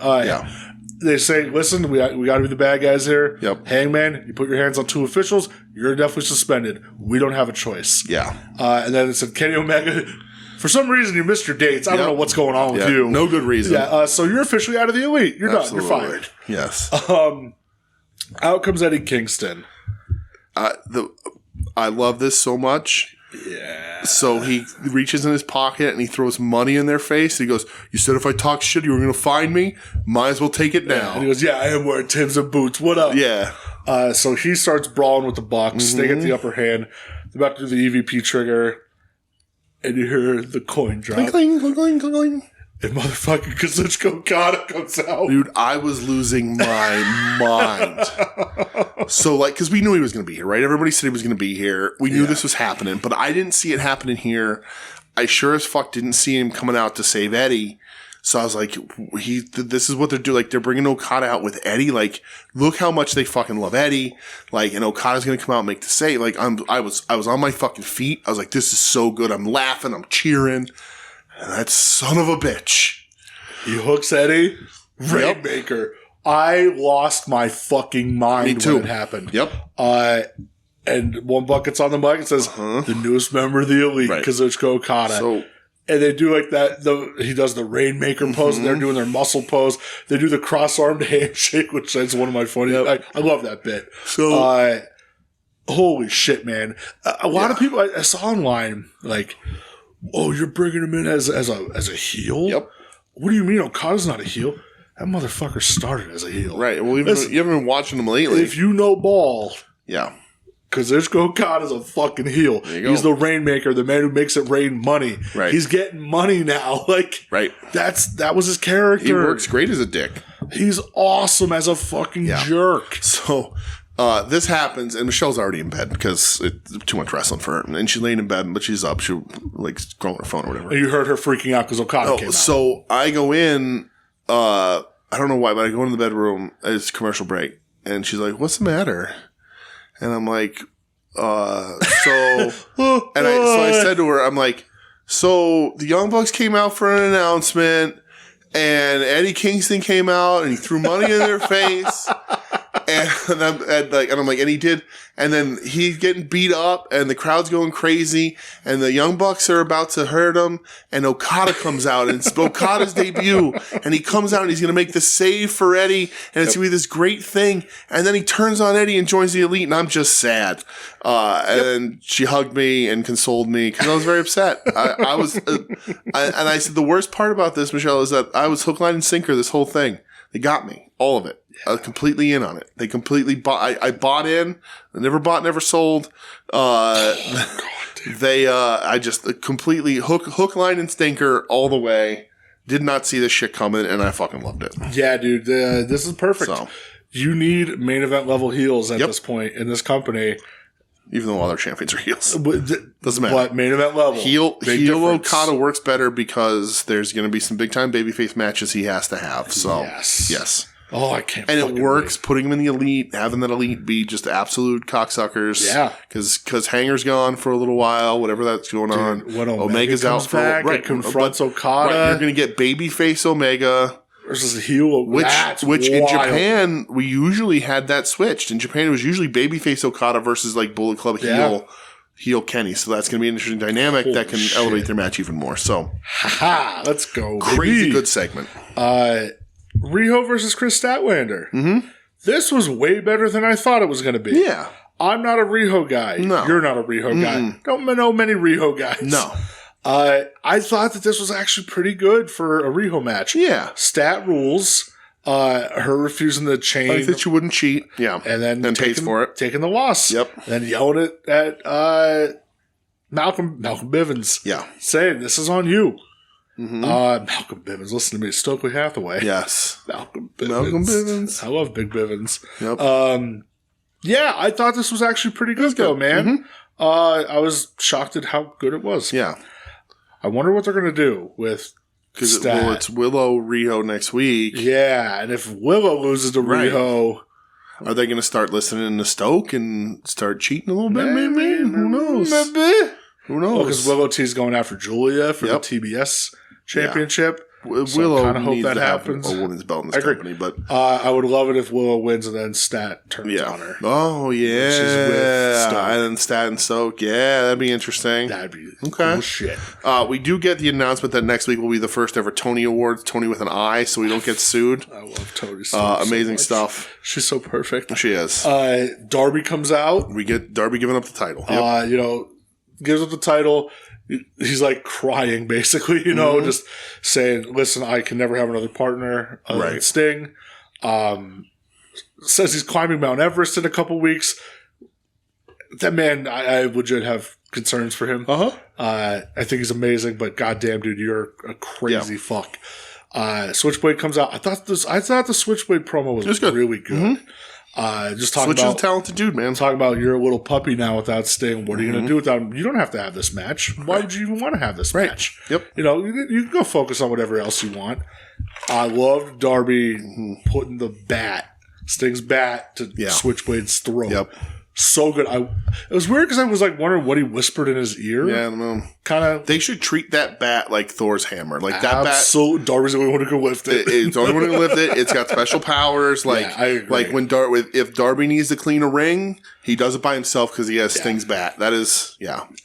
They say, listen, we got to be the bad guys here. Yep. Hangman, you put your hands on two officials, you're definitely suspended. We don't have a choice. Yeah. And then it said Kenny Omega. For some reason, you missed your dates. I don't know what's going on with you. No good reason. Yeah. So you're officially out of the elite. You're done. You're fired. Yes. Out comes Eddie Kingston. I love this so much. Yeah. So he reaches in his pocket and he throws money in their face. He goes, "You said if I talk shit, you were going to find me? Might as well take it now." And he goes, "Yeah, I am wearing Timbs and boots. What up?" Yeah. So he starts brawling with the Bucks. They get the upper hand. They're about to do the EVP trigger. And you hear the coin drop. Cling, cling, cling, cling, cling. And motherfucking Kazuchika Okada comes out. Dude, I was losing my mind. So, because we knew he was going to be here, right? Everybody said he was going to be here. We knew this was happening, but I didn't see it happening here. I sure as fuck didn't see him coming out to save Eddie. So I was like, this is what they're doing. Like, they're bringing Okada out with Eddie. Like, look how much they fucking love Eddie. Like, and Okada's going to come out and make the save. Like, I was on my fucking feet. I was like, this is so good. I'm laughing. I'm cheering. And that son of a bitch. He hooks Eddie. Rainmaker. I lost my fucking mind when it happened. Yep. And one bucket's on the mic and says, the newest member of the elite, Kazuchika Okada. So, and they do like that. He does the Rainmaker pose, and they're doing their muscle pose. They do the cross-armed handshake, which is one of my funny. I love that bit. So, holy shit, man! A lot of people I saw online like, "Oh, you're bringing him in as a heel? Yep. What do you mean Okada's not a heel? That motherfucker started as a heel, right? Well, you haven't been watching him lately. If you know ball, yeah." Kazuchika Okada's a fucking heel. He's the Rainmaker, the man who makes it rain money. Right. He's getting money now. Like, that was his character. He works great as a dick. He's awesome as a fucking jerk. So, this happens, and Michelle's already in bed because it's too much wrestling for her. And she's laying in bed, but she's up. She scrolling her phone or whatever. And you heard her freaking out because Okada came out. So I go in, I don't know why, but I go into the bedroom. It's commercial break. And she's like, "What's the matter?" And I'm like, so I said to her, I'm like, so the Young Bucks came out for an announcement, and Eddie Kingston came out, and he threw money in their face, and I'm like, and he did, and then he's getting beat up, and the crowd's going crazy, and the Young Bucks are about to hurt him, and Okada comes out, and it's Okada's debut, and he comes out, and he's going to make the save for Eddie, and it's going to be this great thing, and then he turns on Eddie and joins the elite, and I'm just sad. And she hugged me and consoled me, because I was very upset. I was, and I said, the worst part about this, Michelle, is that I was hook, line, and sinker this whole thing. They got me. All of it. completely in on it. They completely bought. I bought in. I never bought, never sold. I just completely hook, line, and stinker all the way. Did not see this shit coming, and I fucking loved it. Yeah, dude. This is perfect. So, you need main event level heels at this point in this company. Even though all their champions are heels. Doesn't matter. But main event level. Heel Okada works better because there's going to be some big time babyface matches he has to have. So, yes. Oh, I can't. And it works, putting him in the elite, having that elite be just absolute cocksuckers. Yeah. Because Hanger's gone for a little while, whatever that's going on. When Omega's out for right, confronts Okada. Right, you're going to get babyface Omega. Versus heel, which in Japan, we usually had that switched. In Japan, it was usually babyface Okada versus like Bullet Club heel Kenny. So that's going to be an interesting dynamic that can elevate their match even more. So, let's go. Crazy good segment. Riho versus Chris Statlander. Mm-hmm. This was way better than I thought it was going to be. Yeah. I'm not a Riho guy. No. You're not a Riho guy. Don't know many Riho guys. No. I thought that this was actually pretty good for a Riho match. Yeah. Stat rules. Her refusing the chain. I think she wouldn't cheat. Yeah. And then pays for it. Taking the loss. Yep. And then yelling at Malcolm Bivens. Yeah. Saying, this is on you. Mm-hmm. Malcolm Bivens. Listen to me. Stokely Hathaway. Yes. Malcolm Bivens. I love Big Bivens. Yep. Yeah, I thought this was actually pretty good, though, man. Mm-hmm. I was shocked at how good it was. Yeah. I wonder what they're going to do with Stat. It's Willow Riho next week. Yeah, and if Willow loses to Riho... Are they going to start listening to Stoke and start cheating a little bit, maybe? Who knows? Who knows? Because Willow T's going after Julia for the TBS championship. Yeah. Willow kind of hope needs that to happens. have a women's belt in this company, but I would love it if Willow wins and then Stat turns on her. Oh yeah, she's with Stoke. And then Stat and Stoke. Yeah, that'd be interesting. That'd be cool shit. We do get the announcement that next week will be the first ever Tony Awards. Tony with an I, so we don't get sued. I love Tony. Amazing so stuff. She's so perfect. She is. Darby comes out. We get Darby giving up the title. Yep. Gives up the title. He's like crying, basically, just saying, listen, I can never have another partner than Sting. Says he's climbing Mount Everest in a couple weeks. That man, I legit have concerns for him. I think he's amazing, but goddamn, dude, you're a crazy fuck. Switchblade comes out. I thought the Switchblade promo was really good. Mm-hmm. Just talking Switch is a talented dude, man. Talking about you're a little puppy now without Sting. What are you going to do without him? You don't have to have this match. Why would you even want to have this match? Yep. You can go focus on whatever else you want. I loved Darby putting the Sting's bat to Switchblade's throat. Yep. So good. It was weird because I was like wondering what he whispered in his ear. Yeah, I don't know. Kind of. They should treat that bat like Thor's hammer. Like that bat. So Darby's the only one who can lift it. It's the only one who can lift it. It's got special powers. Like, I agree. Like when if Darby needs to clean a ring, he does it by himself because he has Sting's bat. That is,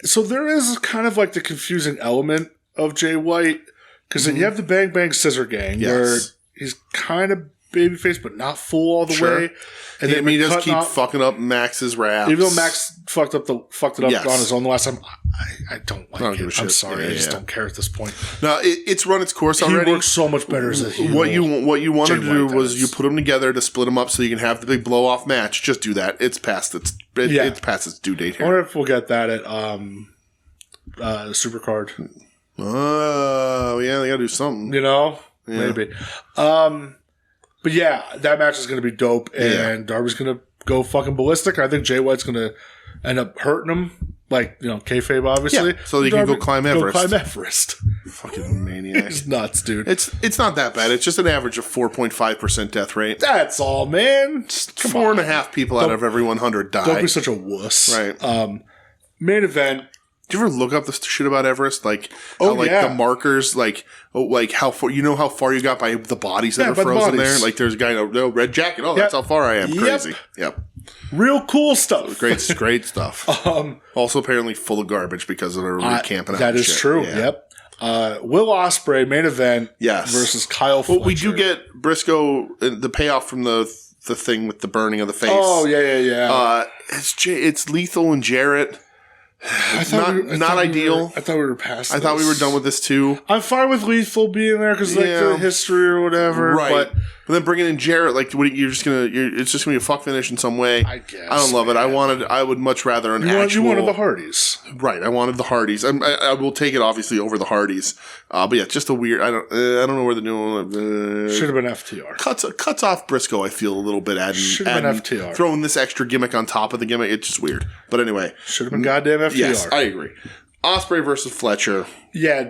So there is kind of like the confusing element of Jay White because you have the Bang Bang Scissor Gang where he's kind of babyface, but not full all the way. And then he does keep fucking up Max's raps. Even though Max fucked it up on his own the last time, I don't like it. I'm sorry. I just don't care at this point. No, it's run its course already. He works so much better as a heel. What you wanted to do was you put them together to split them up so you can have the big blow-off match. Just do that. It's past its due date here. I wonder if we'll get that at Supercard. Oh, yeah, they gotta do something. Maybe. But yeah, that match is going to be dope, and Darby's going to go fucking ballistic. I think Jay White's going to end up hurting him, like, kayfabe, obviously. Yeah, so he can go climb Everest. Fucking maniac. He's nuts, dude. It's not that bad. It's just an average of 4.5% death rate. That's all, man. Just 4.5 people out of every 100 die. Don't be such a wuss. Right. Main event. Did you ever look up the shit about Everest? Like, the markers, how far, how far you got by the bodies that are frozen there? Like, there's a guy in a red jacket. Oh, that's how far I am. Crazy. Yep. Real cool stuff. Great stuff. Also, apparently full of garbage because of their camping out. That is true. Yeah. Yep. Will Ospreay, main event. Yes. Versus Kyle Fletcher. Well, we do get Briscoe, the payoff from the thing with the burning of the face. Oh, yeah. It's Lethal and Jarrett. Not ideal. I thought we were past I thought we were done with this too. I'm fine with Lethal being there because the history or whatever. Right. But then bringing in Jarrett, like, it's just gonna be a fuck finish in some way. I guess. I don't love it. I would much rather You wanted the Hardys. Right. I wanted the Hardys. I will take it obviously over the Hardys. But yeah, just a weird. I don't know where they're doing. Should have been FTR. Cuts off Briscoe. I feel a little bit. Should have been FTR. Throwing this extra gimmick on top of the gimmick. It's just weird. But anyway, should have been goddamn FTR. Yes, I agree. Ospreay versus Fletcher. Yeah,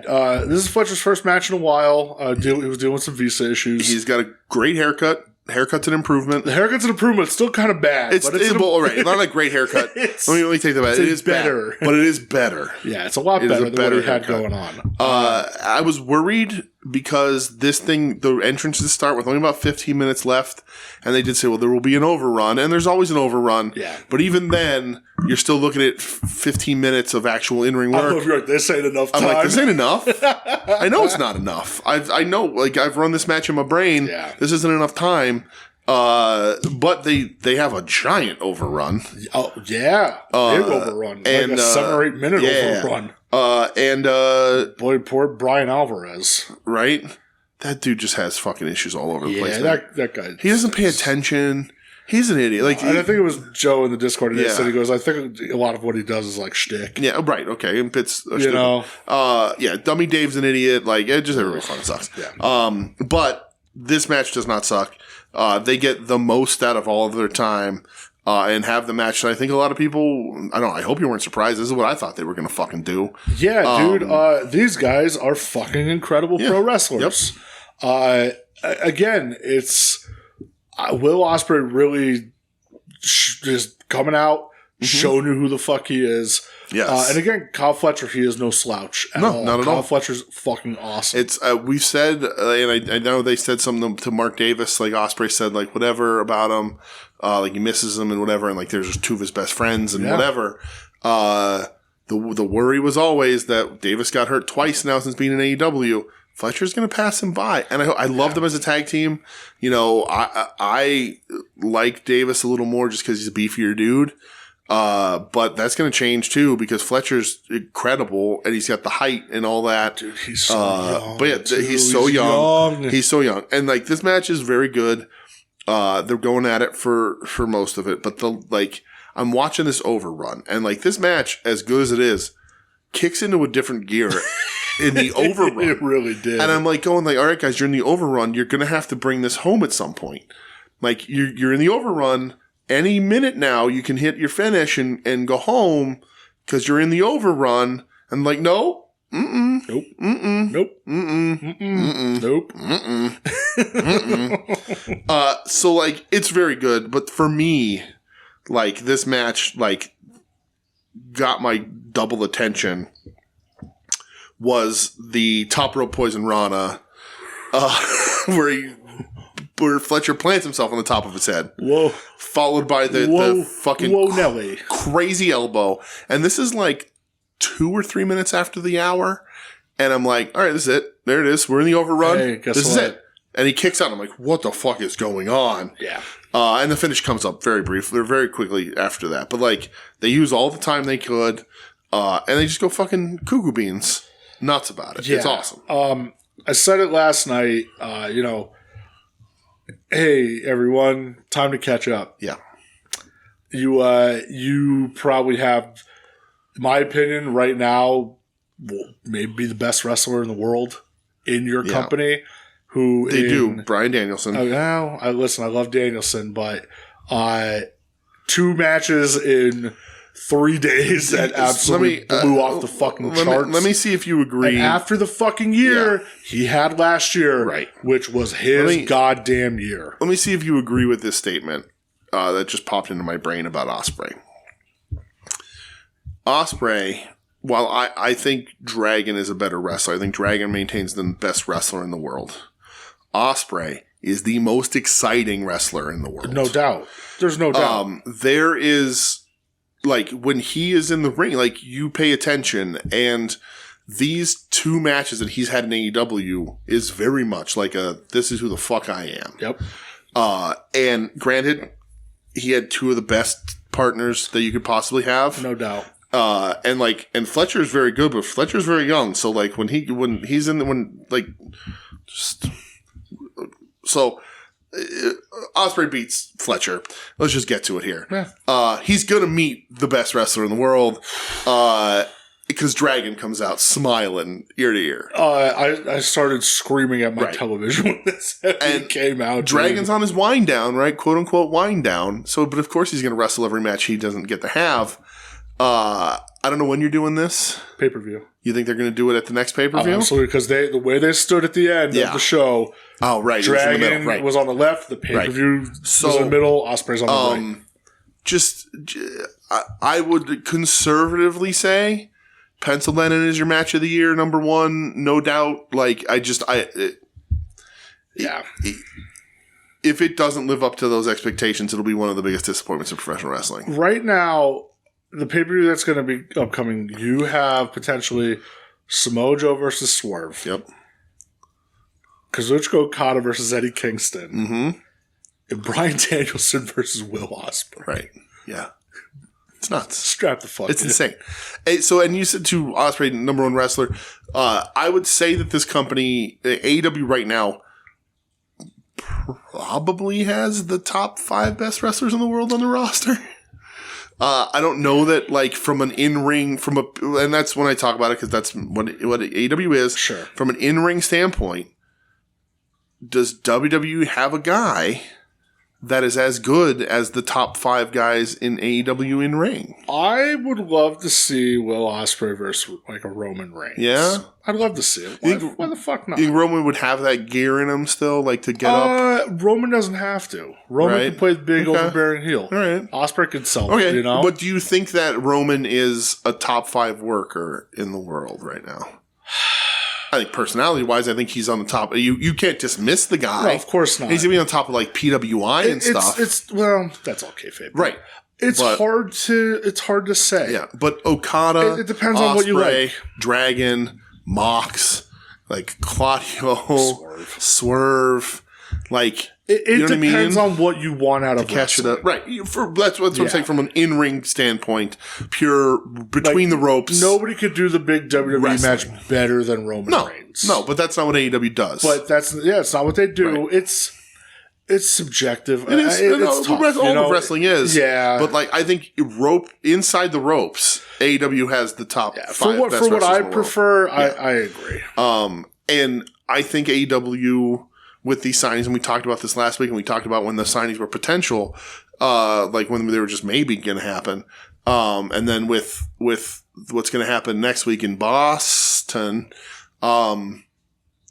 this is Fletcher's first match in a while. He was dealing with some visa issues. He's got a great haircut. Haircut's an improvement. The haircut's an improvement. It's still kind of bad. It's not a great haircut. Let me take that back. It is better. But it is better. Yeah, it's a lot better than what he had going on. I was worried because the entrances start with only about 15 minutes left. And they did say, well, there will be an overrun. And there's always an overrun. Yeah. But even then, you're still looking at 15 minutes of actual in-ring work. I don't know if you're like, this ain't enough time. I'm like, this ain't enough. I know it's not enough. I know, like, I've run this match in my brain. Yeah. This isn't enough time. But they have a giant overrun. Oh, yeah. Big overrun. And, like a 7 or 8 minute overrun. Boy, poor Brian Alvarez. Right? That dude just has fucking issues all over the place. Yeah, that guy. He doesn't pay attention. He's an idiot. Like, and I think it was Joe in the Discord today said, he goes, I think a lot of what he does is like shtick. Yeah, right, okay. It's Dummy Dave's an idiot. Like, it just everybody fucking sucks. Yeah. But this match does not suck. They get the most out of all of their time. And have the match that I think a lot of people, I don't know, I hope you weren't surprised. This is what I thought they were going to fucking do. Yeah, dude, these guys are fucking incredible pro wrestlers. Yep. Again, it's Will Ospreay really just coming out, showing you who the fuck he is. Yes. And again, Kyle Fletcher, he is no slouch at all. Not at all. Kyle Fletcher's fucking awesome. It's we've said, and I know they said something to Mark Davis, like Ospreay said, like whatever about him, like he misses him and whatever, and like there's just 2 of his best friends and whatever. The worry was always that Davis got hurt twice now since being in AEW. Fletcher's going to pass him by. And I love them as a tag team. You know, I like Davis a little more just because he's a beefier dude. But that's going to change too because Fletcher's incredible and he's got the height and all that. Dude, he's so young. But yeah, he's so young. He's so young. And like this match is very good. They're going at it for most of it. But I'm watching this overrun and like this match, as good as it is, kicks into a different gear in the overrun. It really did. And I'm like going like, all right, guys, you're in the overrun. You're going to have to bring this home at some point. Like you're in the overrun. Any minute now, you can hit your finish and go home because you're in the overrun. And like, no. Mm-mm. Nope. Mm-mm. Nope. Mm-mm. Mm-mm. Nope. Mm-mm. Mm-mm. So like, it's very good. But for me, like this match, like got my double attention was the top rope poison Rana, where Fletcher plants himself on the top of his head. Whoa. Followed by the fucking Nelly. Crazy elbow. And this is like 2 or 3 minutes after the hour. And I'm like, all right, this is it. There it is. We're in the overrun. Hey, guess this what? is it. And he kicks out. And I'm like, what the fuck is going on? Yeah. And the finish comes up very briefly, or very quickly after that. But like, they use all the time they could. And they just go fucking cuckoo beans. Nuts about it. Yeah. It's awesome. I said it last night, hey, everyone, time to catch up. Yeah. You probably have, in my opinion, right now, maybe the best wrestler in the world in your company. Who they do, Bryan Danielson. Listen, I love Danielson, but 2 matches in 3 days that absolutely blew off the fucking charts. Let me see if you agree. And after the fucking year he had last year, right, which was his goddamn year. Let me see if you agree with this statement that just popped into my brain about Ospreay. Ospreay, while I think Dragon is a better wrestler, I think Dragon maintains the best wrestler in the world. Ospreay is the most exciting wrestler in the world. No doubt. There's no doubt. There is... Like, when he is in the ring, like, you pay attention, and these 2 matches that he's had in AEW is very much like this is who the fuck I am. Yep. And granted, he had 2 of the best partners that you could possibly have. No doubt. And Fletcher's very good, but Fletcher's very young. So like Ospreay beats Fletcher. Let's just get to it here. Yeah. He's gonna meet the best wrestler in the world. Because Dragon comes out smiling ear to ear. I started screaming at my television when this came out. Dragon's on his wind down, right? Quote unquote wind down. So, but of course he's going to wrestle every match he doesn't get to have. I don't know when you're doing this. Pay-per-view. You think they're going to do it at the next pay-per-view? Absolutely, because the way they stood at the end of the show. Oh, right. Dragon was on the left. The pay-per-view was in the middle. Ospreay's on the right. I would conservatively say Pencil that in as your match of the year, number one, no doubt. If it doesn't live up to those expectations, it'll be one of the biggest disappointments of professional wrestling. Right now, the pay-per-view that's going to be upcoming, you have potentially Samoa Joe versus Swerve. Yep. Kazuchika Okada versus Eddie Kingston. Mm-hmm. And Bryan Danielson versus Will Ospreay. Right. Yeah. It's nuts. Strap the fuck. It's insane. So, and you said to Ospreay, number one wrestler. I would say that this company, AEW right now, probably has the top 5 best wrestlers in the world on the roster. I don't know that, like, from an in-ring, and that's when I talk about it because that's what AEW is. Sure. From an in-ring standpoint, does WWE have a guy that is as good as the top 5 guys in AEW in ring? I would love to see Will Ospreay versus like a Roman Reigns. Yeah? I'd love to see it. Why the fuck not? You think Roman would have that gear in him still, like to get up? Roman doesn't have to. Roman can play the big overbearing heel. All right. Ospreay can sell it, But do you think that Roman is a top 5 worker in the world right now? I think personality-wise, I think he's on the top. You can't dismiss the guy. No, of course not. He's going to be on top of like PWI and stuff. That's all kayfabe. Right. It's hard to say. Yeah, but Okada, it depends on what you like. Dragon, Mox, like Claudio, Swerve, like it depends on what you want out of catch it wrestling. up. Right. That's what I'm saying from an in-ring standpoint, pure between the ropes. Nobody could do the big WWE match better than Roman Reigns. No, but that's not what AEW does. But it's not what they do. Right. It's subjective. It is. It's tough, all of wrestling is. Yeah. But like I think inside the ropes, AEW has the top 5 for what I prefer. I agree. And I think AEW with these signings, and we talked about this last week, and we talked about when the signings were potential, like when they were just maybe going to happen, and then with what's going to happen next week in Boston,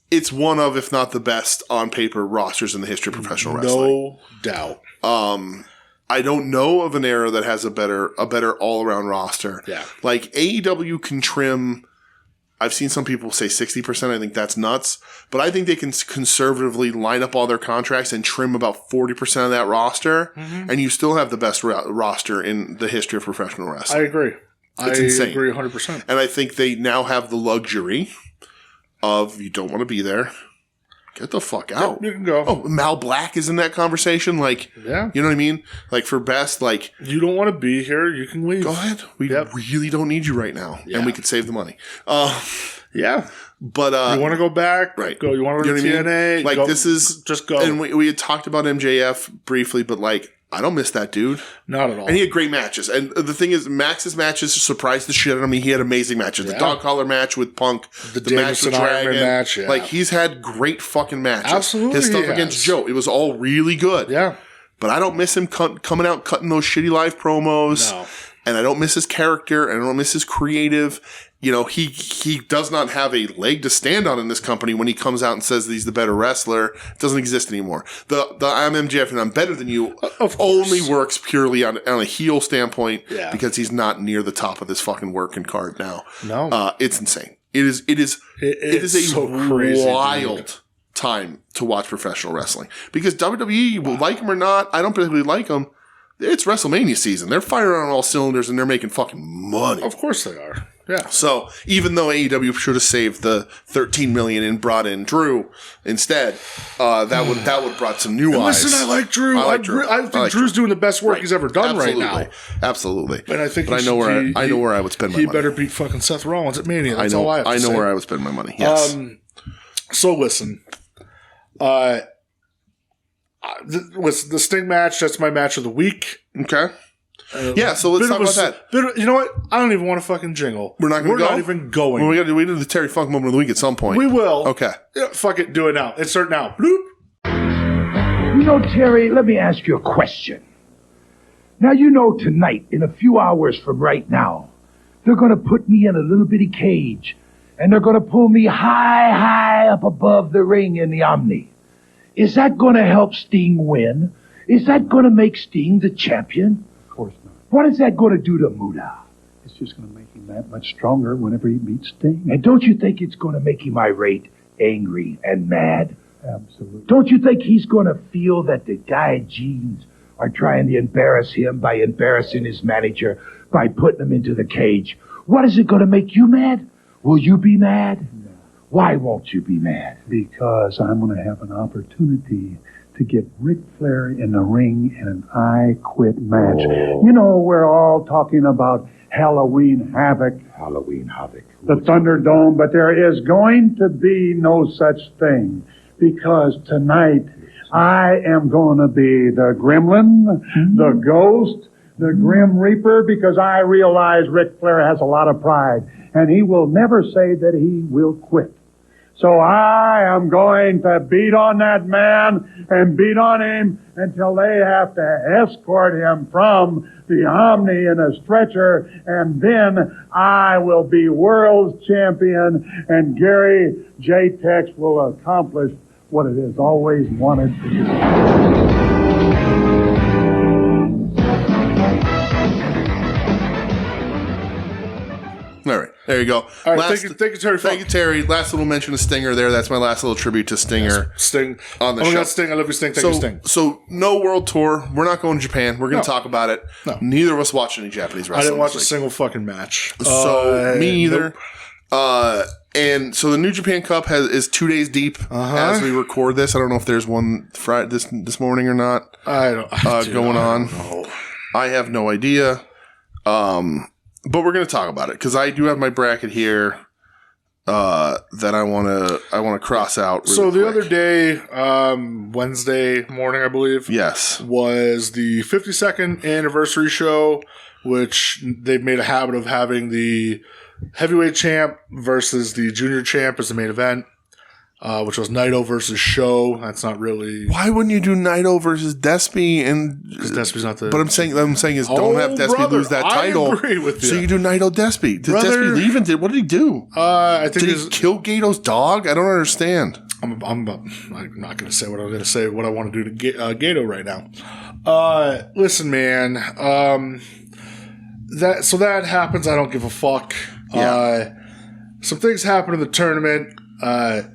it's one of, if not the best on paper rosters in the history of professional wrestling. No doubt. I don't know of an era that has a better all around roster. Yeah, like AEW can trim. I've seen some people say 60%. I think that's nuts. But I think they can conservatively line up all their contracts and trim about 40% of that roster. Mm-hmm. And you still have the best roster in the history of professional wrestling. I agree. It's insane. I agree 100%. And I think they now have the luxury of you don't want to be there. Get the fuck out. You can go. Oh, Mal Black is in that conversation. Like, yeah. You know what I mean? Like, for best, like... You don't want to be here, you can leave. Go ahead. We really don't need you right now. Yeah. And we could save the money. Yeah. But... you want to go back? Right. Go. You want to go to TNA? Like, go, this is... Just go. And we had talked about MJF briefly, but, like, I don't miss that dude. Not at all. And he had great matches. And the thing is, Max's matches surprised the shit out of me. He had amazing matches. Yeah. The dog collar match with Punk. The match with Dragon. Match, yeah. Like, he's had great fucking matches. Absolutely. His stuff against Joe. It was all really good. Yeah. But I don't miss him coming out, cutting those shitty live promos. No. And I don't miss his character. And I don't miss his creative. You know, he does not have a leg to stand on in this company when he comes out and says that he's the better wrestler. It doesn't exist anymore. The I'm MJF and I'm better than you only works purely on a heel standpoint because he's not near the top of this fucking working card now. No. It's insane. It is a so crazy, wild time to watch professional wrestling. Because WWE, like him or not, I don't particularly like them. It's WrestleMania season. They're firing on all cylinders and they're making fucking money. Of course they are. Yeah. So even though AEW should have saved the $13 million and brought in Drew instead, that would brought some new eyes. Listen, I like Drew. I think Drew's doing the best work he's ever done right now. Absolutely. And I think I know where I would spend my money. He better beat fucking Seth Rollins at Mania. That's all I have to say. I know where I would spend my money. Yes. So listen, with the Sting match, that's my match of the week. Okay. So let's talk about that. You know what? I don't even want to fucking jingle. We're not going to go? Not even going. Well, we do the Terry Funk moment of the week at some point. We will. Okay. Yeah, fuck it. Do it now. Insert now. Bloop. You know, Terry, let me ask you a question. Now, you know tonight, in a few hours from right now, they're going to put me in a little bitty cage, and they're going to pull me high up above the ring in the Omni. Is that going to help Sting win? Is that going to make Sting the champion? Of course not. What is that going to do to Muda? It's just going to make him that much stronger whenever he meets Sting. And don't you think it's going to make him irate, angry, and mad? Absolutely. Don't you think he's going to feel that the guy genes are trying to embarrass him by embarrassing his manager, by putting him into the cage? What is it going to make you mad? Will you be mad? No. Why won't you be mad? Because I'm going to have an opportunity to get Ric Flair in the ring in an I Quit match. Oh. You know, we're all talking about Halloween Havoc. Halloween Havoc. The Thunderdome, but there is going to be no such thing. Because tonight, I am going to be the Gremlin, the Ghost, the Grim Reaper, because I realize Ric Flair has a lot of pride, and he will never say that he will quit. So I am going to beat on that man and beat on him until they have to escort him from the Omni in a stretcher, and then I will be world champion, and Gary J. Tex will accomplish what it has always wanted to do. All right. There you go. All right, thank you, Terry. Thank you, Terry. Last little mention of Stinger there. That's my last little tribute to Stinger. Sting. On the show. Oh my God, Sting. I love you, Sting. Thank you, Sting. So, no world tour. We're not going to Japan. We're going to talk about it. No. Neither of us watched any Japanese wrestling. I didn't watch a single fucking match. So, me either. Nope. And so the New Japan Cup is 2 days deep as we record this. I don't know if there's one Friday this morning or not. I don't going on. Know. I have no idea. But we're going to talk about it because I do have my bracket here that I want to cross out. So the other day, Wednesday morning, I believe. Yes, was the 52nd anniversary show, which they've made a habit of having the heavyweight champ versus the junior champ as the main event, which was Naito versus Show. That's not really. Why wouldn't you do Naito versus Despy? Because Despy's not the. But I'm saying is don't have Despy lose that title. I agree with you. So you do Naito Despy. Did Despy leave and what did he do? I think did he kill Gato's dog? I don't understand. I'm not going to say what I'm going to say. What I want to do to Gato right now. Listen, man. That happens. I don't give a fuck. Yeah. Some things happen in the tournament.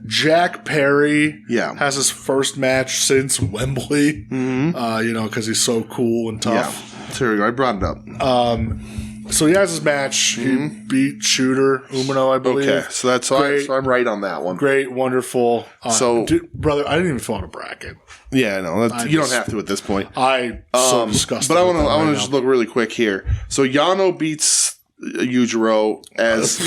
Jack Perry has his first match since Wembley. Mm-hmm. Because he's so cool and tough. Yeah. So here we go. I brought it up. So he has his match. He beat Shooter Umino, I believe. Okay, so I'm right on that one. Great, wonderful. Brother, I didn't even fill out a bracket. Yeah, no, you don't have to at this point. So disgusted. But I want to just look really quick here. So Yano beats Yujiro as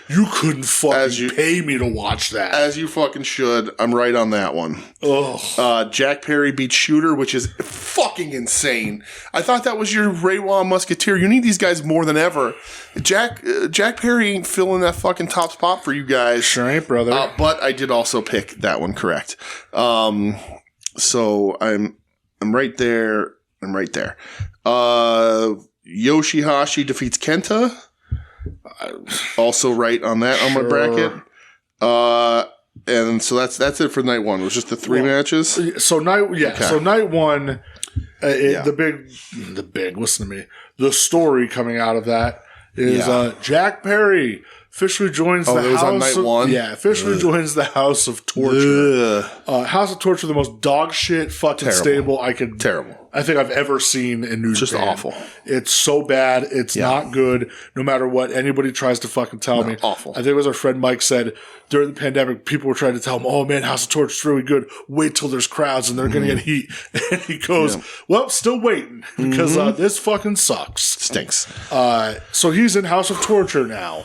you couldn't fucking pay me to watch that. As you fucking should. I'm right on that one. Ugh. Jack Perry beats Shooter, which is fucking insane. I thought that was your Reiwa Musketeer. You need these guys more than ever. Jack Perry ain't filling that fucking top spot for you guys. Sure ain't, brother. But I did also pick that one correct. So I'm right there. I'm right there. Yoshihashi defeats Kenta. Also right on that on my bracket. And so that's it for night one. It was just the three matches. So night one, the big. Listen to me. The story coming out of that is Jack Perry officially joins the that was house on night of, one? Yeah, officially joins the House of Torture. House of Torture, the most dog shit fucking stable I think I've ever seen in New Japan. Just awful. It's so bad. It's not good. No matter what anybody tries to fucking tell me. Awful. I think it was our friend Mike said during the pandemic, people were trying to tell him, "Oh man, House of Torture is really good. Wait till there's crowds and they're going to get heat." And he goes, "Well, still waiting because this fucking sucks. Stinks." So he's in House of Torture now.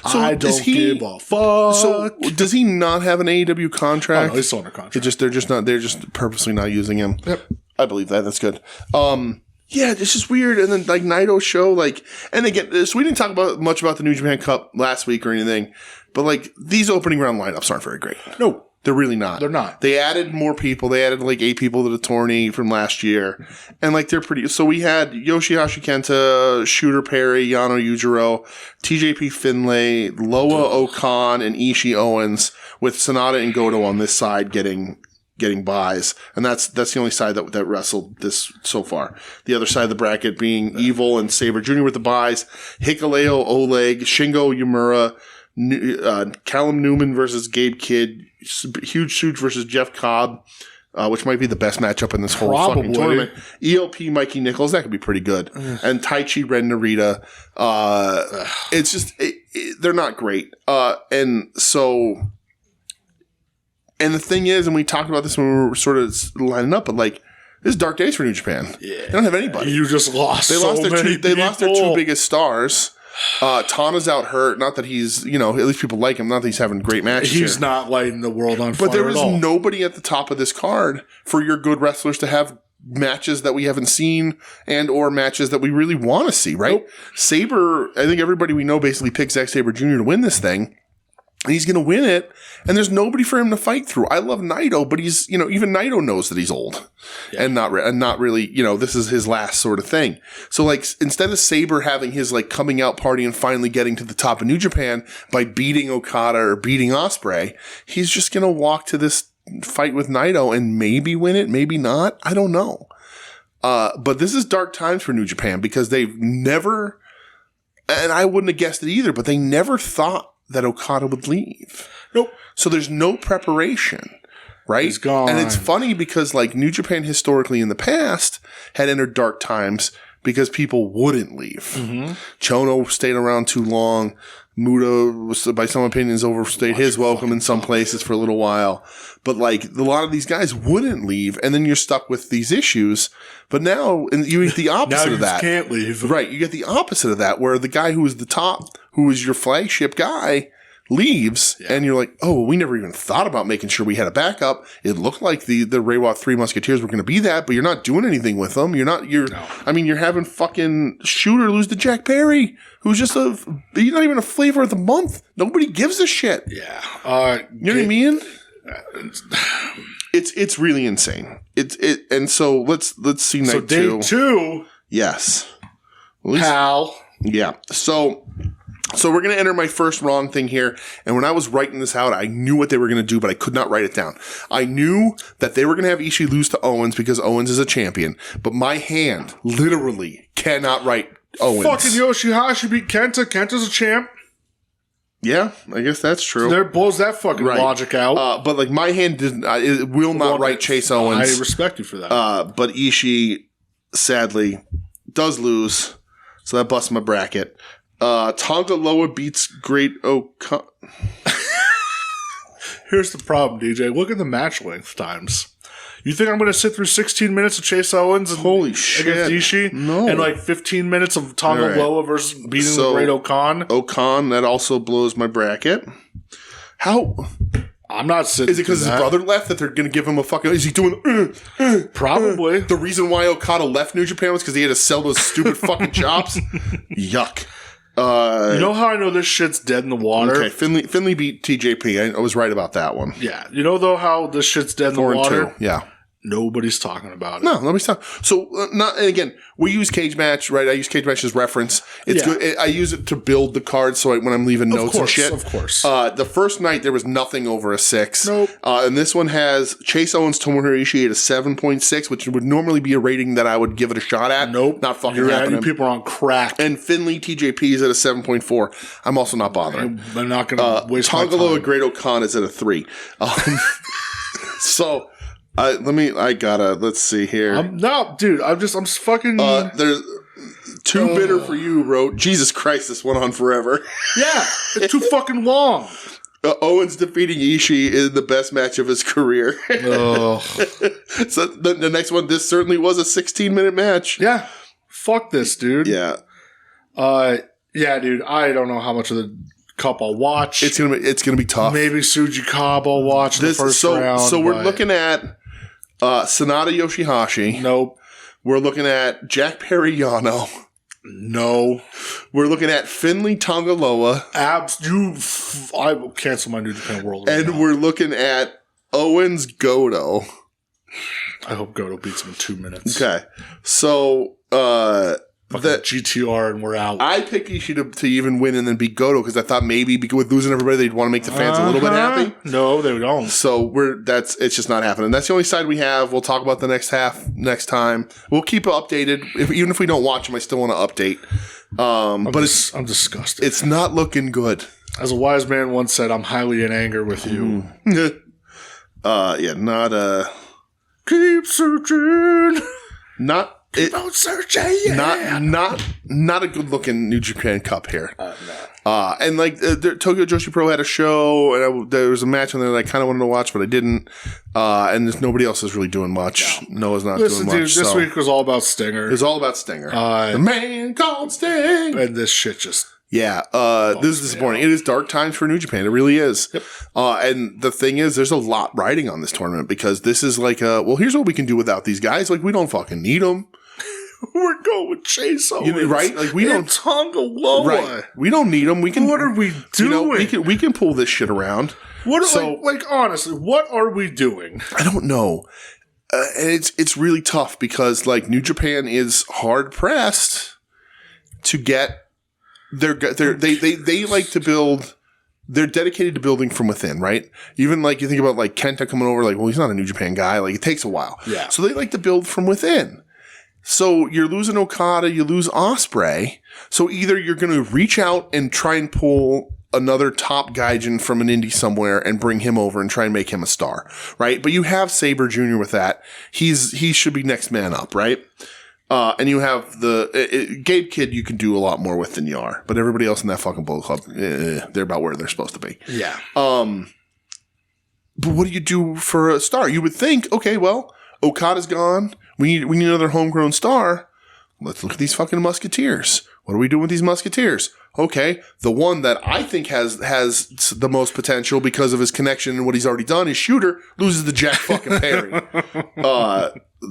So I don't give a fuck. So does he not have an AEW contract? Oh, no, he's still under contract. They're just purposely not using him. Yep. I believe that. That's good. Yeah, it's just weird. And then like Naito show, like, and again, so we didn't talk much about the New Japan Cup last week or anything, but like these opening round lineups aren't very great. No. They're really not. They're not. They added more people. They added like 8 people to the tourney from last year. And like they're pretty. So we had Yoshihashi Kenta, Shooter Perry, Yano Yujiro, TJP Finlay, Loa Okan, and Ishii Owens with Sonata and Goto on this side getting buys. And that's the only side that wrestled this so far. The other side of the bracket being Evil and Sabre Jr. with the buys, Hikuleo, Oleg, Shingo Yamura, Callum Newman versus Gabe Kidd, Huge Suits versus Jeff Cobb, which might be the best matchup in this whole fucking tournament. ELP Mikey Nichols, that could be pretty good. And Taichi Ren Narita. It's just, they're not great. And the thing is, and we talked about this when we were sort of lining up, but like, this is dark days for New Japan. Yeah. They don't have anybody. You just lost. They lost their 2 biggest stars. Tana's out hurt. Not that he's, at least people like him. Not that he's having great matches. He's not lighting the world on fire. But there is nobody at the top of this card for your good wrestlers to have matches that we haven't seen and or matches that we really want to see, right? Nope. Sabre, I think everybody we know basically picked Zack Sabre Jr. to win this thing. And he's going to win it, and there's nobody for him to fight through. I love Naito, but he's, even Naito knows that he's old and not really, this is his last sort of thing. So, like, instead of Sabre having his, like, coming out party and finally getting to the top of New Japan by beating Okada or beating Ospreay, he's just going to walk to this fight with Naito and maybe win it, maybe not. I don't know. But this is dark times for New Japan because they've never, and I wouldn't have guessed it either, but they never thought that Okada would leave. Nope. So there's no preparation, right? He's gone. And it's funny because like New Japan historically in the past had entered dark times because people wouldn't leave. Mm-hmm. Chono stayed around too long. Muda was, by some opinions, overstayed his welcome in some places for a little while. But like a lot of these guys wouldn't leave, and then you're stuck with these issues. But now you get the opposite of that. Now you can't leave. Right. You get the opposite of that, where the guy who is the top, who is your flagship guy, leaves, and you're like, oh, we never even thought about making sure we had a backup. It looked like the Reiwa Three Musketeers were going to be that, but you're not doing anything with them. You're having fucking Shooter lose to Jack Perry, who's just he's not even a flavor of the month. Nobody gives a shit. Yeah. You know what I mean? It's really insane. And so let's see night day 2. Yes. Pal. Yeah. So we're going to enter my first wrong thing here. And when I was writing this out, I knew what they were going to do, but I could not write it down. I knew that they were going to have Ishii lose to Owens because Owens is a champion, but my hand literally cannot write Owens. Fucking Yoshihashi beat Kenta. Kenta's a champ. Yeah, I guess that's true. There blows that fucking logic out. But like my hand it will not write Chase Owens. I respect you for that. But Ishii, sadly, does lose. So that busts my bracket. Tonga Loa beats Great Okada. Here's the problem, DJ. Look at the match length times. You think I'm going to sit through 16 minutes of Chase Owens and holy shit against Ishii? No. And like 15 minutes of Tonga Loa versus beating the Great Okan? Okan, that also blows my bracket. How? I'm not sitting. Is it because his brother left that they're going to give him a fucking? Is he doing? Probably. The reason why Okada left New Japan was because he had to sell those stupid fucking chops. Yuck. You know how I know this shit's dead in the water? Okay, Finlay beat TJP. I was right about that one. Yeah. You know though how this shit's dead in the water? 4-2. Yeah. Nobody's talking about it. No, nobody's talking. So, and again, we use Cage Match, right? I use Cage Match as reference. It's good. I use it to build the card so when I'm leaving notes and shit. Of course. The first night, there was nothing over a 6. Nope. And this one has Chase Owens, Tomohiro Ishii at a 7.6, which would normally be a rating that I would give it a shot at. Nope. Not fucking You're happening. You people are on crack. And Finley TJP is at a 7.4. I'm also not bothering. I'm not going to waste my Tongaloa time. Great O'Khan is at a 3. So... let's see here. No, dude, I'm fucking. There's too bitter for you, wrote. Jesus Christ, this went on forever. Yeah, it's too fucking long. Owens defeating Ishii is the best match of his career. Oh. So the next one, this certainly was a 16-minute match. Yeah. Fuck this, dude. Yeah. Yeah, dude, I don't know how much of the cup I'll watch. It's gonna be tough. Maybe Tsuji Cobb I'll watch in the first round. So we're looking at Sanada Yoshihashi. Nope. We're looking at Jack Perry Yano. No. We're looking at Finley Tongaloa. I will cancel my New Japan World. And we're looking at Owens Goto. I hope Goto beats him in 2 minutes. Okay. So, that GTR and we're out. I picked Ishii to even win and then beat Goto because I thought maybe with losing everybody, they'd want to make the fans a little bit happy. No, they don't. So it's just not happening. That's the only side we have. We'll talk about the next half next time. We'll keep it updated. Even if we don't watch them, I still want to update. I'm disgusted. It's not looking good. As a wise man once said, I'm highly in anger with you. Keep searching. Keep on searching. Yeah. Not a good looking New Japan Cup here. No. And Tokyo Joshi Pro had a show, and there was a match on there that I kind of wanted to watch, but I didn't. And there's nobody else is really doing much. No. Noah's not doing much. Dude, this week was all about Stinger. It was all about Stinger. The man called Sting. And this shit just. Yeah, this is disappointing. It is dark times for New Japan. It really is. Yep. And the thing is, there's a lot riding on this tournament because this is like here's what we can do without these guys. Like, we don't fucking need them. We're going with Chase Owens. Right? Like, we don't. Tongaloa. Right. We don't need them. We can. What are we doing? We can pull this shit around. Honestly, what are we doing? I don't know. And it's really tough because New Japan is hard pressed to get. They like to build. They're dedicated to building from within, right? Even you think about Kenta coming over, well, he's not a New Japan guy. It takes a while. Yeah. So they like to build from within. So you're losing Okada, you lose Ospreay. So either you're going to reach out and try and pull another top gaijin from an indie somewhere and bring him over and try and make him a star, right? But you have Sabre Jr. with that. He should be next man up, right? And you have Gabe Kidd you can do a lot more with than you are. But everybody else in that fucking Bullet Club, they're about where they're supposed to be. Yeah. But what do you do for a star? You would think, okay, well, Okada's gone. We need another homegrown star. Let's look at these fucking Musketeers. What are we doing with these Musketeers? Okay, the one that I think has the most potential because of his connection and what he's already done is Shooter loses to Jack fucking Perry.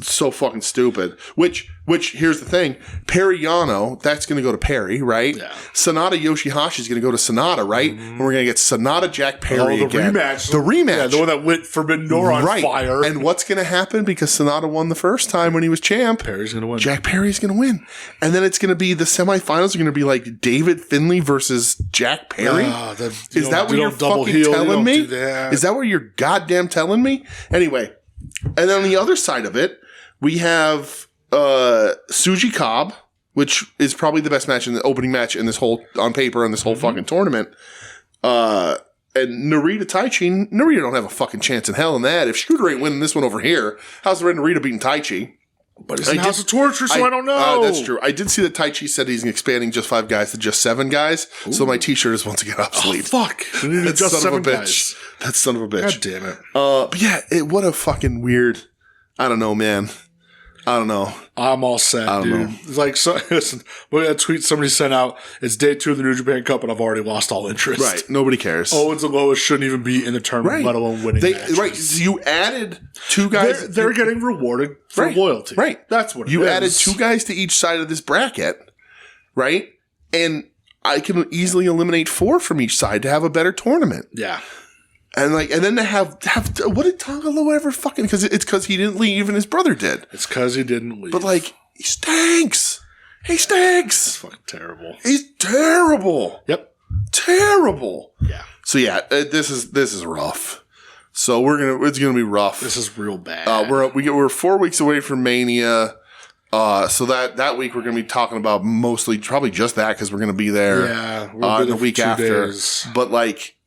So fucking stupid. Which here's the thing. Perry Yano, that's going to go to Perry, right? Yeah. Sanada Yoshihashi is going to go to Sanada, right? Mm-hmm. And we're going to get Sanada Jack Perry again. Rematch. The rematch. Yeah, the one that lit Forbidden Door on fire. And what's going to happen? Because Sanada won the first time when he was champ. Perry's going to win. Jack Perry's going to win. And then it's going to be the semifinals are going to be David Finley versus Jack Perry. Is that what you're fucking telling me? Is that what you're goddamn telling me? Anyway. And then on the other side of it, we have Tsuji Cobb, which is probably the best match in the opening match in this whole on paper in this whole fucking tournament. And Narita Taichi. Narita don't have a fucking chance in hell in that. If Shooter ain't winning this one over here, how's the Red Narita beating Taichi? But it's in House of Torture, so I don't know. That's true. I did see that Taichi said he's expanding just 5 guys to just 7 guys. Ooh. So my t-shirt is once again obsolete. Oh, fuck. We need just 7 guys. That son of a bitch. God damn it. But yeah, what a fucking weird. I don't know, man. I don't know. I'm all set, dude. Listen, look at that tweet somebody sent out. It's day 2 of the New Japan Cup, and I've already lost all interest. Right. Nobody cares. Owens and Lois shouldn't even be in the tournament, let alone winning matches. Right. So you added 2 guys. They're getting rewarded for loyalty. Right. That's what it is. You added 2 guys to each side of this bracket, right? And I can easily eliminate 4 from each side to have a better tournament. Yeah. And then to have what did Tongalo ever fucking? Because it's because he didn't leave and his brother did. It's because he didn't leave. But like he stinks. He stinks. It's fucking terrible. He's terrible. Yep. Terrible. Yeah. So yeah, this is rough. So it's gonna be rough. This is real bad. We're 4 weeks away from Mania. So that week we're going to be talking about mostly probably just that because we're going to be there. Yeah, the week after. Days. But like,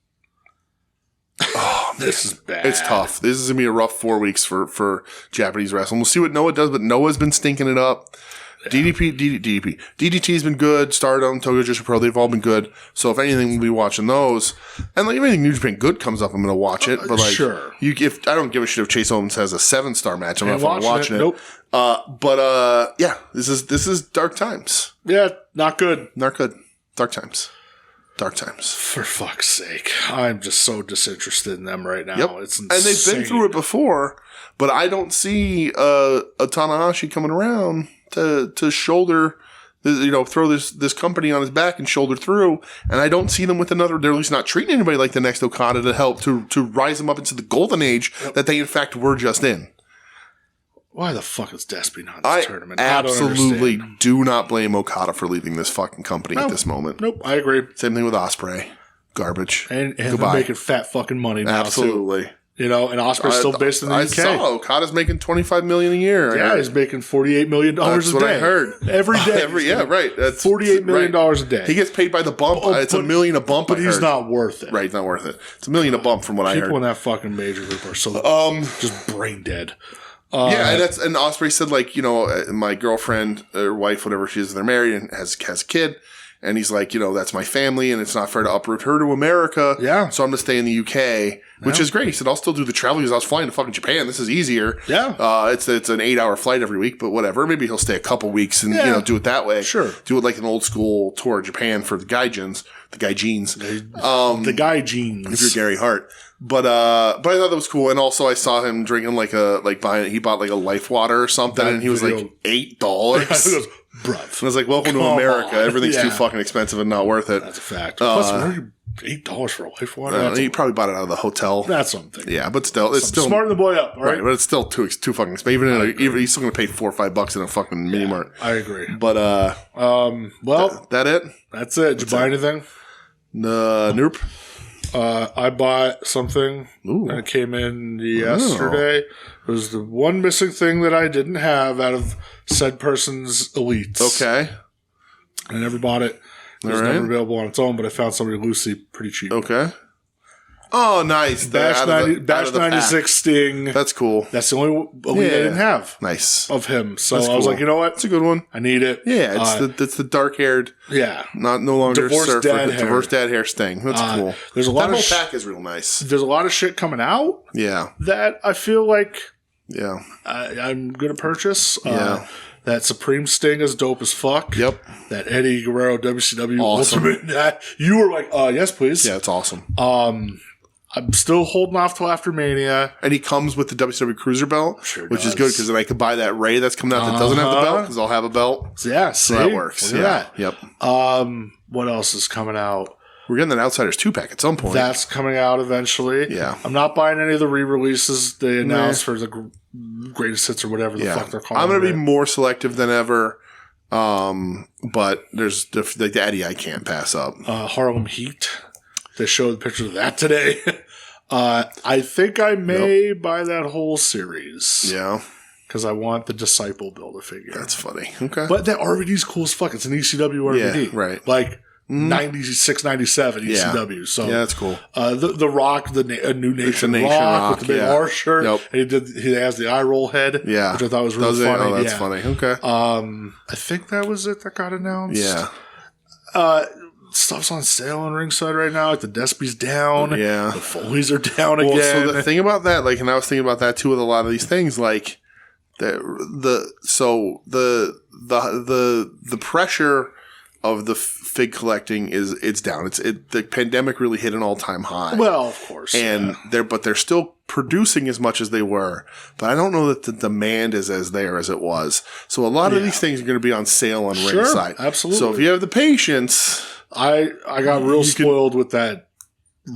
this is bad. It's tough. This is going to be a rough 4 weeks for Japanese wrestling. We'll see what Noah does, but Noah's been stinking it up. Yeah. DDT's been good. Stardom, Tokyo Joshi Pro, they've all been good. So if anything, we'll be watching those. And like if anything New Japan good comes up, I'm going to watch it. But like, sure. If I don't give a shit if Chase Owens has a 7-star match, I'm not fucking watching it. Nope. Yeah, this is dark times. Yeah, not good. Not good. Dark times. Dark times. For fuck's sake. I'm just so disinterested in them right now. Yep. It's insane. And they've been through it before, but I don't see a Tanahashi coming around to shoulder, throw this company on his back and shoulder through. And I don't see them with another, they're at least not treating anybody like the next Okada to help to rise them up into the golden age that they in fact were just in. Why the fuck is Despy not in this tournament? Absolutely do not blame Okada for leaving this fucking company at this moment. Nope, I agree. Same thing with Ospreay. Garbage. And they're making fat fucking money now, absolutely. too. And Ospreay's still based in the UK. I saw Okada's making $25 million a year. Yeah, he's making $48 million a day. That's what I heard. Every day. Right. That's $48 million a day. He gets paid by the bump. It's $1 million a bump. But he's not worth it. Right, he's not worth it. It's $1 million a bump from what I heard. People in that fucking major group are so just brain dead. And Ospreay said, like, my girlfriend or wife, whatever she is, they're married and has a kid. And he's like, that's my family and it's not fair to uproot her to America. Yeah. So I'm going to stay in the UK, which is great. He said, I'll still do the travel because I was flying to fucking Japan. This is easier. Yeah. It's an 8-hour flight every week, but whatever. Maybe he'll stay a couple weeks and, do it that way. Sure. Do it like an old school tour of Japan for the gaijins. The gaijins. The gaijins. If you're Gary Hart. But I thought that was cool. And also I saw him drinking he bought like a Life Water or something and he was like $8. Bruv. I was like, welcome to America. Everything's too fucking expensive and not worth it. That's a fact. Plus, what are you, $8 for a Life Water? He probably bought it out of the hotel. That's something. Yeah, but still, it's still smarten the boy up, all right? But it's still too fucking expensive. Even he's still going to pay $4 or $5 in a fucking mini mart. I agree. But that it? That's it. Did you buy anything? Nope. I bought something and it came in yesterday. It was the one missing thing that I didn't have out of said person's elites. Okay. I never bought it. It was never available on its own, but I found somebody loosely pretty cheap. Okay. Oh, nice. Bash 96 Sting. That's cool. That's the only elite I didn't have. Nice. Of him. So I was like, you know what? It's a good one. I need it. Yeah, it's the dark-haired. Yeah. No longer divorced dad hair. Divorced dad hair Sting. That's cool. There's a lot that of whole pack is real nice. There's a lot of shit coming out. Yeah. That I feel like I'm going to purchase. Yeah. That Supreme Sting is dope as fuck. Yep. That Eddie Guerrero WCW awesome. Ultimate. You were like, yes, please. Yeah, it's awesome. I'm still holding off till after Mania. And he comes with the WCW Cruiser belt, which is good because then I could buy that Ray that's coming out that doesn't have the belt because I'll have a belt. Yeah, so that works. Yeah. Yep. What else is coming out? We're getting an Outsiders 2-pack at some point. That's coming out eventually. Yeah. I'm not buying any of the re-releases they announced for the greatest hits or whatever the fuck they're calling it. I'm going to be more selective than ever. But there's the Eddie I can't pass up. Harlem Heat. They showed the picture of that today. I think I may buy that whole series. Yeah. Because I want the Disciple Build-A-Figure. That's funny. Okay. But that RVD's cool as fuck. It's an ECW RVD. Yeah, right. Like 96, 97 ECW. So yeah, that's cool. The Rock, a New Nation Rock with the big R shirt. Yep. And he has the eye roll head. Yeah. Which I thought was really funny. Oh, that's funny. Okay. I think that was it that got announced. Yeah. Stuff's on sale on Ringside right now. Like the Despy's down. Yeah. The Foley's are down again. So the thing about that, like, and I was thinking about that too with a lot of these things, like the pressure of the fig collecting it's down. The pandemic really hit an all-time high. Well, of course. And they're still producing as much as they were, but I don't know that the demand is as there as it was. So a lot of these things are going to be on sale on Ringside. Absolutely. So if you have the patience, I got real spoiled with that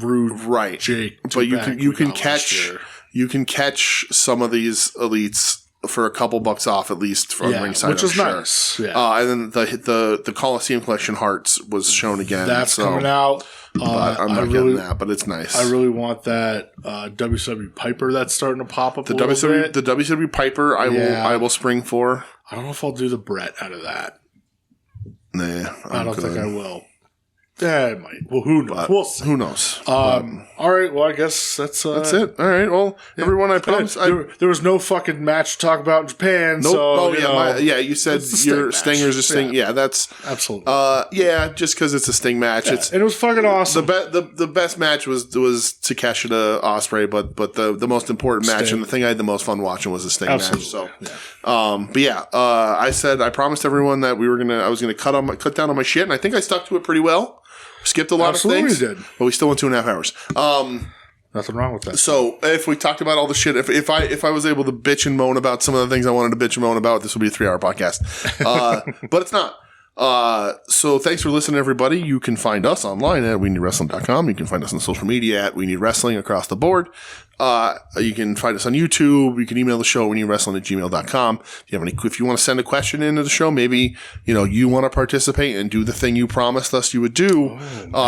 rude right? Jake, but you can catch some of these elites for a couple bucks off at least from ringside, which is nice. Yeah, and then the Coliseum Collection Hearts was shown again. That's coming out. But I'm not getting that, but it's nice. I really want that WCW Piper that's starting to pop up. The WCW Piper, I will spring for. I don't know if I'll do the Brett out of that. Nah, I don't think I will. Yeah, it might. Well, who knows? We'll see. Who knows? All right. Well, I guess that's it. All right. Well, everyone, I promise. There was no fucking match to talk about in Japan. Nope. So, you said your Stinger's a Sting. Yeah, that's absolutely. Just because it's a Sting match, and it was fucking awesome. The best match was Takeshita to Ospreay, but the most important match and the thing I had the most fun watching was the Sting match. So, I promised everyone that I was gonna cut down on my shit, and I think I stuck to it pretty well. Skipped a lot of things, but we still went 2.5 hours. Nothing wrong with that. So if we talked about all the shit, if I was able to bitch and moan about some of the things I wanted to bitch and moan about, this would be a 3-hour podcast. But it's not. So thanks for listening, everybody. You can find us online at WeNeedWrestling.com. You can find us on social media at WeNeedWrestling across the board. You can find us on YouTube. You can email the show, WeNeedWrestling@gmail.com. If you want to send a question into the show, maybe, you want to participate and do the thing you promised us you would do,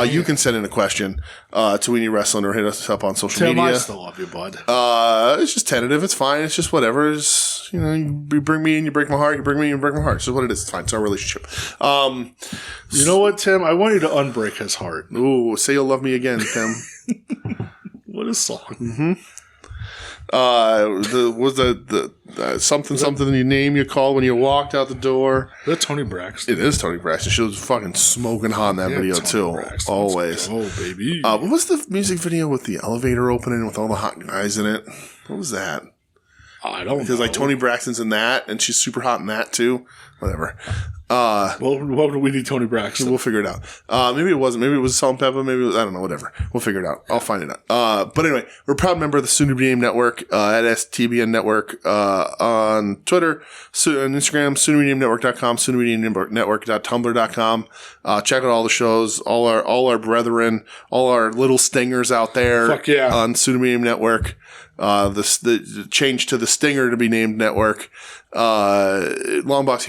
you can send in a question, to We Need Wrestling or hit us up on social media. I still love you, bud. It's just tentative. It's fine. It's just whatever. It's, you bring me in, you break my heart. You bring me in, you break my heart. It's just what it is. It's fine. It's our relationship. You know what, Tim? I want you to unbreak his heart. Ooh, say you'll love me again, Tim. What a song. Mm-hmm. Something you name you call when you walked out the door. Is that Tony Braxton? It is Tony Braxton. She was fucking smoking hot in that video Tony too. Braxton. Always. Oh, baby. What was the music video with the elevator opening with all the hot guys in it? What was that? I don't know. Because Tony Braxton's in that and she's super hot in that too. Whatever. What do we need Tony Braxton? We'll figure it out. Maybe it wasn't. Maybe it was Salt and Pepper. Maybe it was, I don't know. Whatever. We'll figure it out. I'll find it out. But anyway, we're a proud member of the Soon to Be Named Network at STBN Network on Twitter, on Instagram, soontobenamednetwork.com, soontobenamednetwork.tumblr.com. Check out all the shows, all our brethren, all our little stingers out there. Fuck yeah. On Soon to Be Named Network. The change to the Stinger to be named network. Longbox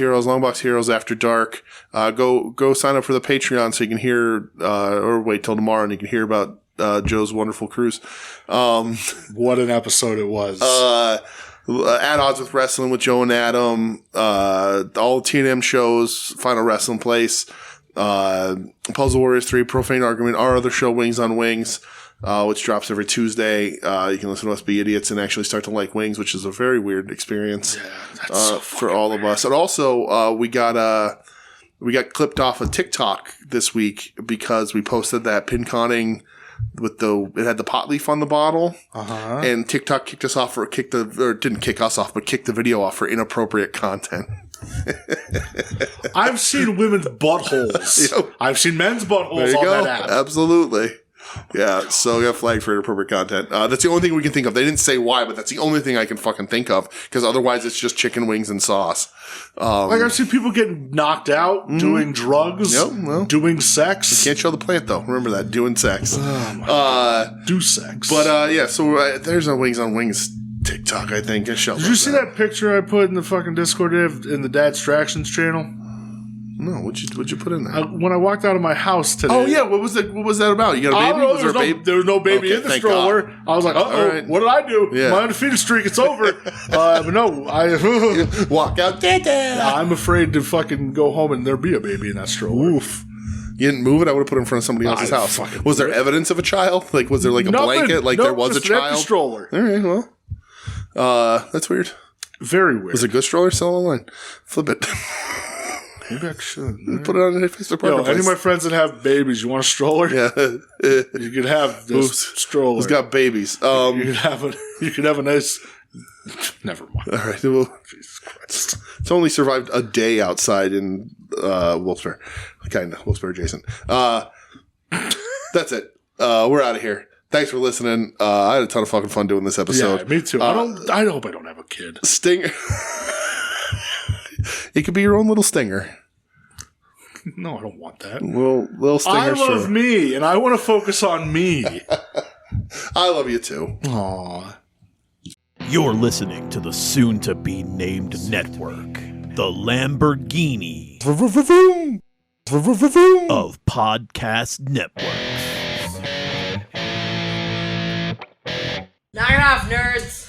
Heroes After Dark. Go sign up for the Patreon so you can hear, or wait till tomorrow and you can hear about, Joe's wonderful cruise. What an episode it was. At Odds with Wrestling with Joe and Adam, all T&M shows, Final Wrestling Place, Puzzle Warriors 3, Profane Argument, our other show, Wings on Wings, which drops every Tuesday. You can listen to us be idiots and actually start to like wings, which is a very weird experience for all of us. And also, we got clipped off of TikTok this week because we posted that pin conning with it had the pot leaf on the bottle, and TikTok kicked the video off for inappropriate content. I've seen women's buttholes. Yep. I've seen men's buttholes on that app. Absolutely. Yeah, so we got flagged for inappropriate content. That's the only thing we can think of. They didn't say why, but that's the only thing I can fucking think of, because otherwise it's just chicken wings and sauce. I've seen people getting knocked out, doing drugs, doing sex. You can't show the plant, though. Remember that, doing sex. Oh, my God. Do sex. But, so there's a Wings on Wings TikTok, I think. Did you see that picture I put in the fucking Discord in the Dad Distractions channel? No, what'd you put in there? When I walked out of my house today. Oh yeah, what was that about? You got a baby? Was there was no baby in the stroller. God. I was like, right. What did I do? Yeah. My undefeated streak, it's over. But no, I walk out. I'm afraid to fucking go home and there be a baby in that stroller. Oof. You didn't move it? I would have put it in front of somebody else's house. Was there evidence of a child? Like, was there like a blanket? Like there was a child? Empty stroller. All right, well, that's weird. Very weird. Was it a good stroller? Sell online. Flip it. Maybe I should. Put it on a Facebook Marketplace. Any of my friends that have babies, you want a stroller? Yeah. You could have this stroller. Who's got babies? You could have a nice... Never mind. All right. Well, Jesus Christ. It's only survived a day outside in Wolfsburg. Kind of. Wolfsburg adjacent. That's it. We're out of here. Thanks for listening. I had a ton of fucking fun doing this episode. Yeah, me too. I hope I don't have a kid. Stinger. It could be your own little stinger. No, I don't want that. Little stinger. I love me, and I want to focus on me. I love you too. Aww. You're listening to the soon-to-be-named network, the Lamborghini of podcast networks. Knock it off, nerds!